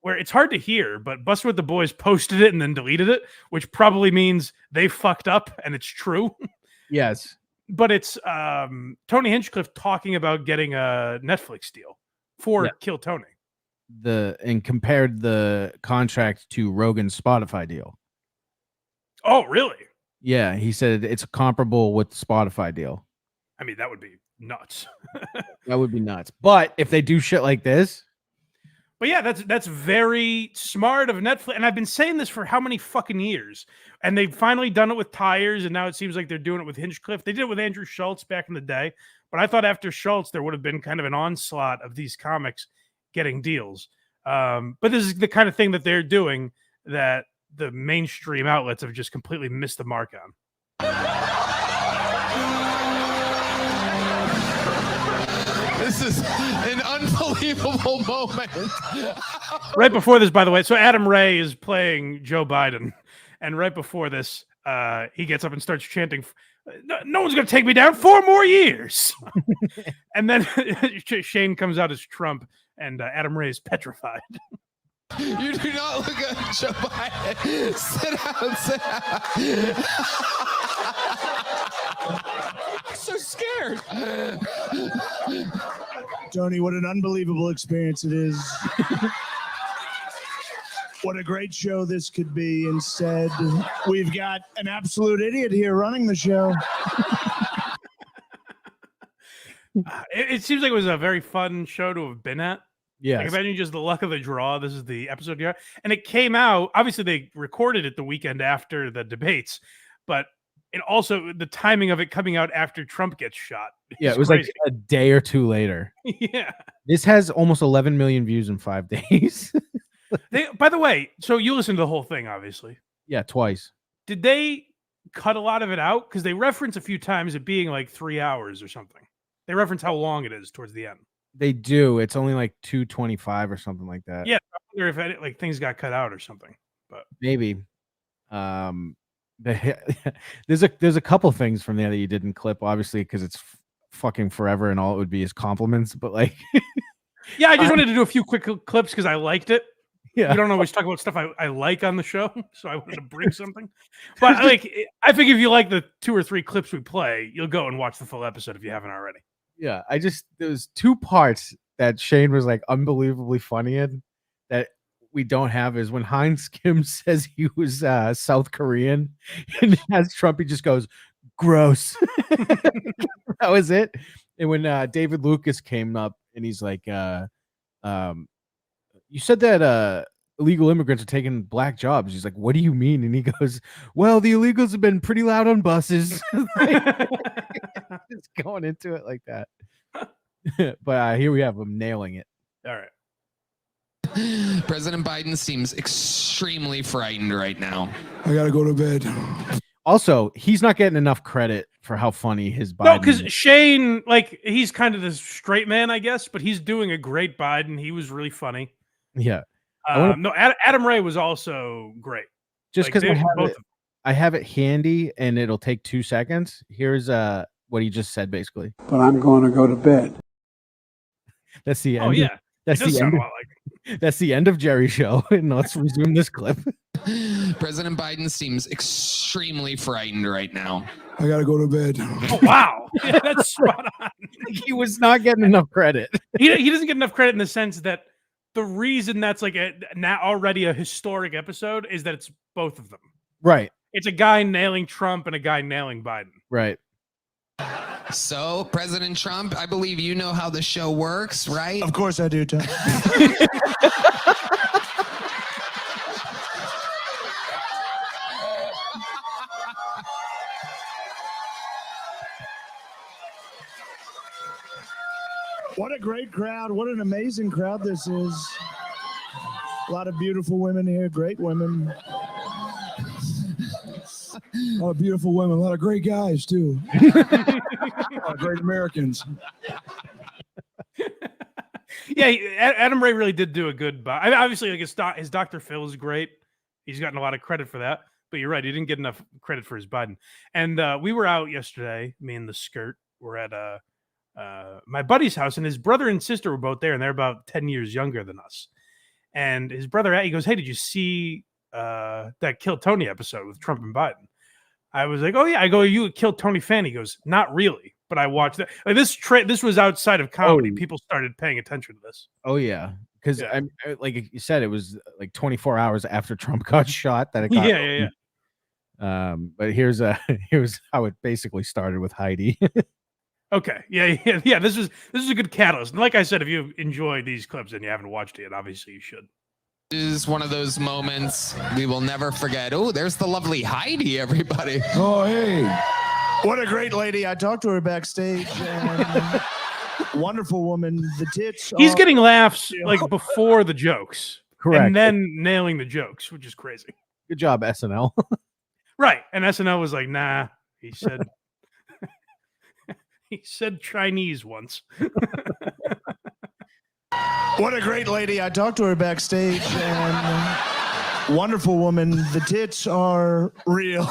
where it's hard to hear, but Bustin' with the Boys posted it and then deleted it, which probably means they fucked up and it's true. Yes. But it's Tony Hinchcliffe talking about getting a Netflix deal for Kill Tony. And compared the contract to Rogan's Spotify deal. Oh, really? Yeah, he said it's comparable with the Spotify deal. I mean, that would be nuts. That would be nuts. But if they do shit like this. But yeah, that's very smart of Netflix. And I've been saying this for how many fucking years? And they've finally done it with Tires, and now it seems like they're doing it with Hinchcliffe. They did it with Andrew Schultz back in the day. But I thought after Schultz, there would have been kind of an onslaught of these comics getting deals. But this is the kind of thing that they're doing that the mainstream outlets have just completely missed the mark on. This is an unbelievable moment. Right before this, by the way, so Adam Ray is playing Joe Biden. And right before this, he gets up and starts chanting, no one's going to take me down 4 more years. And then Shane comes out as Trump, and Adam Ray is petrified. You do not look at Joe Biden. Sit down. I'm so scared. Tony, what an unbelievable experience it is. What a great show this could be. Instead, we've got an absolute idiot here running the show. It seems like it was a very fun show to have been at. Yeah. Like, imagine just the luck of the draw. This is the episode here. And it came out, obviously they recorded it the weekend after the debates, but it also, the timing of it coming out after Trump gets shot. Yeah, it was crazy. Like a day or two later. Yeah. This has almost 11 million views in 5 days. By the way, so you listened to the whole thing, obviously. Yeah, twice. Did they cut a lot of it out? Because they reference a few times it being like 3 hours or something. They reference how long it is towards the end. They do. It's only like 2:25 or something like that. Yeah, I wonder if like things got cut out or something. But maybe. There's a couple things from there that you didn't clip, obviously, because it's fucking forever, and all it would be is compliments. But like, yeah, I just wanted to do a few quick clips because I liked it. Yeah, you don't always talk about stuff I like on the show, so I wanted to bring something. But like, I think if you like the 2 or 3 clips we play, you'll go and watch the full episode if you haven't already. Yeah, there's 2 parts that Shane was like unbelievably funny in that we don't have is when Heinz Kim says he was South Korean and as Trump, he just goes, gross. That was it. And when David Lucas came up and he's like, you said that illegal immigrants are taking black jobs. He's like, what do you mean? And he goes, well, the illegals have been pretty loud on buses. Just going into it like that. But here we have him nailing it. All right. President Biden seems extremely frightened right now. I gotta go to bed. Also, he's not getting enough credit for how funny his Biden. No, because Shane, like, he's kind of the straight man, I guess, but he's doing a great Biden. He was really funny. Yeah. No, Adam Ray was also great. Just because I have it handy and it'll take 2 seconds. Here's what he just said, basically. But I'm going to go to bed. That's the end. Oh yeah, that's the end. That's the end of Jerry's show. And let's resume this clip. President Biden seems extremely frightened right now. I gotta go to bed. Oh wow, yeah, that's spot on. He was not getting enough credit. He doesn't get enough credit in the sense that the reason that's like now already a historic episode is that it's both of them. Right. It's a guy nailing Trump and a guy nailing Biden. Right. So, President Trump, I believe you know how the show works, right? Of course I do, Tom. What a great crowd. What an amazing crowd this is. A lot of beautiful women here, great women. A lot of beautiful women, a lot of great guys too. A lot of great Americans. Yeah, Adam Ray really did do a good. I mean, obviously, like his Dr. Phil is great. He's gotten a lot of credit for that. But you're right, he didn't get enough credit for his Biden. And we were out yesterday. Me and the skirt were at my buddy's house, and his brother and sister were both there, and they're about 10 years younger than us. And his brother, he goes, "Hey, did you see that Kill Tony episode with Trump and Biden?" I was like, "Oh yeah." I go, "Are you a Kill Tony fan?" He goes, "Not really, but I watched that." Like this was outside of comedy. People started paying attention to this. Oh yeah, because I'm like you said, it was like 24 hours after Trump got shot that it got. Yeah. But here's how it basically started with Heidi. Okay, yeah. This is a good catalyst. And like I said, if you enjoy these clips and you haven't watched it, obviously you should. Is one of those moments we will never forget. Oh, there's the lovely Heidi, everybody. Oh, hey. What a great lady. I talked to her backstage. And wonderful woman. The tits. He's getting laughs like before the jokes. Correct. And then nailing the jokes, which is crazy. Good job, SNL. Right. And SNL was like, nah, he said he said Chinese once. What a great lady. I talked to her backstage and wonderful woman. The tits are real.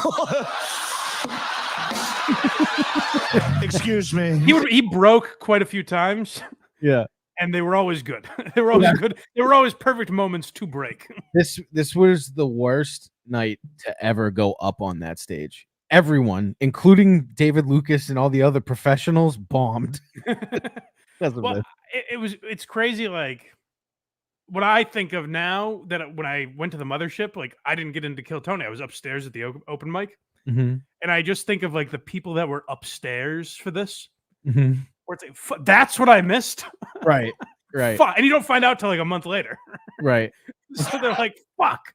Excuse me. He broke quite a few times. Yeah. And they were always good. They were always good. They were always perfect moments to break. This was the worst night to ever go up on that stage. Everyone, including David Lucas and all the other professionals, bombed. Well, it's crazy. Like what I think of now that when I went to the mothership, like I didn't get into Kill Tony. I was upstairs at the open mic. Mm-hmm. And I just think of like the people that were upstairs for this. Mm-hmm. Where it's like, that's what I missed. Right. And you don't find out till like a month later. Right. So they're like, fuck.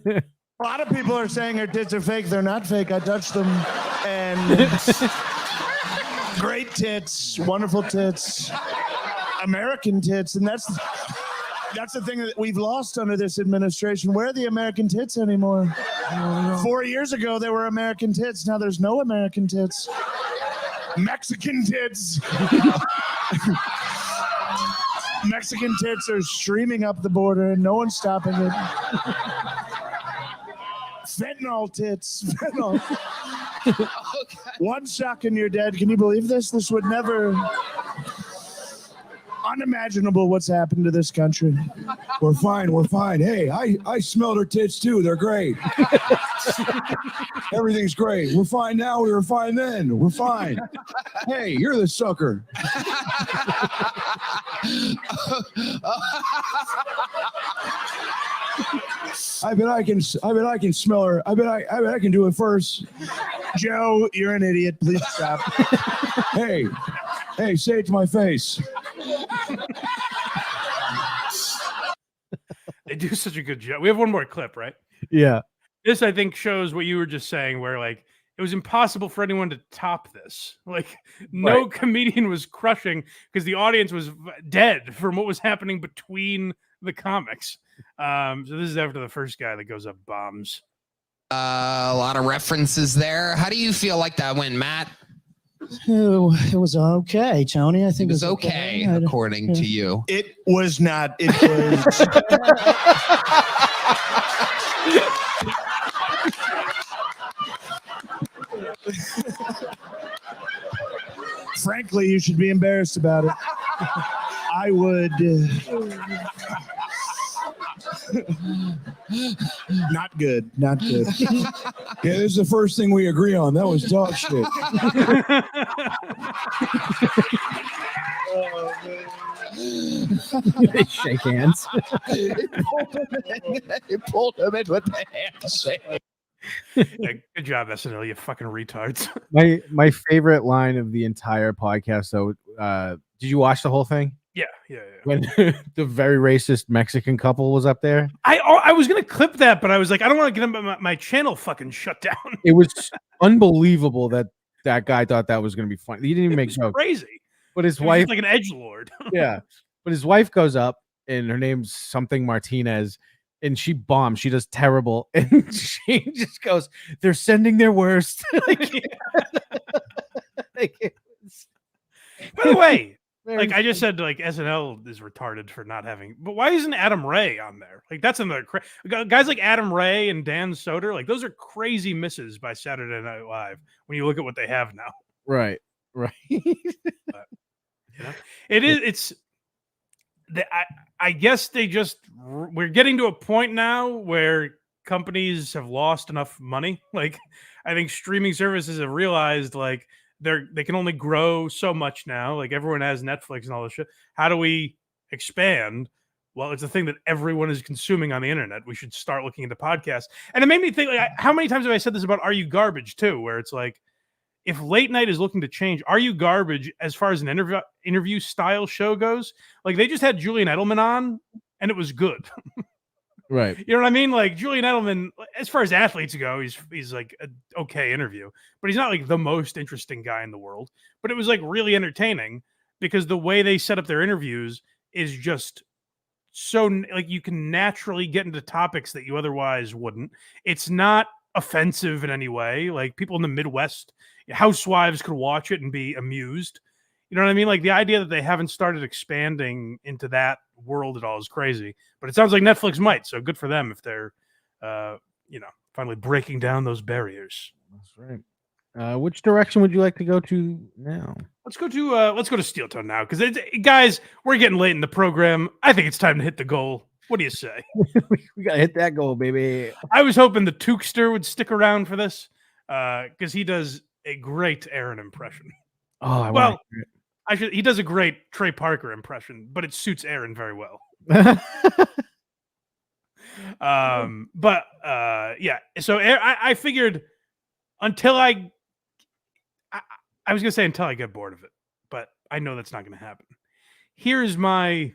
A lot of people are saying her tits are fake. They're not fake. I touched them. And great tits, wonderful tits, American tits. And that's the thing that we've lost under this administration. Where are the American tits anymore? 4 years ago, there were American tits. Now there's no American tits. Mexican tits. Mexican tits are streaming up the border and no one's stopping it. Fentanyl tits. Fentanyl. One shock and you're dead. Can you believe this? This would never... Unimaginable what's happened to this country. We're fine. We're fine. Hey, I smelled her tits too. They're great. Everything's great. We're fine now. We were fine then. We're fine. Hey, you're the sucker. I bet I can smell her. I bet I can do it first. Joe, you're an idiot. Please stop. Hey, say it to my face. They do such a good job. We have one more clip, right? Yeah. This, I think, shows what you were just saying, where like it was impossible for anyone to top this. Like no comedian was crushing because the audience was dead from what was happening between the comics. So this is after the first guy that goes up bombs. A lot of references there. How do you feel like that went, Matt? It was okay, Tony. I think it was okay, according to you. It was not. It was. Frankly, you should be embarrassed about it. I would. Not good. Not good. Yeah, this is the first thing we agree on. That was dog shit. They shake hands. He pulled him in with the handshake. Yeah, good job, SNL. You fucking retards. My favorite line of the entire podcast, though. Did you watch the whole thing? Yeah. When the very racist Mexican couple was up there, I was gonna clip that, but I was like, I don't want to get my channel fucking shut down. It was unbelievable that guy thought that was gonna be funny. He didn't even make jokes. Crazy. But his He was wife, just like an edgelord. yeah. But his wife goes up, and her name's something Martinez, and she bombs. She does terrible, and she just goes, "They're sending their worst." By the way, Very like I just said, like SNL is retarded for not having. But why isn't Adam Ray on there? Like that's another guys like Adam Ray and Dan Soder. Like those are crazy misses by Saturday Night Live when you look at what they have now. Right. But, you know, it's. I guess we're getting to a point now where companies have lost enough money. Like I think streaming services have realized like they can only grow so much now. Like everyone has Netflix and all this shit. How do we expand? Well, it's a thing that everyone is consuming on the internet. We should start looking into podcasts. And it made me think, like, how many times have I said this about Are You Garbage too? Where it's like, if late night is looking to change, Are You Garbage as far as an interview style show goes? Like they just had Julian Edelman on, and it was good. Right. You know what I mean? Like Julian Edelman, as far as athletes go, he's like an okay interview, but he's not like the most interesting guy in the world. But it was like really entertaining because the way they set up their interviews is just so like you can naturally get into topics that you otherwise wouldn't. It's not offensive in any way. Like people in the Midwest, housewives could watch it and be amused. You know what I mean? Like the idea that they haven't started expanding into that world at all is crazy. But it sounds like Netflix might. So good for them if they're, finally breaking down those barriers. That's right. Which direction would you like to go to now? Let's go to Steel Toe now because guys, we're getting late in the program. I think it's time to hit the goal. What do you say? We gotta hit that goal, baby. I was hoping the Tookster would stick around for this because he does a great Aaron impression. Oh, he does a great Trey Parker impression, but it suits Aaron very well. So I figured until I was gonna say until I get bored of it, but I know that's not gonna happen. Here's my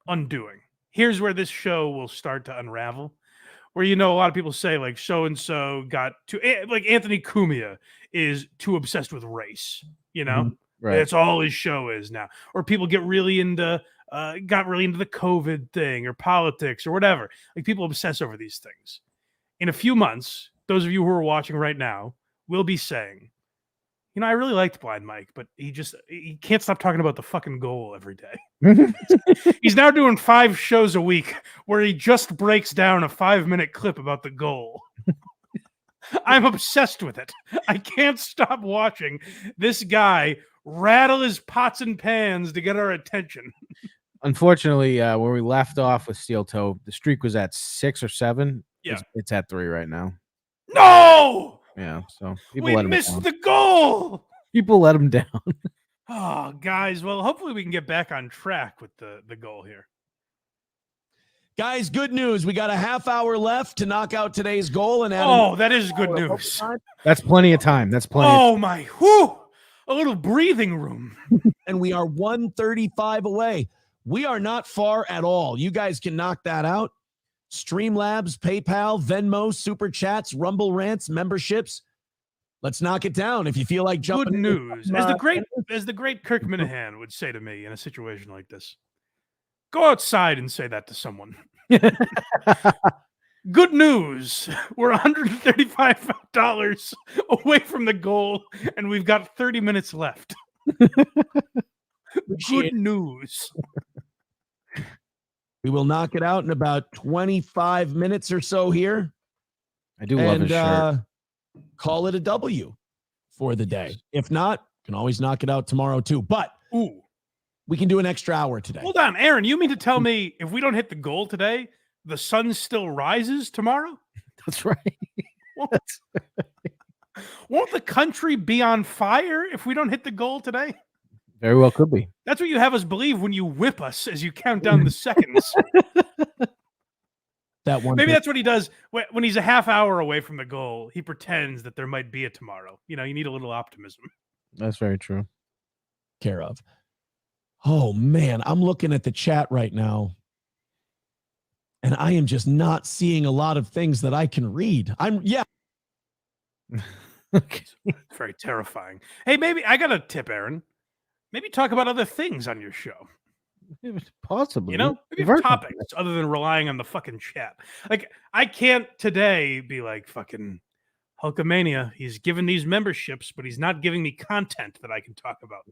undoing. Here's where this show will start to unravel. Where a lot of people say like so and so got too like Anthony Cumia is too obsessed with race. Right. That's all his show is now. Or people got really into the COVID thing or politics or whatever. Like people obsess over these things. In a few months, those of you who are watching right now will be saying, I really liked Blind Mike, but he can't stop talking about the fucking goal every day. He's now doing 5 shows a week where he just breaks down a 5-minute clip about the goal. I'm obsessed with it. I can't stop watching this guy rattle his pots and pans to get our attention. Unfortunately, when we left off with Steel Toe, the streak was at 6 or 7. Yeah. It's at 3 right now. No! Yeah, so we missed the goal. People let him down. Oh, guys. Well, hopefully we can get back on track with the goal here. Guys, good news. We got a half hour left to knock out today's goal. And that is good news. That's plenty of time. That's plenty. Oh, my. Whew. A little breathing room. And we are 135 away. We are not far at all. You guys can knock that out. Streamlabs, PayPal, Venmo, Super Chats, Rumble Rants, memberships. Let's knock it down. If you feel like jumping. Good news. As the great Kirk Minahan would say to me in a situation like this, go outside and say that to someone. Good news. We're $135 away from the goal, and we've got 30 minutes left. Good news. We will knock it out in about 25 minutes or so here. I do love his shirt. Call it a W for the day. If not, can always knock it out tomorrow too. But we can do an extra hour today. Hold on, Aaron. You mean to tell me if we don't hit the goal today, the sun still rises tomorrow? That's right. Won't the country be on fire if we don't hit the goal today? Very well could be. That's what you have us believe when you whip us as you count down the seconds. That one. Maybe that's what he does when he's a half hour away from the goal. He pretends that there might be a tomorrow. You need a little optimism. That's very true. Care of. Oh, man. I'm looking at the chat right now. And I am just not seeing a lot of things that I can read. Very terrifying. Hey, maybe I got a tip, Aaron. Maybe talk about other things on your show. Possibly. You know, maybe We've heard topics other than relying on the fucking chat. Like, I can't today be like fucking Hulkamania. He's given these memberships, but he's not giving me content that I can talk about.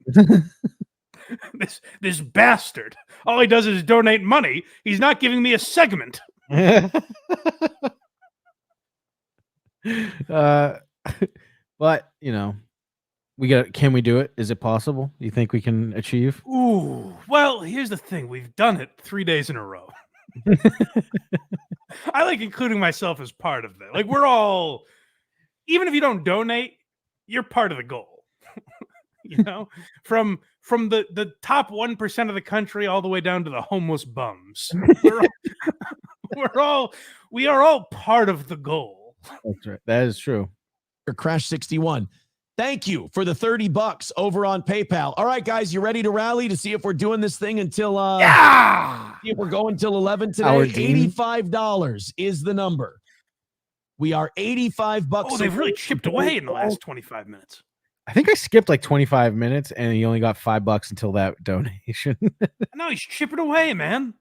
this bastard. All he does is donate money. He's not giving me a segment. But you know, can we do it? Is it possible? You think we can achieve? Ooh, well, here's the thing. We've done it 3 days in a row. I like including myself as part of that. Like, we're all, even if you don't donate, you're part of the goal. You know, from the top 1% of the country all the way down to the homeless bums. We are all part of the goal. That's right. That is true. Crash 61. Thank you for the $30 over on PayPal. All right, guys, you ready to rally to see if we're doing this thing until see if we're going till 11 today? $85 is the number. We are $85. Oh, they've really chipped away in the last 25 minutes. I think I skipped like 25 minutes and he only got $5 until that donation. No, he's chipping away, man.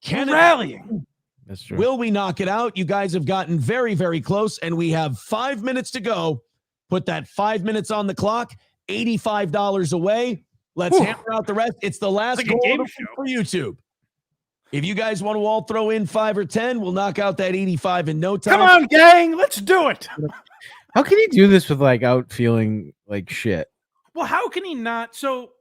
Can rallying. That's true. Will we knock it out? You guys have gotten very, very close, and we have 5 minutes to go. Put that 5 minutes on the clock. $85 away. Let's hammer out the rest. It's the last like goal a game of the show week for YouTube. If you guys want to all throw in 5 or 10, we'll knock out that 85 in no time. Come on, gang. Let's do it. How can he do this without feeling like shit? Well, how can he not? So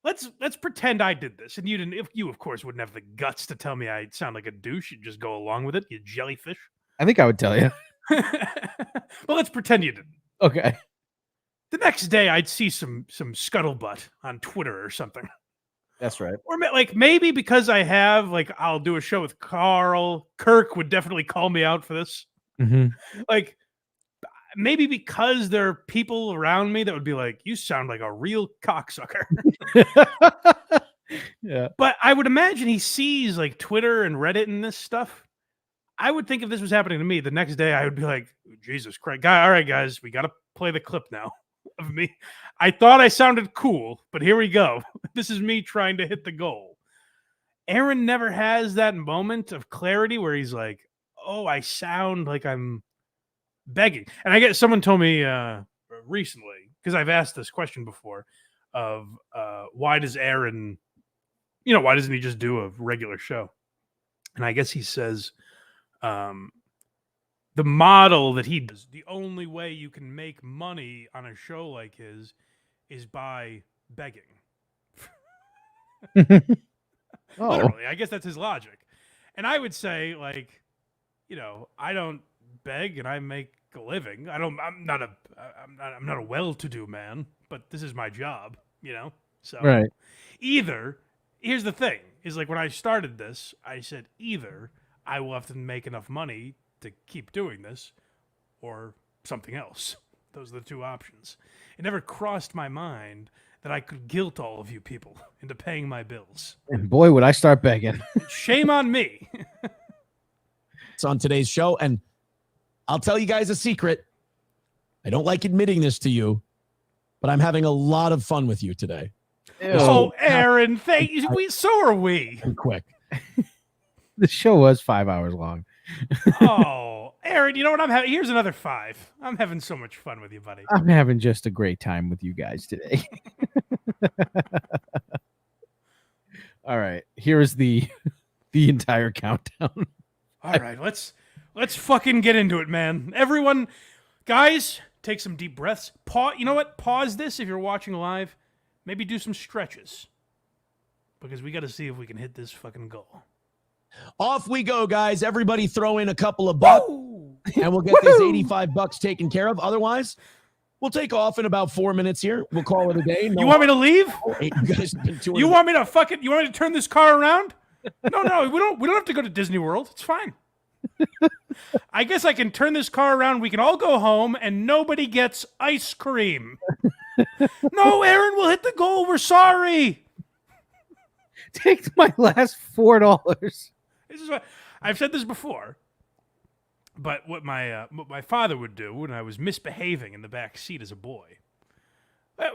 let's pretend I did this, and you didn't. If you, of course, wouldn't have the guts to tell me I sound like a douche, you'd just go along with it, you jellyfish. I think I would tell you. Well, let's pretend you didn't. Okay. The next day, I'd see some scuttlebutt on Twitter or something. That's right. Or like maybe because I have I'll do a show with Carl. Kirk would definitely call me out for this. Mm-hmm. Like maybe because there are people around me that would be like, "You sound like a real cocksucker." Yeah. But I would imagine he sees Twitter and Reddit and this stuff. I would think if this was happening to me, the next day I would be like, Jesus Christ. All right, guys, we got to play the clip now of me. I thought I sounded cool, but here we go. This is me trying to hit the goal. Aaron never has that moment of clarity where he's like, oh, I sound like I'm begging. And I get someone told me recently, because I've asked this question before, of why does Aaron, why doesn't he just do a regular show? And I guess he says, the model that he does, the only way you can make money on a show like his is by begging. Literally, I guess that's his logic. And I would say, I don't beg and I make a living. I'm not a well-to-do man, but this is my job, So right. Either, here's the thing, is when I started this, I said either I will have to make enough money to keep doing this or something else. Those are the two options. It never crossed my mind that I could guilt all of you people into paying my bills. And boy, would I start begging. Shame on me. It's on today's show, and I'll tell you guys a secret. I don't like admitting this to you, but I'm having a lot of fun with you today. Oh, Aaron, thank you. So are we. Quick. The show was 5 hours long. Oh, Aaron, you know what I'm having? Here's another 5. I'm having so much fun with you, buddy. I'm having just a great time with you guys today. All right, here's the entire countdown. All right, let's fucking get into it, man. Everyone, guys, take some deep breaths. Pause. You know what? Pause this if you're watching live. Maybe do some stretches because we got to see if we can hit this fucking goal. Off we go, guys. Everybody throw in a couple of bucks, and we'll get these $85 taken care of. Otherwise, we'll take off in about 4 minutes here. We'll call it a day. You want me to leave? You guys have been you want me to turn this car around? No, we don't have to go to Disney World. It's fine. I guess I can turn this car around. We can all go home, and nobody gets ice cream. No, Aaron, we'll hit the goal. We're sorry. Take my last $4. This is what I've said this before, but what my father would do when I was misbehaving in the back seat as a boy,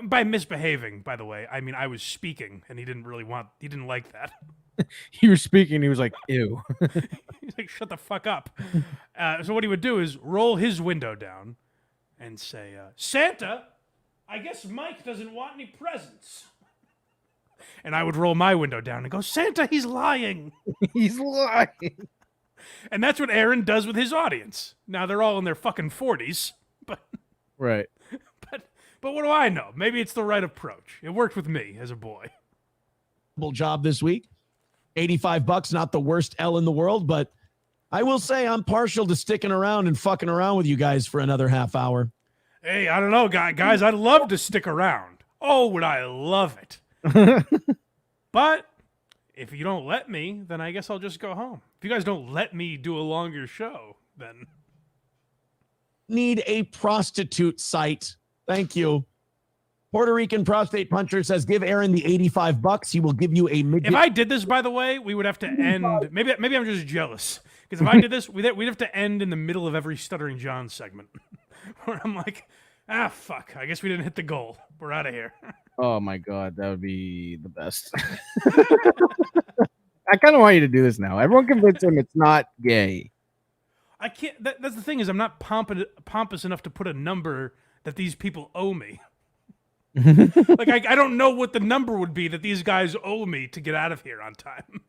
By misbehaving, by the way, I mean I was speaking, and he didn't like that. You were speaking, he was like, ew. He's like, shut the fuck up. So what he would do is roll his window down and say, Santa, I guess Mike doesn't want any presents. And I would roll my window down and go, Santa, he's lying. He's lying. And that's what Aaron does with his audience. Now they're all in their fucking 40s, but Right. but what do I know? Maybe it's the right approach. It worked with me as a boy. Job this week. $85, not the worst L in the world, but I will say I'm partial to sticking around and fucking around with you guys for another half hour. Hey, I don't know, guys. I'd love to stick around. Oh, would I love it. But if you don't let me, then I guess I'll just go home. If you guys don't let me do a longer show, then... Need a prostitute site. Thank you. Puerto Rican prostate puncher says, give Aaron the $85. He will give you a midget. If I did this, by the way, we would have to end... Maybe I'm just jealous. Because if I did this, we'd have to end in the middle of every Stuttering John segment. Where I'm like, fuck. I guess we didn't hit the goal. We're out of here. Oh my God, that would be the best. I kind of want you to do this now. Everyone convince him it's not gay. I can't... That's the thing is I'm not pompous enough to put a number that these people owe me. Like, I don't know what the number would be that these guys owe me to get out of here on time.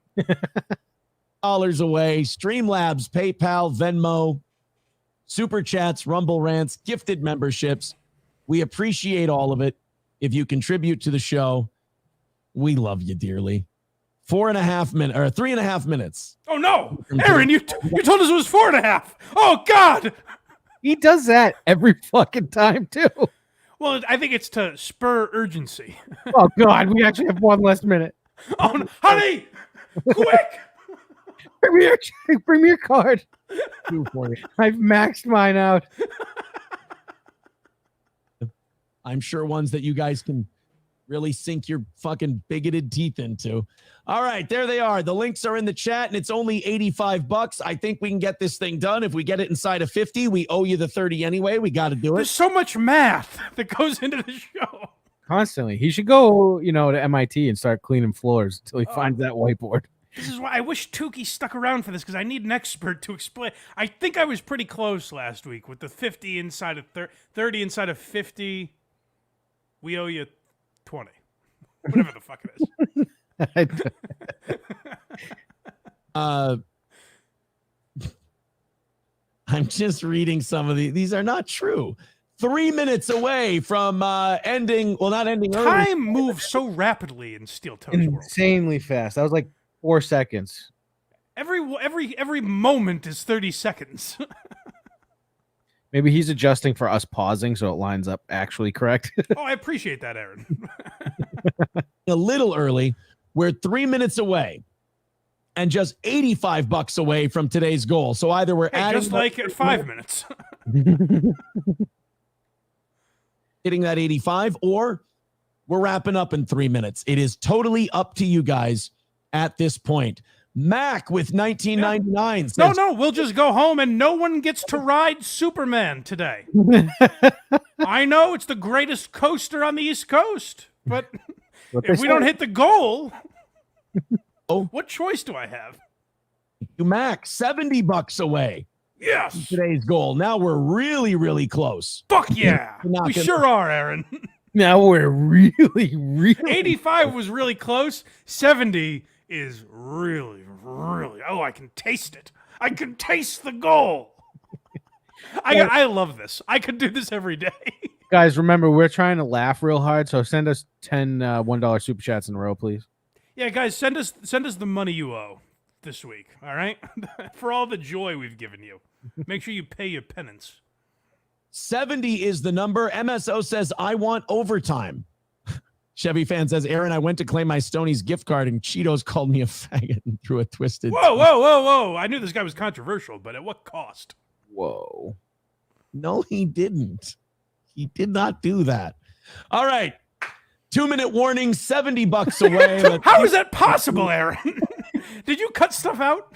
Dollars away. Streamlabs, PayPal, Venmo, Super Chats, Rumble Rants, gifted memberships. We appreciate all of it. If you contribute to the show, we love you dearly. 3.5 minutes. Oh, no. Aaron, you told us it was 4.5. Oh, God. He does that every fucking time, too. Well, I think it's to spur urgency. Oh, God. We actually have one less minute. Oh, no. Honey, quick. Bring me your card. I've maxed mine out. I'm sure ones that you guys can really sink your fucking bigoted teeth into. All right, there they are. The links are in the chat, and it's only $85. I think we can get this thing done. If we get it inside of 50, we owe you the 30 anyway. We got to do it. There's so much math that goes into the show. Constantly. He should go, to MIT and start cleaning floors until he finds that whiteboard. This is why I wish Tookie stuck around for this, because I need an expert to explain. I think I was pretty close last week with the 50 inside of 30 inside of 50. We owe you 20. Whatever the fuck it is. I'm just reading some of these are not true. 3 minutes away from ending. Well, not ending. Time moves so rapidly in Steel Toes world. Insanely fast. That was like 4 seconds. Every moment is 30 seconds. Maybe he's adjusting for us pausing so it lines up actually correct. Oh, I appreciate that, Aaron. A little early. We're 3 minutes away and just $85 away from today's goal. So either we're adding just like at 5 minutes. Hitting that 85, or we're wrapping up in 3 minutes. It is totally up to you guys at this point. Mac with 1999 says, No, we'll just go home and no one gets to ride Superman today. I know it's the greatest coaster on the East Coast, but if we don't hit the goal, what choice do I have? You Mac, $70 away. Yes. From today's goal. Now we're really, really close. Fuck yeah. We sure are, Aaron. Now we're really, really 85 was really close. 70 is really, really. Oh, I can taste it. I can taste the goal. I love this. I could do this every day. Guys, remember, we're trying to laugh real hard, so send us 10 $1 super chats in a row, please. Yeah, guys, send us the money you owe this week, all right? For all the joy we've given you. Make sure you pay your penance. 70 is the number. MSO says, I want overtime. Chevy fan says, Aaron, I went to claim my Stoney's gift card and Cheetos called me a faggot and threw a twisted. Whoa. I knew this guy was controversial, but at what cost? Whoa. No, he didn't. He did not do that. All right. 2 minute warning, $70 away. How is that possible, Aaron? Did you cut stuff out?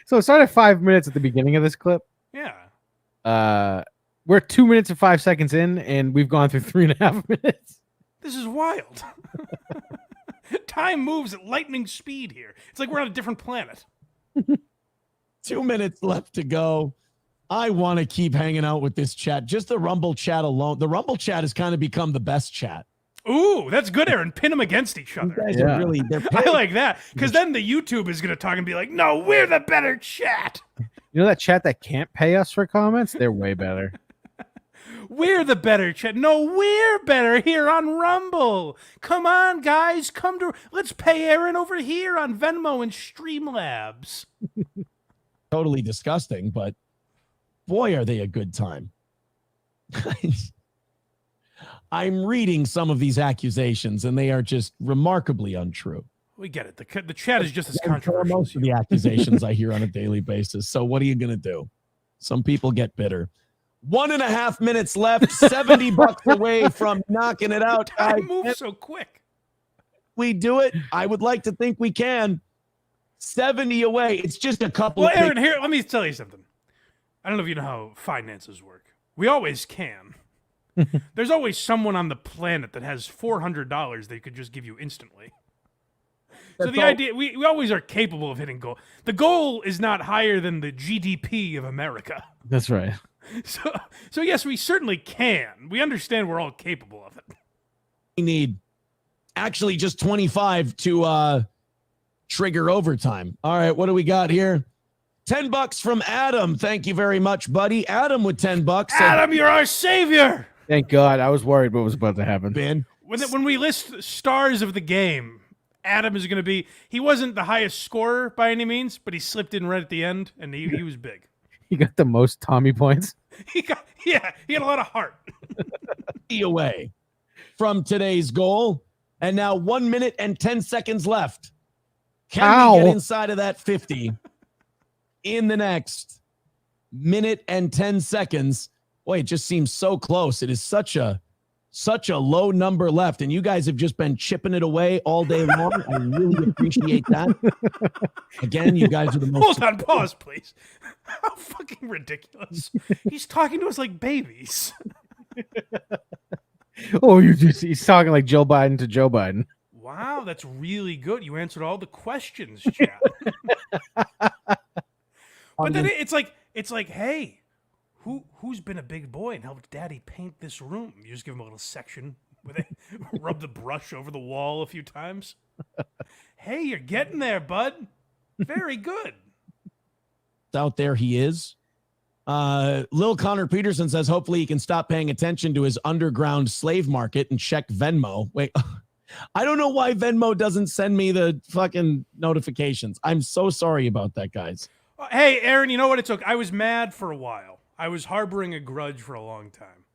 So it started 5 minutes at the beginning of this clip. Yeah. We're 2 minutes and 5 seconds in, and we've gone through 3.5 minutes. This is wild. Time moves at lightning speed here. It's like we're on a different planet. 2 minutes left to go. I want to keep hanging out with this chat. Just the Rumble chat alone. The Rumble chat has kind of become the best chat. Ooh, that's good, Aaron. Pin them against each other. You guys are really, I like that. Because then the YouTube is going to talk and be like, no, we're the better chat. You know that chat that can't pay us for comments? They're way better. We're the better chat. No, we're better here on Rumble. Come on, guys. Let's pay Aaron over here on Venmo and Streamlabs. Totally disgusting, but boy, are they a good time. I'm reading some of these accusations, and they are just remarkably untrue. We get it. The chat is just as controversial. Most of the accusations I hear on a daily basis. So what are you going to do? Some people get bitter. 1.5 minutes left. $70 away from knocking it out. Time moves so quick. We do it. I would like to think we can. 70 away. It's just a couple. Well, Aaron, here, let me tell you something. I don't know if you know how finances work. We always can. There's always someone on the planet that has $400 they could just give you instantly. So the idea, we always are capable of hitting goal. The goal is not higher than the GDP of America. That's right. So yes, we certainly can. We understand we're all capable of it. We need actually just 25 to trigger overtime. All right, what do we got here? $10 from Adam. Thank you very much, buddy. Adam with $10. Adam, you're our savior. Thank God. I was worried what was about to happen. Ben, when we list stars of the game, Adam is going to be. He wasn't the highest scorer by any means, but he slipped in right at the end, and he was big. He got the most Tommy points. He had a lot of heart. Away from today's goal, and now 1 minute and 10 seconds left. Can we get inside of that 50 in the next minute and 10 seconds? Boy, it just seems so close. It is such a low number left, and you guys have just been chipping it away all day long. I really appreciate that. Again, you guys are the most. Hold on, pause, please. How fucking ridiculous! He's talking to us like babies. He's talking like Joe Biden to Joe Biden. Wow, that's really good. You answered all the questions, chat. But then it's like, hey, who's been a big boy and helped Daddy paint this room? You just give him a little section where they rub the brush over the wall a few times. Hey, you're getting there, bud. Very good. Out there he is. Lil Connor Peterson says hopefully he can stop paying attention to his underground slave market and check Venmo. Wait, I don't know why Venmo doesn't send me the fucking notifications. I'm so sorry about that, guys. Hey, Aaron, you know what it took? I was mad for a while. I was harboring a grudge for a long time.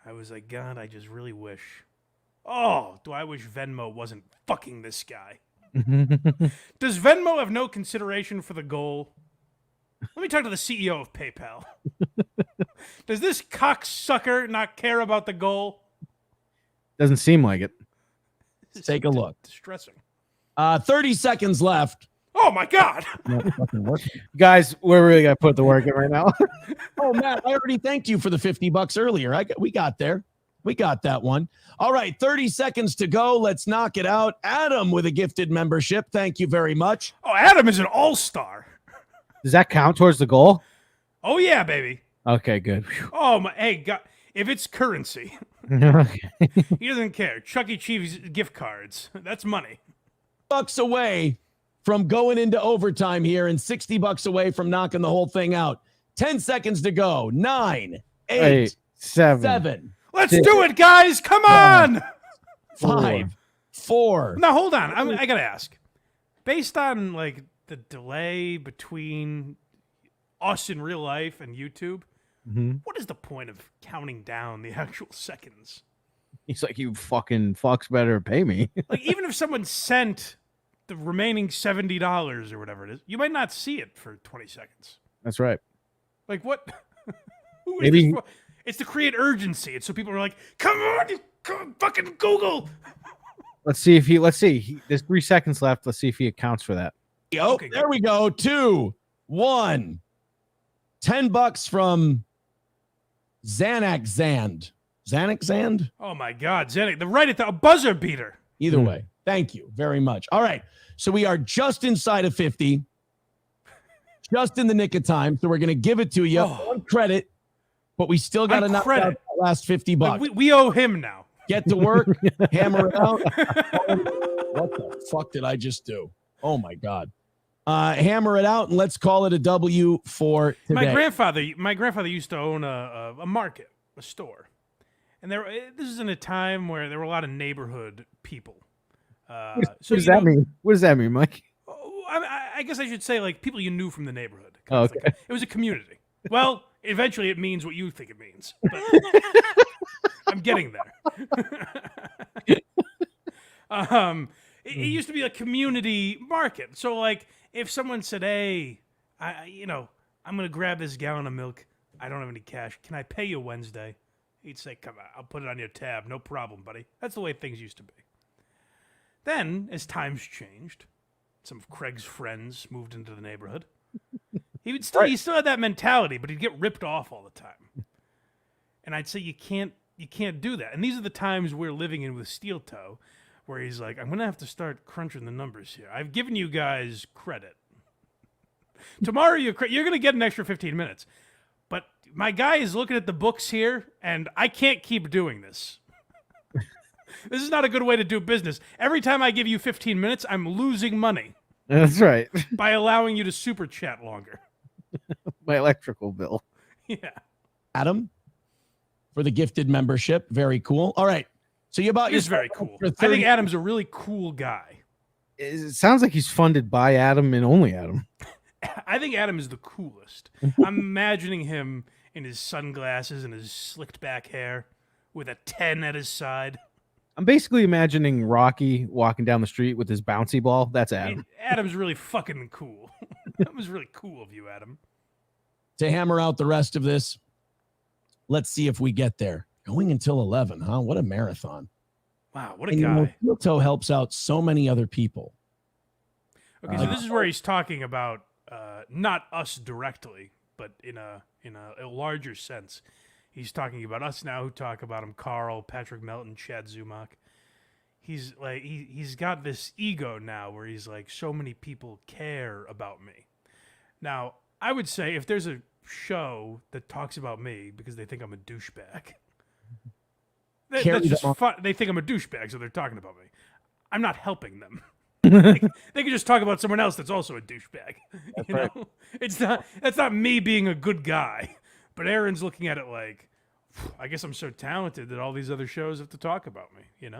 I was like, God, I just really wish. Oh, do I wish Venmo wasn't fucking this guy? Does Venmo have no consideration for the goal? Let me talk to the CEO of PayPal. Does this cocksucker not care about the goal? Doesn't seem like it. Take a look. Distressing. 30 seconds left. Oh my God. Guys, we're really going to put the work in right now. Oh, Matt, I already thanked you for the $50 earlier. We got there. We got that one. All right, 30 seconds to go. Let's knock it out. Adam with a gifted membership. Thank you very much. Oh, Adam is an all-star. Does that count towards the goal? Oh, yeah, baby. Okay, good. Oh, my, hey, God, if it's currency, Okay. he doesn't care. Chuck E. Cheese gift cards, that's money. $60 away from going into overtime here and $60 away from knocking the whole thing out. 10 seconds to go. 9, 8, 7. Let's do it, guys. Come on. 5, 4. Now, hold on. I got to ask. Based on, like, the delay between us in real life and YouTube, what is the point of counting down the actual seconds? He's like, you fucking fucks better pay me. Like, even if someone sent the remaining $70 or whatever it is, you might not see it for 20 seconds. That's right. Like, what? Who is Maybe this for? It's to create urgency. It's so people are like, come on, fucking Google. Let's see. There's 3 seconds left. Let's see if he accounts for that. Oh, okay, there we go. 2, 1. $10 from Xanax Zand. Xanax Zand? Oh my God, Zenny, a buzzer beater. Either way, thank you very much. All right, so we are just inside of 50, just in the nick of time. So we're going to give it to you on credit, but we still got to knock out the last $50. Like we owe him now. Get to work, hammer it out. What the fuck did I just do? Oh my God. Hammer it out and let's call it a W for today. My grandfather used to own a market, a store. And this is in a time where there were a lot of neighborhood people. What does that mean? What does that mean, Mike? I guess I should say like people you knew from the neighborhood. Oh, okay. It was a community. Well, eventually it means what you think it means. But I'm getting there. It used to be a community market. So like if someone said, "Hey, I'm going to grab this gallon of milk. I don't have any cash. Can I pay you Wednesday?" He'd say, "Come on, I'll put it on your tab. No problem, buddy." That's the way things used to be. Then, as times changed, some of Craig's friends moved into the neighborhood. He still had that mentality, but he'd get ripped off all the time. And I'd say, you can't do that. And these are the times we're living in with Steel Toe, where he's like, "I'm going to have to start crunching the numbers here. I've given you guys credit. Tomorrow you're going to get an extra 15 minutes. But my guy is looking at the books here, and I can't keep doing this. This is not a good way to do business. Every time I give you 15 minutes, I'm losing money." That's right. By allowing you to super chat longer. My electrical bill. Yeah. Adam, for the gifted membership. Very cool. All right. So you bought He's very cool. I think Adam's a really cool guy. It sounds like he's funded by Adam and only Adam. I think Adam is the coolest. I'm imagining him in his sunglasses and his slicked back hair with a 10 at his side. I'm basically imagining Rocky walking down the street with his bouncy ball. That's Adam. Adam's really fucking cool. That was really cool of you, Adam. To hammer out the rest of this, let's see if we get there. Going until 11, huh? What a marathon. Wow, what a guy. Steel Toe helps out so many other people. Okay, so this is where he's talking about not us directly, but in a larger sense. He's talking about us now who talk about him, Carl, Patrick Melton, Chad Zumach. He's like he's got this ego now where he's like, so many people care about me. Now, I would say if there's a show that talks about me because they think I'm a douchebag, that's just fun. They think I'm a douchebag, so they're talking about me. I'm not helping them. They can just talk about someone else that's also a douchebag. That's not me being a good guy. But Aaron's looking at it like, I guess I'm so talented that all these other shows have to talk about me,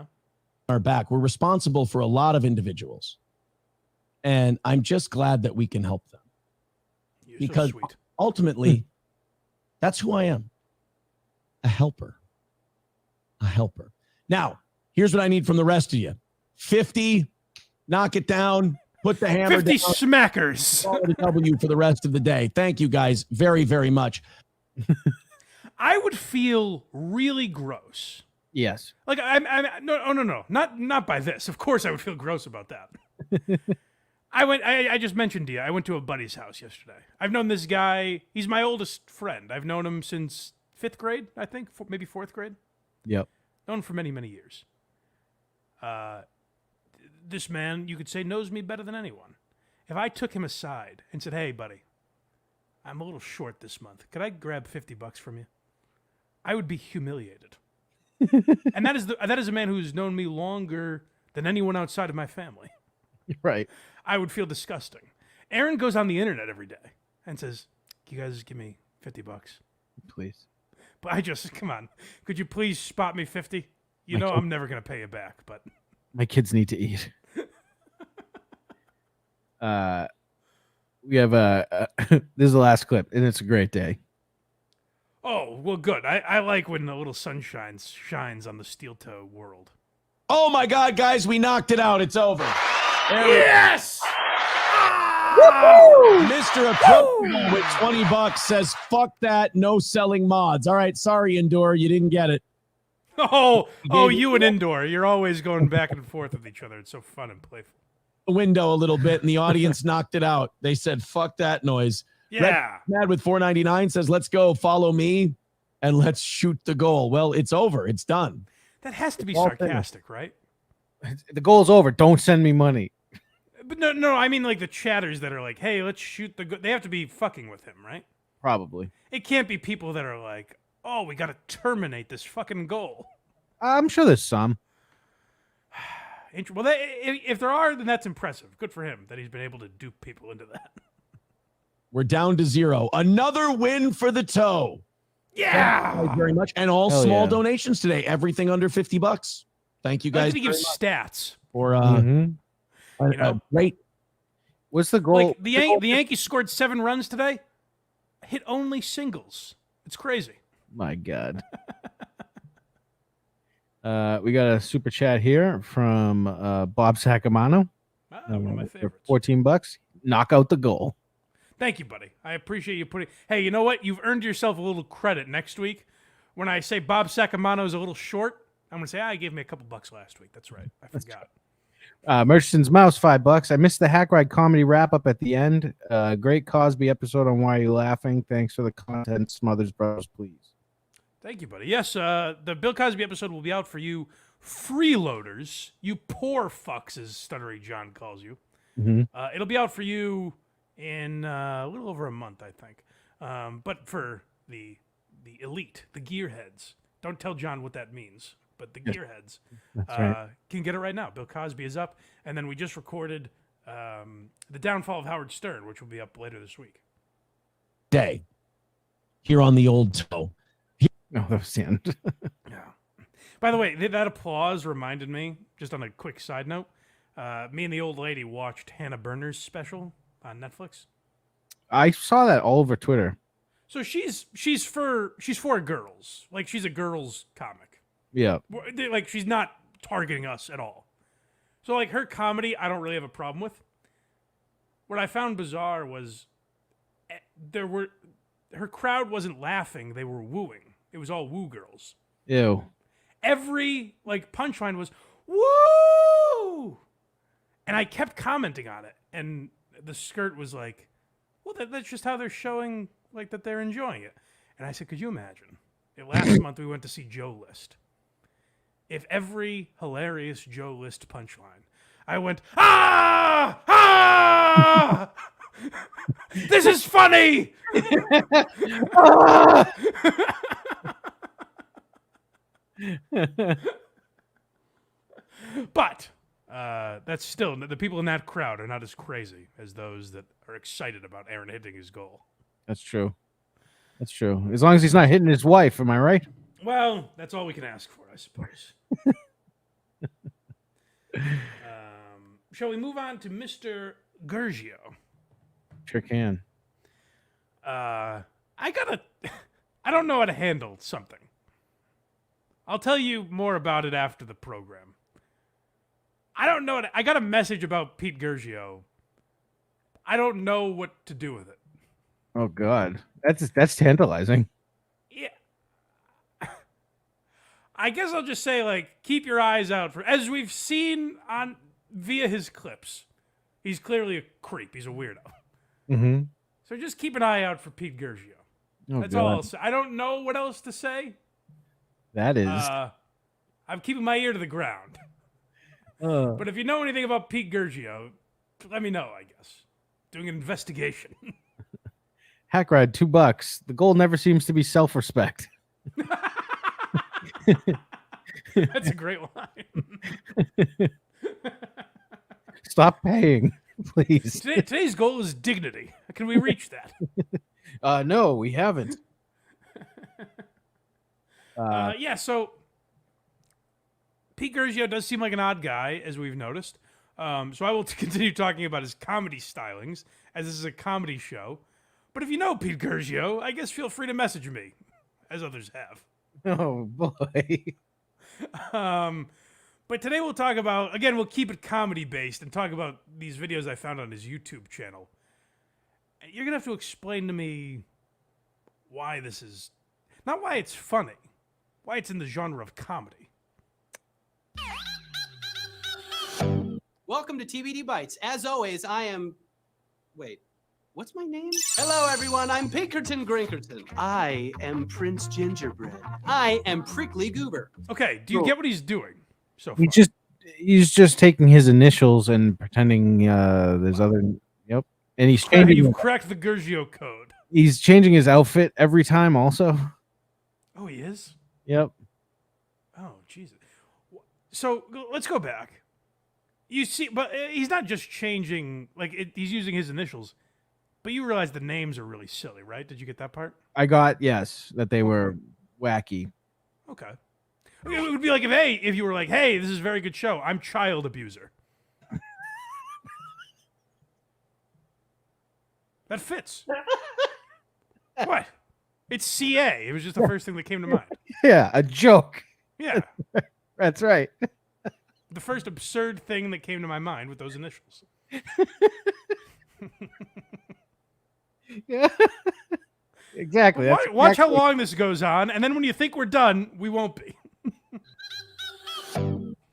Our back. We're responsible for a lot of individuals. And I'm just glad that we can help them. You're because so sweet. Ultimately, that's who I am. A helper. A helper. Now, here's what I need from the rest of you. 50, knock it down, put the hammer 50 down. smackers. Call it a W for the rest of the day. Thank you guys very, very much. I would feel really gross. Yes. Like no, not by this. Of course, I would feel gross about that. I just mentioned to you. I went to a buddy's house yesterday. I've known this guy. He's my oldest friend. I've known him since 5th grade, I think, maybe 4th grade. Yep. Known him for many, many years. This man, you could say, knows me better than anyone. If I took him aside and said, "Hey, buddy, I'm a little short this month. Could I grab $50 from you?" I would be humiliated. And that is a man who's known me longer than anyone outside of my family. Right. I would feel disgusting. Aaron goes on the internet every day and says, "Can you guys give me $50? Please." But come on. Could you please spot me 50? I'm never going to pay you back, but my kids need to eat. We have this is the last clip, and it's a great day. Oh, well, good. I like when a little sunshine shines on the Steel Toe world. Oh, my God, guys, we knocked it out. It's over. Yes! Mr. Appropriate with $20 says, "Fuck that, no selling mods." All right, sorry, Indoor, you didn't get it. Oh, you and Indoor. You're always going back and forth with each other. It's so fun and playful. The window a little bit, and the audience knocked it out. They said, "Fuck that noise." Yeah. Mad with $4.99 says, "Let's go. Follow me." and let's shoot the goal. Well, it's over. It's done. That has to be all sarcastic, right? The goal's over. Don't send me money. But no, I mean like the chatters that are like, "Hey, let's shoot the goal." They have to be fucking with him, right? Probably. It can't be people that are like, "Oh, we got to terminate this fucking goal." I'm sure there's some. Well, if there are, then that's impressive. Good for him that he's been able to dupe people into that. We're down to 0. Another win for the toe. Yeah. Thank you very much. And all Hell small yeah. donations today. Everything under $50. Thank you guys. He gives stats. For You know, great. What's the goal? Like the Yankees scored 7 runs today, hit only singles. It's crazy. My God. We got a super chat here from Bob Sacamano. One of my favorites. $14. Knock out the goal. Thank you, buddy. I appreciate you putting. Hey, you know what? You've earned yourself a little credit next week. When I say Bob Sacamano is a little short, I'm gonna say I gave me a couple bucks last week. That's right. I forgot. Murchison's Mouse, $5. I missed the Hack Ride comedy wrap up at the end. Great Cosby episode on Why Are You Laughing? Thanks for the content, Smothers Brothers, please. Thank you, buddy. Yes, the Bill Cosby episode will be out for you freeloaders, you poor fucks, as Stuttering John calls you. Mhm. It'll be out for you in a little over a month, I think. But for the elite, the gearheads, don't tell John what that means, but the gearheads right. can get it right now. Bill Cosby is up, and then we just recorded The Downfall of Howard Stern, which will be up later this week. Day. Here on the old toe. No, that was the end. Yeah. By the way, that applause reminded me, just on a quick side note, me and the old lady watched Hannah Berner's special on Netflix. I saw that all over Twitter. So she's for girls. Like, she's a girls comic. Yeah. Like, she's not targeting us at all. So, like, her comedy, I don't really have a problem with. What I found bizarre was her crowd wasn't laughing, they were wooing. It was all woo girls. Ew. Every, like, punchline was, woo! And I kept commenting on it. And the skirt was like, well, that's just how they're showing, like, that they're enjoying it. And I said, could you imagine? Last month we went to see Joe List. If every hilarious Joe List punchline, I went, ah! Ah! This is funny! Ah! But that's still, the people in that crowd are not as crazy as those that are excited about Aaron hitting his goal. That's true. That's true. As long as he's not hitting his wife, am I right? Well, that's all we can ask for, I suppose. Shall we move on to Mr. Guercio? Sure can. I don't know how to handle something. I'll tell you more about it after the program. I don't know. I got a message about Peet Guercio. I don't know what to do with it. Oh God, that's tantalizing. Yeah. I guess I'll just say, like, keep your eyes out for, as we've seen via his clips. He's clearly a creep. He's a weirdo. Mm-hmm. So just keep an eye out for Peet Guercio. Oh, That's God. all I'll say. I don't know what else to say. That is. I'm keeping my ear to the ground. But if you know anything about Peet Guercio, let me know, I guess. Doing an investigation. Hack Ride, $2. The goal never seems to be self-respect. That's a great line. Stop paying, please. Today's goal is dignity. Can we reach that? No, we haven't. Yeah, so Peet Guercio does seem like an odd guy, as we've noticed. So I will continue talking about his comedy stylings, as this is a comedy show. But if you know Peet Guercio, I guess feel free to message me, as others have. Oh, boy. But today we'll talk about, again, we'll keep it comedy-based and talk about these videos I found on his YouTube channel. You're going to have to explain to me why this is, not why it's funny, why it's in the genre of comedy. Welcome to TBD Bites. As always, I am... Wait. What's my name? Hello, everyone. I'm Pinkerton Grinkerton. I am Prince Gingerbread. I am Prickly Goober. Okay, do you get what he's doing so far? He's just taking his initials and pretending there's other. Yep, and he's changing. You've cracked the Guercio code. He's changing his outfit every time. Also. Oh, he is. Yep. Oh, Jesus. So let's go back. You see, but he's not just changing. He's using his initials. But you realize the names are really silly, right? Did you get that part? I got that they were wacky. Okay. It would be like if you were like, hey, this is a very good show. I'm child abuser. That fits. What? It's CA. It was just the first thing that came to mind. Yeah, a joke. Yeah. That's right. The first absurd thing that came to my mind with those initials. Yeah. Exactly. Watch how long this goes on, and then when you think we're done, we won't be.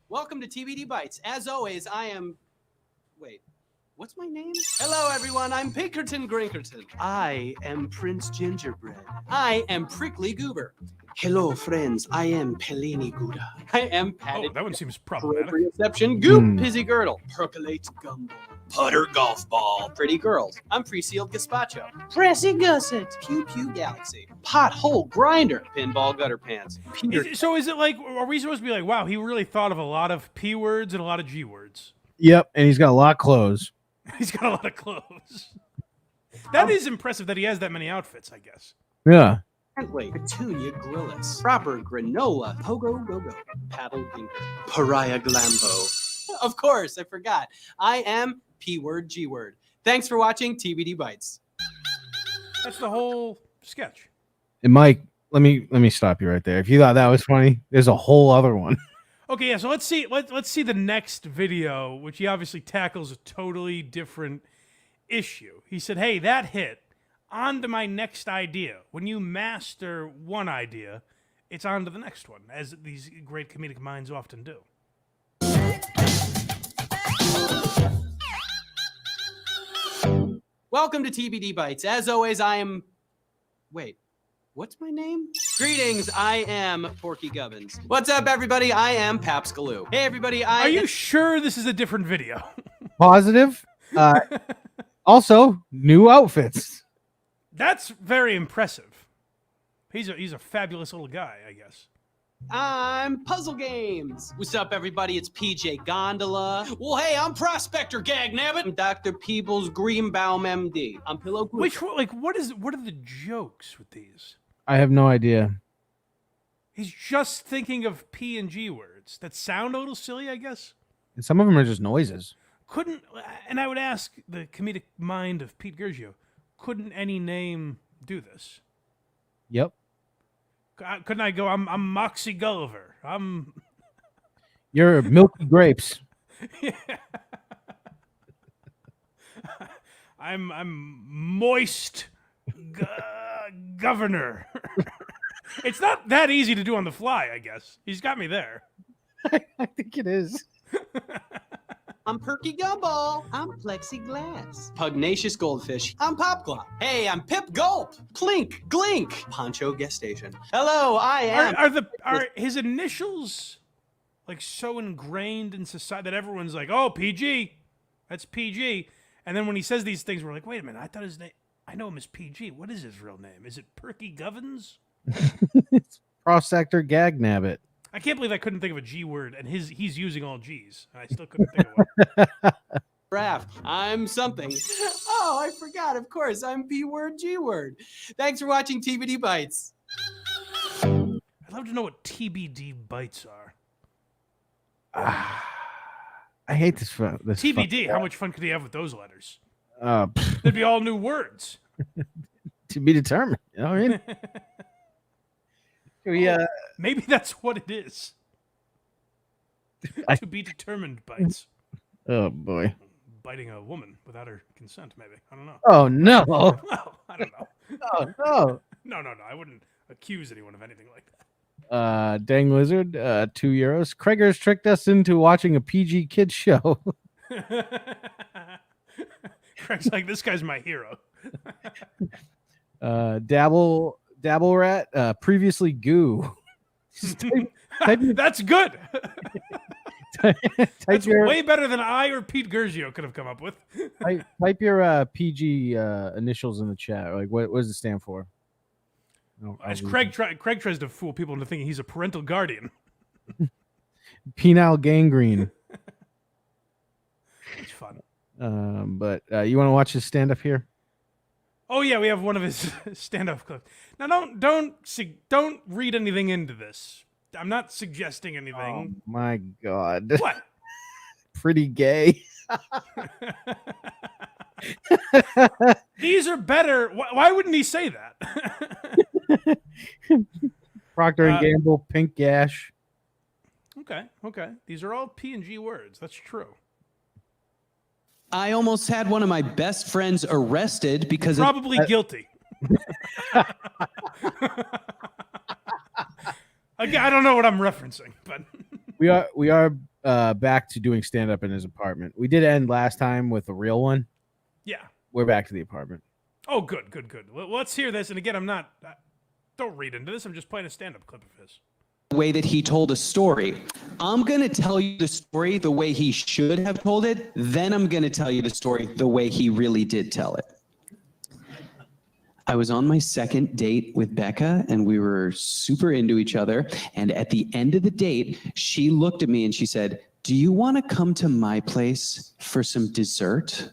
Welcome to TBD Bites. As always, I am... Wait, what's my name? Hello, everyone. I'm Pinkerton Grinkerton. I am Prince Gingerbread. I am Prickly Goober. Hello, friends. I am Pellini Gouda. I am Patty. Oh, that one seems problematic. Reception, Goop, Pizzy Girdle, Percolate Gumbo, Putter Golf Ball, Pretty Girls. I'm Pre-Sealed Gazpacho, Pressy Gusset, Pew Pew Galaxy, Pothole Grinder, Pinball Gutter Pants. So is it like, are we supposed to be like, wow, he really thought of a lot of P words and a lot of G words? Yep, and he's got a lot of clothes. He's got a lot of clothes. That is impressive that he has that many outfits, I guess. Yeah. Bentley, Petunia Grillis, Proper Granola, Pogo Gogo, Paddle Dinker, Pariah Glambo. Of course, I forgot. I am P-word, G-word. Thanks for watching TBD Bites. That's the whole sketch. And Mike, let me stop you right there. If you thought that was funny, there's a whole other one. Okay, yeah. So let's see. Let's see the next video, which he obviously tackles a totally different issue. He said, "Hey, that hit. On to my next idea. When you master one idea, it's on to the next one, as these great comedic minds often do." Welcome to TBD Bites. As always, I am... Wait, what's my name? Greetings, I am Porky Gubbins. What's up, everybody? I am Paps Galoo. Hey, everybody, Are you sure this is a different video? Positive. Also, new outfits. That's very impressive. He's a fabulous little guy, I guess. I'm Puzzle Games. What's up, everybody? It's PJ Gondola. Well, hey, I'm Prospector Gag Nabbit. I'm Dr. Peebles Greenbaum, MD. I'm Pillow Glue. Which one, what are the jokes with these? I have no idea. He's just thinking of P and G words that sound a little silly, I guess. And some of them are just noises. And I would ask the comedic mind of Peet Guercio, couldn't any name do this? Yep. Couldn't I go, I'm Moxie Gulliver. You're Milky Grapes. Yeah. I'm Moist Governor. It's not that easy to do on the fly, I guess. He's got me there. I think it is. I'm Perky Gumball. I'm Plexiglass. Pugnacious Goldfish. I'm Popglop. Hey, I'm Pip Gulp. Plink. Glink. Poncho Gestation. Hello, I am... Are his initials like so ingrained in society that everyone's like, oh, PG. That's PG. And then when he says these things, we're like, wait a minute, I thought his name... I know him as PG. What is his real name? Is it Perky Gubbins? It's Prospector Gag Nabbit. I can't believe I couldn't think of a G word, and he's using all G's. I still couldn't think of one. Raft. I'm something. Oh, I forgot. Of course, I'm P-word, G-word. Thanks for watching TBD Bites. I'd love to know what TBD Bites are. I hate this. TBD. How much fun could he have with those letters? They'd They'd be all new words. To be determined. You know what I mean? Maybe that's what it is. To be determined bites. Oh boy. Biting a woman without her consent, maybe. I don't know. Oh no. Well, I don't know. Oh no. No. I wouldn't accuse anyone of anything like that. Dang Lizard, €2. Kreger's tricked us into watching a PG kids show. Craig's like, this guy's my hero. Dabble rat. Previously goo. That's good. That's your- way better than I or Peet Guercio could have come up with. Type your PG initials in the chat. Like, what does it stand for? As Craig tries to fool people into thinking he's a parental guardian. Penile gangrene. It's fun. But you want to watch his stand up here? Oh yeah, we have one of his stand-up clips. Now don't read anything into this. I'm not suggesting anything. Oh my God. What? Pretty gay. These are better. Why wouldn't he say that? Procter and Gamble, pink gash. Okay. These are all P&G words. That's true. I almost had one of my best friends arrested because Probably guilty. Again, I don't know what I'm referencing, but we are back to doing stand up in his apartment. We did end last time with a real one. yeah. We're back to the apartment. Oh, good. Let's hear this. And again, I'm not. Don't read into this. I'm just playing a stand-up clip of his. the way that he told a story. I'm going to tell you the story the way he should have told it. Then I'm going to tell you the story the way he really did tell it. I was on my second date with Becca and we were super into each other. And at the end of the date, she looked at me and she said, "Do you want to come to my place for some dessert?"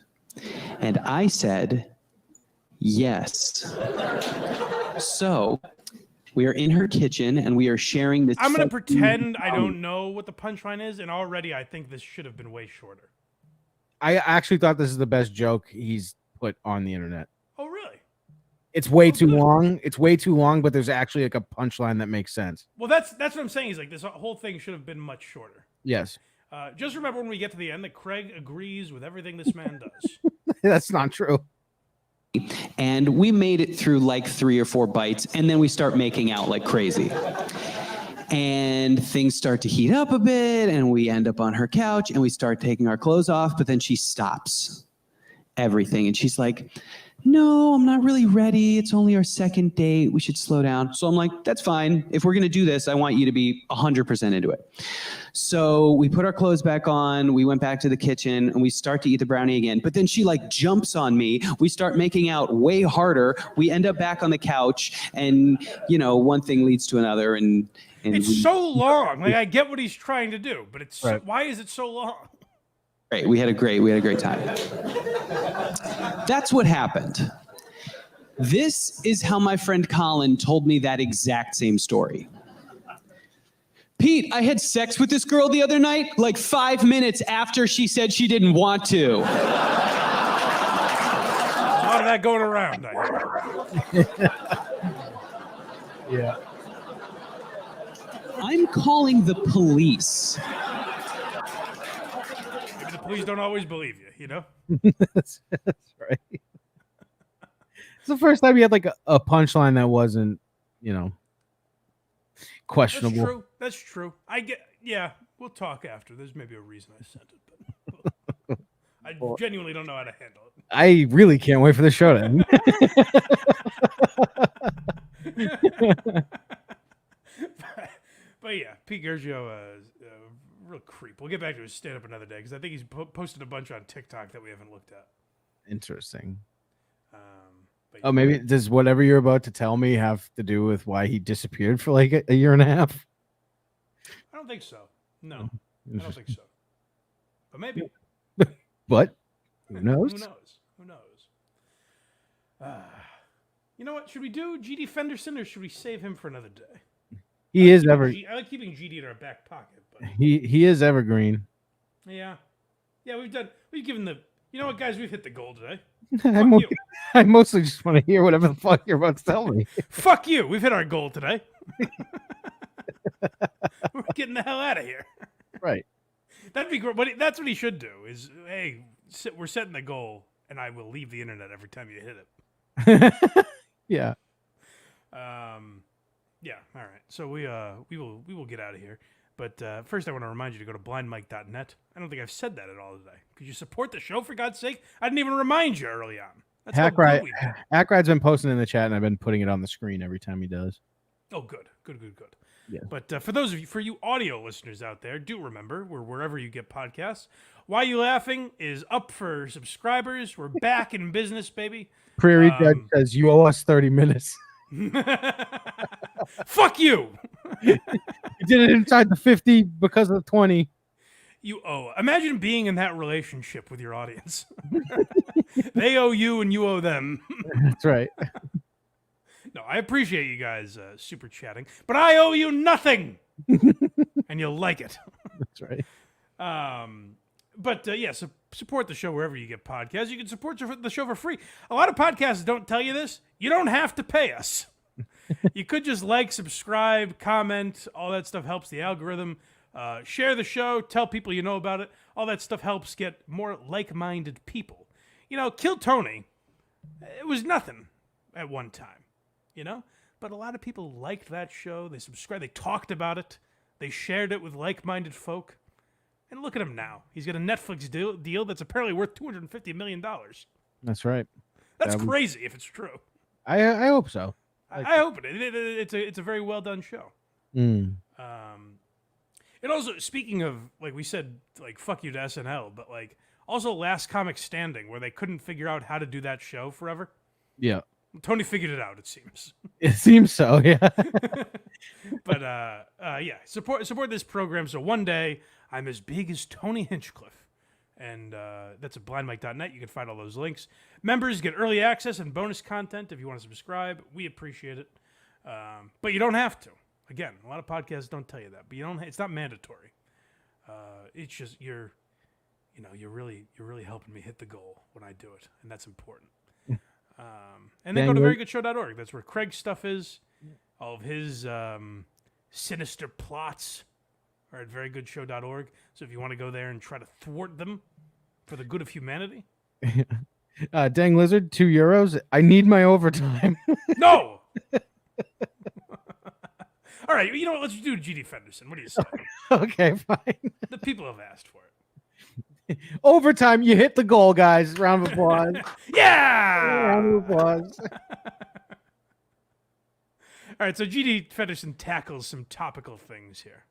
And I said, "Yes." So we are in her kitchen and we are sharing this. I'm going to pretend I don't know what the punchline is. And already I think this should have been way shorter. I actually thought this is the best joke he's put on the internet. Oh, really? It's way too long. It's way too long, but there's actually like a punchline that makes sense. Well, that's what I'm saying. Is like this whole thing should have been much shorter. Yes. Just remember when we get to the end that Craig agrees with everything this man does. That's not true. And we made it through like 3 or 4 bites, and then we start making out like crazy. And things start to heat up a bit, and we end up on her couch, and we start taking our clothes off, but then she stops everything, and she's like, "No, I'm not really ready. It's only our second date. We should slow down." So I'm like, "That's fine. If we're going to do this, I want you to be 100% into it." So we put our clothes back on. We went back to the kitchen and we start to eat the brownie again. But then she like jumps on me. We start making out way harder. We end up back on the couch and, you know, one thing leads to another. And It's so long. Like I get what he's trying to do, but it's why is it so long? Great. We had a great time. That's what happened. This is how my friend Colin told me that exact same story. "Pete, I had sex with this girl the other night, like 5 minutes after she said she didn't want to." A lot of that going around. Yeah. I'm calling the police. Maybe the police don't always believe you, you know? That's right. It's the first time you had like a punchline that wasn't, you know, questionable. That's true. I get. Yeah, we'll talk after. There's maybe a reason I sent it, but I genuinely don't know how to handle it. I really can't wait for the show to end. But yeah, Peet Guercio, real creep. We'll get back to his stand-up another day because I think he's posted a bunch on TikTok that we haven't looked at. Interesting. But Oh, maybe does whatever you're about to tell me have to do with why he disappeared for like a year and a half? I don't think so. No, I don't think so. But maybe. But who knows? Who knows? You know what? Should we do GD Fenderson or should we save him for another day? He is I like keeping GD in our back pocket, but he is evergreen. yeah, we've given the. You know what, guys? We've hit the goal today. I mostly just want to hear whatever the fuck you're about to tell me. Fuck you. We've hit our goal today. We're getting the hell out of here. Right. That'd be great. But that's what he should do is, hey, we're setting the goal, and I will leave the internet every time you hit it. Yeah. Yeah. All right. So we will get out of here. But first, I want to remind you to go to blindmike.net. I don't think I've said that at all today. Could you support the show, for God's sake? I didn't even remind you early on. Hackride's been posting in the chat, and I've been putting it on the screen every time he does. Oh, good. Yeah. But for you audio listeners out there, do remember we're wherever you get podcasts. Why You Laughing is up for subscribers. We're back in business, baby. Prairie Judge says you owe us 30 minutes. Fuck you. You did it inside the 50 because of 20. You owe. Imagine being in that relationship with your audience. They owe you and you owe them. That's right. No, I appreciate you guys super chatting, but I owe you nothing, and you'll like it. That's right. Support the show wherever you get podcasts. You can support the show for free. A lot of podcasts don't tell you this. You don't have to pay us. You could just like, subscribe, comment. All that stuff helps the algorithm. Share the show. Tell people you know about it. All that stuff helps get more like-minded people. Kill Tony. It was nothing at one time. But a lot of people liked that show. They subscribed. They talked about it. They shared it with like-minded folk. And look at him now. He's got a Netflix deal that's apparently worth $250 million. That's right. That's crazy if it's true. I hope so. I hope it. It's a very well done show. Mm. And also, speaking of, like we said, like, fuck you to SNL, but like also Last Comic Standing, where they couldn't figure out how to do that show forever. Yeah. Tony figured it out, it seems. It seems so, yeah. But support this program so one day I'm as big as Tony Hinchcliffe. And that's at blindmike.net. You can find all those links. Members get early access and bonus content if you want to subscribe. We appreciate it. But you don't have to. Again, a lot of podcasts don't tell you that, but you don't. It's not mandatory. It's just you're really helping me hit the goal when I do it, and that's important. And then go to verygoodshow.org. That's where Craig's stuff is. All of his sinister plots are at verygoodshow.org. So if you want to go there and try to thwart them for the good of humanity. Dang Lizard, €2. I need my overtime. No! All right, let's do GD Fenderson. What do you say? Okay, fine. The people have asked for it. Overtime, you hit the goal, guys. Round of applause. Yeah! Round of applause. All right, so GD Fenderson tackles some topical things here.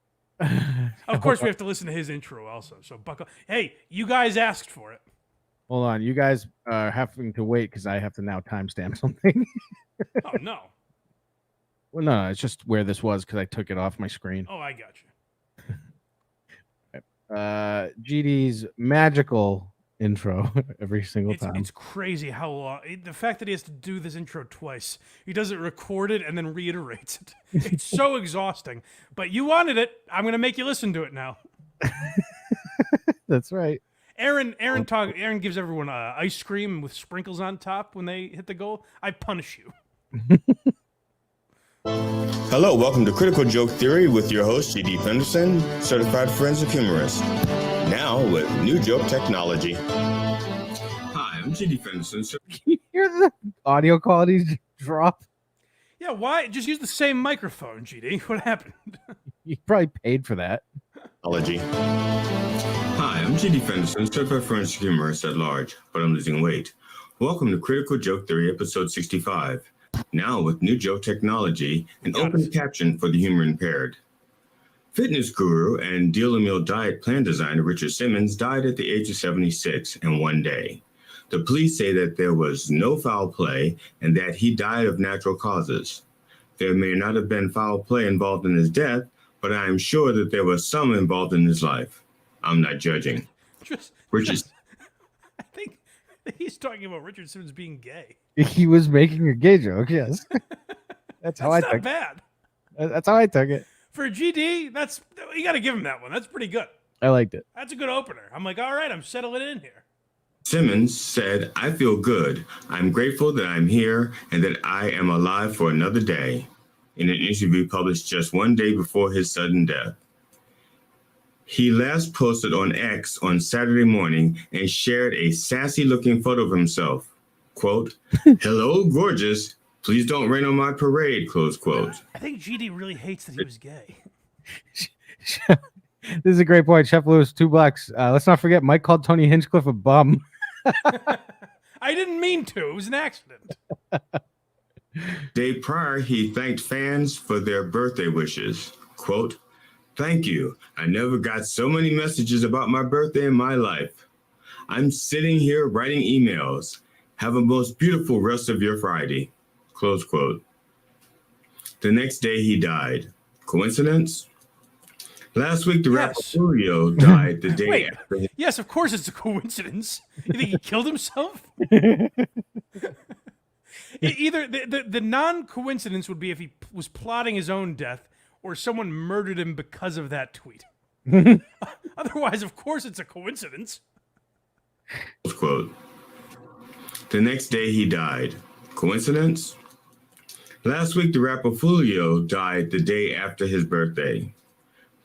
Of course, we have to listen to his intro also. So buckle. Hey, you guys asked for it. Hold on. You guys are having to wait because I have to now timestamp something. Oh, no. Well, no, it's just where this was because I took it off my screen. Oh, I got you. GD's magical intro every single time. It's crazy how long. The fact that he has to do this intro twice. He does it recorded and then reiterates it. It's so exhausting. But you wanted it. I'm going to make you listen to it now. That's right. Aaron gives everyone ice cream with sprinkles on top when they hit the goal. I punish you. Hello, welcome to Critical Joke Theory with your host, GD Fenderson, certified forensic humorist. Now with new joke technology. Hi, I'm GD Fenderson. Can you hear the audio quality drop? Yeah, why? Just use the same microphone, GD. What happened? You probably paid for that. Technology. Hi, I'm GD Fenderson, certified forensic humorist at large, but I'm losing weight. Welcome to Critical Joke Theory, episode 65. Now with new joke technology and open caption for the humor impaired. Fitness guru and dealer meal diet plan designer Richard Simmons died at the age of 76 in one day. The police say that there was no foul play and that he died of natural causes. There may not have been foul play involved in his death, but I am sure that there was some involved in his life. I'm not judging. I think he's talking about Richard Simmons being gay. He was making a gay joke, yes. That's how I took it. That's not bad. That's how I took it. For GD, you got to give him that one. That's pretty good. I liked it. That's a good opener. I'm like, all right, I'm settling in here. Simmons said, I feel good. I'm grateful that I'm here and that I am alive for another day. In an interview published just one day before his sudden death. He last posted on X on Saturday morning and shared a sassy-looking photo of himself. Quote, hello, gorgeous. Please don't rain on my parade, close quote. I think GD really hates that he was gay. This is a great point. Chef Lewis, $2. Let's not forget Mike called Tony Hinchcliffe a bum. I didn't mean to. It was an accident. Day prior, he thanked fans for their birthday wishes. Quote, "Thank you. I never got so many messages about my birthday in my life. I'm sitting here writing emails. Have a most beautiful rest of your Friday." Close quote. The next day, he died. Coincidence? Last week, the rapper Julio died the day Wait, after his yes, of course it's a coincidence. You think he killed himself? Either the non-coincidence would be if he was plotting his own death or someone murdered him because of that tweet. Otherwise, of course, it's a coincidence. quote. The next day, he died. Coincidence? Last week, the rapper Julio died the day after his birthday.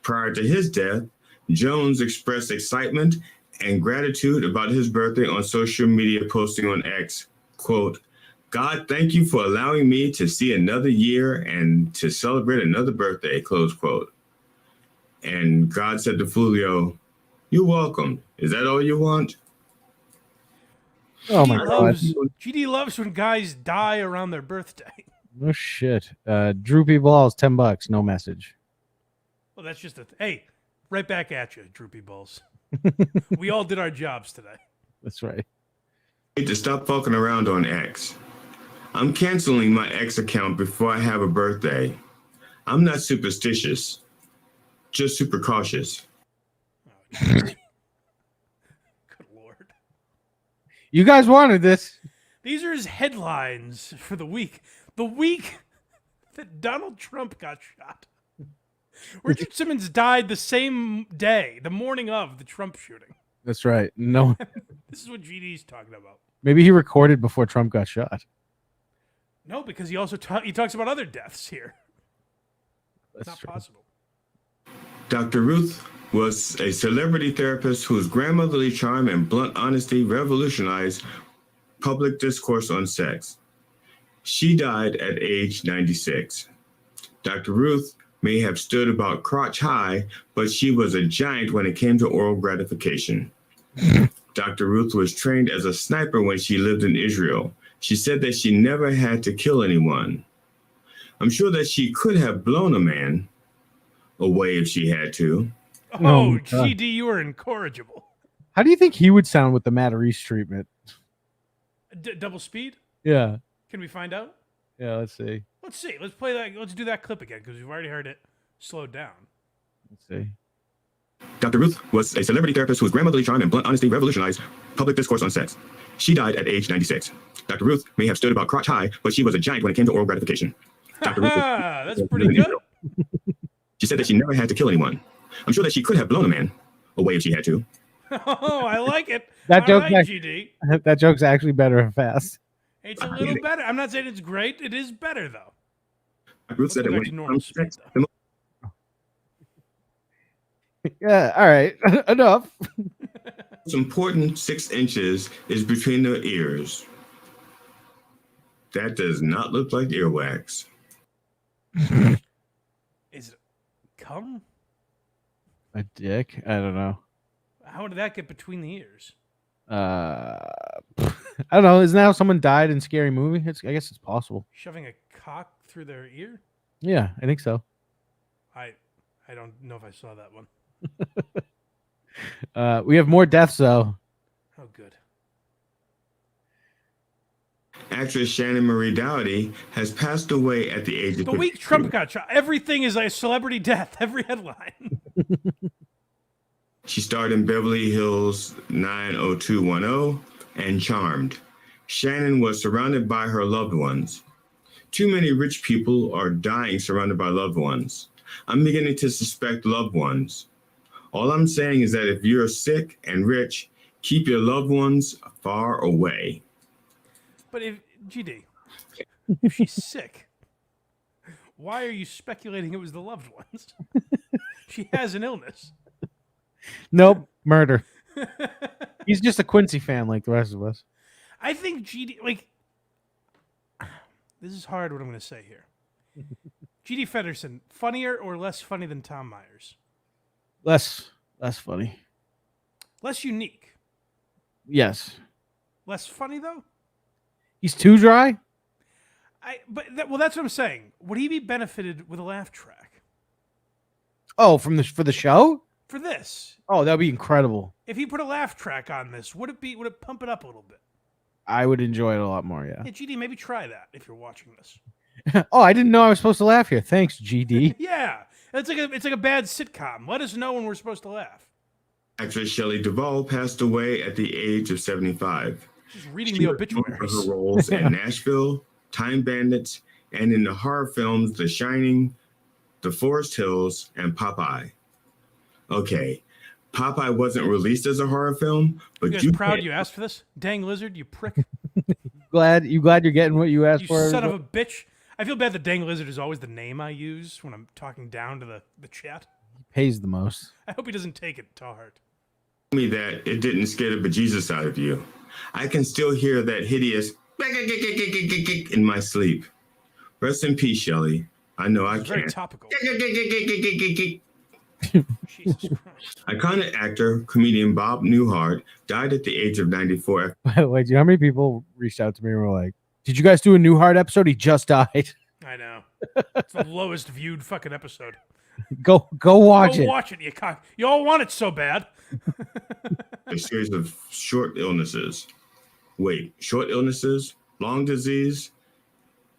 Prior to his death, Jones expressed excitement and gratitude about his birthday on social media, posting on X, quote, "God, thank you for allowing me to see another year and to celebrate another birthday," close quote. And God said to Julio, "You're welcome. Is that all you want?" Oh my God. GD loves when guys die around their birthday. No shit. Droopy balls, $10. No message. Well, that's just hey, right back at you, droopy balls. We all did our jobs today. That's right. Need to stop fucking around on X. I'm canceling my X account before I have a birthday. I'm not superstitious, just super cautious. Good Lord. You guys wanted this. These are his headlines for the week. The week that Donald Trump got shot. Richard Simmons died the same day, the morning of the Trump shooting. That's right. No. This is what GD's talking about. Maybe he recorded before Trump got shot. No, because he also he talks about other deaths here. That's not possible. Dr. Ruth was a celebrity therapist whose grandmotherly charm and blunt honesty revolutionized public discourse on sex. She died at age 96. Dr. Ruth may have stood about crotch high, but she was a giant when it came to oral gratification. Dr. Ruth was trained as a sniper when she lived in Israel. She said that she never had to kill anyone. I'm sure that she could have blown a man away if she had to. Oh, GD, you are incorrigible. How do you think he would sound with the Matt Reese treatment? Double speed? Yeah. Can we find out? Yeah, let's see. Let's see. Let's play that. Let's do that clip again because we've already heard it slowed down. Let's see. Dr. Ruth was a celebrity therapist whose grandmotherly charm and blunt honesty revolutionized public discourse on sex. She died at age 96. Dr. Ruth may have stood about crotch high, but she was a giant when it came to oral gratification. Dr. Ruth That's pretty good. She said that she never had to kill anyone. I'm sure that she could have blown a man away if she had to. Oh, I like it. That joke, right, GD. that joke's actually better and fast. It's a little better. I'm not saying it's great. It is better though. Ruth said that when it comes to sex, the Yeah, all right. Enough. most important 6 inches is between the ears. That does not look like earwax. Is it cum? A dick? I don't know. How did that get between the ears? I don't know. Isn't that how someone died in Scary Movie? I guess it's possible. Shoving a cock through their ear? Yeah, I think so. I don't know if I saw that one. We have more deaths though. Oh, good. Actress Shannon Marie Doherty has passed away at the age of The week Trump got shot. Everything is a celebrity death. Every headline. She starred in Beverly Hills 90210 and Charmed. Shannon was surrounded by her loved ones. Too many rich people are dying surrounded by loved ones. I'm beginning to suspect loved ones. All I'm saying is that if you're sick and rich, keep your loved ones far away. But if GD, if she's sick, why are you speculating it was the loved ones? She has an illness. Nope, murder. He's just a Quincy fan like the rest of us. I think GD, like, this is hard what I'm going to say here. GD Fenderson, funnier or less funny than Tom Myers? Less funny. Less unique. Yes. Less funny, though? He's too dry. Well, that's what I'm saying. Would he be benefited with a laugh track Oh, for the show? for this? Oh, that'd be incredible. If he put a laugh track on this, would it pump it up a little bit? I would enjoy it a lot more. Yeah. Yeah, GD, maybe try that if you're watching this. Oh, I didn't know I was supposed to laugh here. Thanks, GD. Yeah, it's like a bad sitcom. Let us know when we're supposed to laugh. Actress Shelley Duvall passed away at the age of 75. Just reading She the was known obituaries. for her roles in Nashville, Time Bandits, and in the horror films The Shining, The Forest Hills, and Popeye. Okay, Popeye wasn't released as a horror film, but You guys proud you asked for this? Dang lizard, you prick. Glad you're getting what you asked You for. son of a bitch. I feel bad that Dang Lizard is always the name I use when I'm talking down to the chat. He pays the most. I hope he doesn't take it to heart. me that it didn't scare the bejesus out of you. I can still hear that hideous in my sleep. Rest in peace, Shelley. I know I It's very can. topical. Iconic actor, comedian Bob Newhart died at the age of 94. Wait, do you know how many people reached out to me and were like, "Did you guys do a Newhart episode? He just died." I know. It's the lowest viewed fucking episode. Go watch it. Go watch it, you cock. You all want it so bad. A series of short illnesses. Wait, short illnesses? Long disease?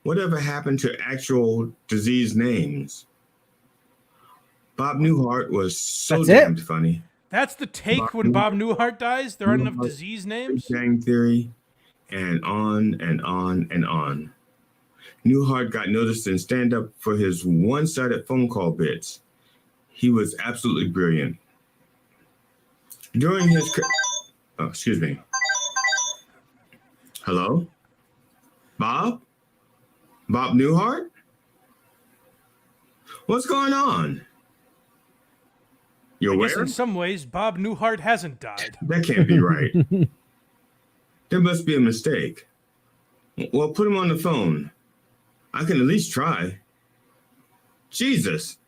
Whatever happened to actual disease names? Bob Newhart was so That's it? damned funny. That's the take when Bob Newhart dies? There aren't enough disease names? Bang Theory, and on and on and on. Newhart got noticed in stand-up for his one-sided phone call bits. He was absolutely brilliant. During his... Oh, excuse me. Hello? Bob? Bob Newhart? What's going on? You're I guess where? in some ways, Bob Newhart hasn't died. That can't be right. There must be a mistake. Well, put him on the phone. I can at least try. Jesus.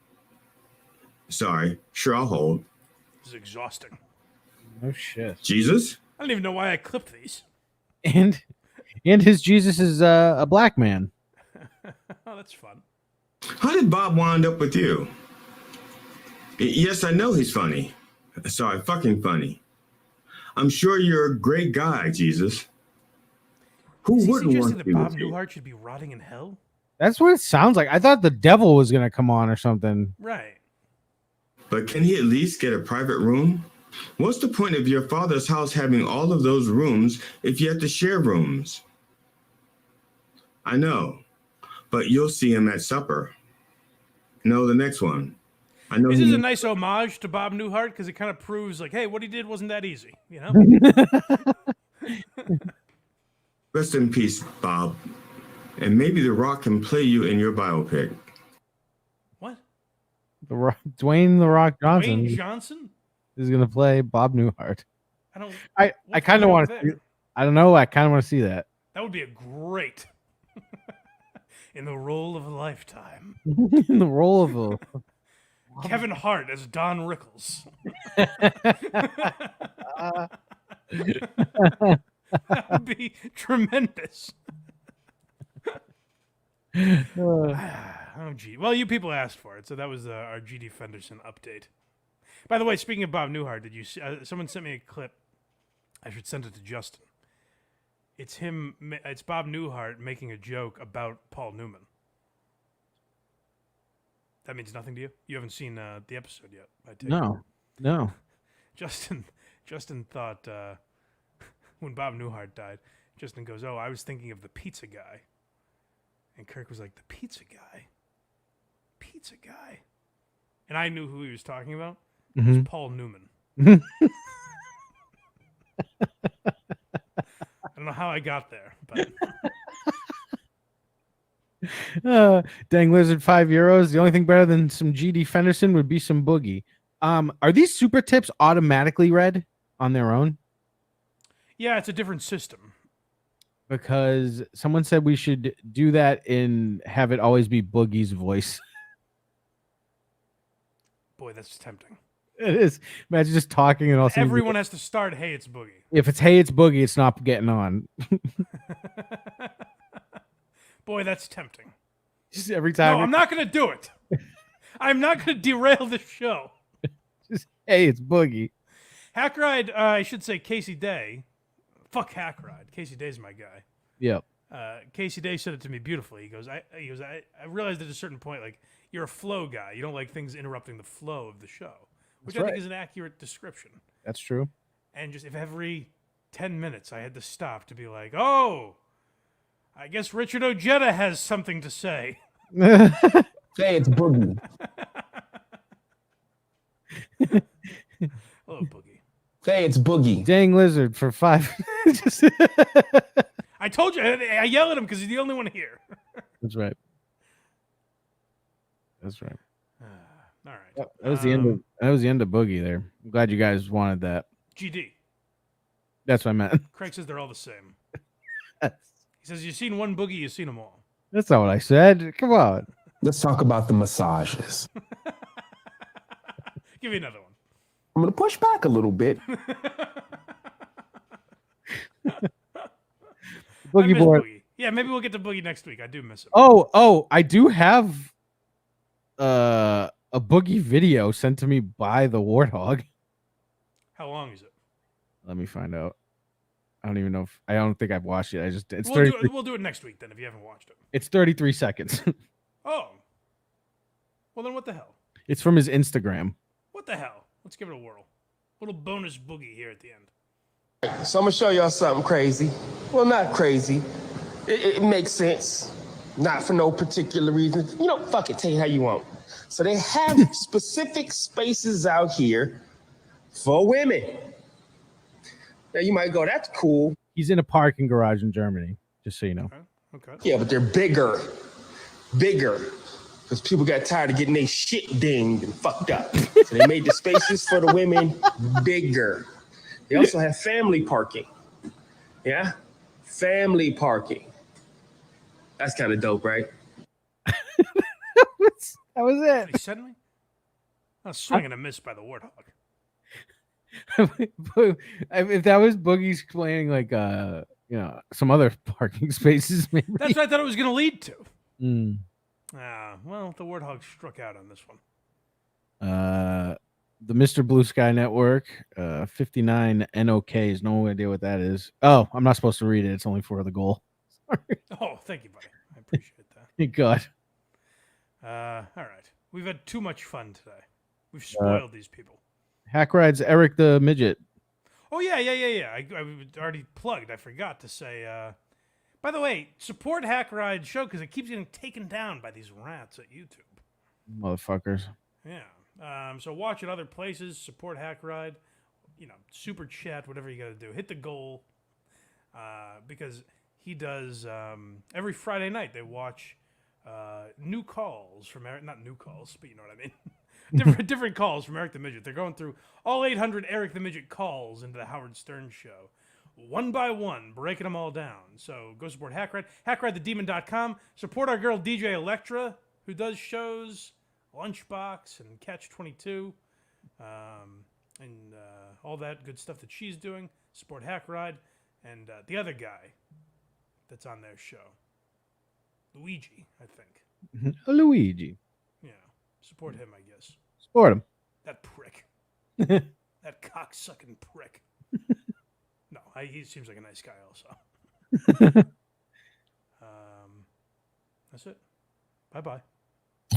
Sorry. Sure, I'll hold. This is exhausting. No shit. Jesus? I don't even know why I clipped these. And his Jesus is a black man. Oh, that's fun. How did Bob wind up with you? Yes, I know he's funny. Sorry, fucking funny. I'm sure you're a great guy, Jesus. Who Is he wouldn't suggesting want to that be Bob with you? Newhart should be rotting in hell? That's what it sounds like. I thought the devil was gonna come on or something. Right. But can he at least get a private room? What's the point of your father's house having all of those rooms if you have to share rooms? I know, but you'll see him at supper. No, the next one. I know This he- is a nice homage to Bob Newhart because it kind of proves, like, hey, what he did wasn't that easy, you know? Rest in peace, Bob. And maybe The Rock can play you in your biopic. What? Dwayne the Rock Johnson. Dwayne Johnson? Is gonna play Bob Newhart. I don't. I what's kind of going want on to. there? I don't know. I kind of want to see that. That would be a great in the role of a lifetime. In the role of a. Kevin Hart as Don Rickles. That would be tremendous. Oh, gee. Well, you people asked for it, so that was our GD Fenderson update. By the way, speaking of Bob Newhart, did you see, someone sent me a clip? I should send it to Justin. It's him. It's Bob Newhart making a joke about Paul Newman. That means nothing to you. You haven't seen the episode yet. I take it. No. Justin thought when Bob Newhart died, Justin goes, "Oh, I was thinking of the pizza guy," and Kirk was like, "The pizza guy, pizza guy," and I knew who he was talking about. It was Mhm. Paul Newman. I don't know how I got there, but Dang Lizard, €5. The only thing better than some GD Fenderson would be some Boogie. Are these super tips automatically read on their own? yeah, it's a different system. Because someone said we should do that and have it always be Boogie's voice. Boy, that's tempting. It is. Imagine just talking and also Everyone has to start. Hey, it's Boogie. If it's hey, it's Boogie, it's not getting on. Boy, that's tempting. Just every time. No, I'm not going to do it. I'm not going to derail the show. Just hey, it's Boogie. Hack Ride, I should say Casey Day. Fuck Hack Ride. Casey Day's my guy. Yep. Casey Day said it to me beautifully. He goes, I realized at a certain point, like, you're a flow guy. You don't like things interrupting the flow of the show, which That's I right. think is an accurate description. That's true. And just if every 10 minutes I had to stop to be like, oh, I guess Richard Ojeda has something to say. Say it's Boogie. Hello, Boogie. Say it's Boogie. Dang Lizard for 5. I told you, I yell at him because he's the only one here. That's right. That's right. All right. Yep, that was the end of Boogie there. I'm glad you guys wanted that. GD. That's what I meant. Craig says they're all the same. He says, you've seen one Boogie, you've seen them all. That's not what I said. Come on. Let's talk about the massages. Give me another one. I'm going to push back a little bit. I miss board. Boogie. Yeah, maybe we'll get to Boogie next week. I do miss him. Oh, I do have a Boogie video sent to me by the Warthog. How long is it? Let me find out. I don't even know if I don't think I've watched it. It's We'll do it next week then if you haven't watched it. It's 33 seconds. Oh. Well, then what the hell? It's from his Instagram. What the hell? Let's give it a whirl. Little bonus Boogie here at the end. So I'm going to show y'all something crazy. Well, not crazy. It makes sense. Not for no particular reason. You know, fuck it. Tell you how you want. So they have specific spaces out here for women. Now you might go, that's cool. He's in a parking garage in Germany, just so you know. Okay. Yeah, but they're bigger. Because people got tired of getting their shit dinged and fucked up. So they made the spaces for the women bigger. They also have family parking. Yeah? Family parking. That's kind of dope, right? That was it. He sent me? I was swinging a miss by the Warthog. If that was Boogie explaining, like, some other parking spaces, maybe. That's what I thought it was going to lead to. Mm. Well, the Warthog struck out on this one. The Mr. Blue Sky Network, 59 NOKs. No idea what that is. Oh, I'm not supposed to read it. It's only for the goal. Sorry. Oh, thank you, buddy. I appreciate that. Thank God. All right. We've had too much fun today. We've spoiled these people. Hack Ride's Eric the Midget. Oh, yeah. I already plugged. I forgot to say. By the way, support Hack Ride show because it keeps getting taken down by these rats at YouTube. Motherfuckers. Yeah. So watch it other places. Support Hack Ride. Super chat, whatever you got to do. Hit the goal. Because he does every Friday night. They watch new calls from Eric. Not new calls, but you know what I mean. different calls from Eric the Midget. They're going through all 800 Eric the Midget calls into the Howard Stern show. One by one, breaking them all down. So go support Hack Ride. HackRideTheDemon.com. Support our girl DJ Electra, who does shows, Lunchbox and Catch-22, and all that good stuff that she's doing. Support Hack Ride. And the other guy that's on their show, Luigi, I think. Luigi. Yeah. Support him, I guess. Support him. That prick. That cocksucking prick. No, he seems like a nice guy also. That's it. Bye-bye.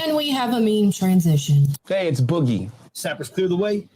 And we have a mean transition. Hey, it's Boogie. Sappers clear the way.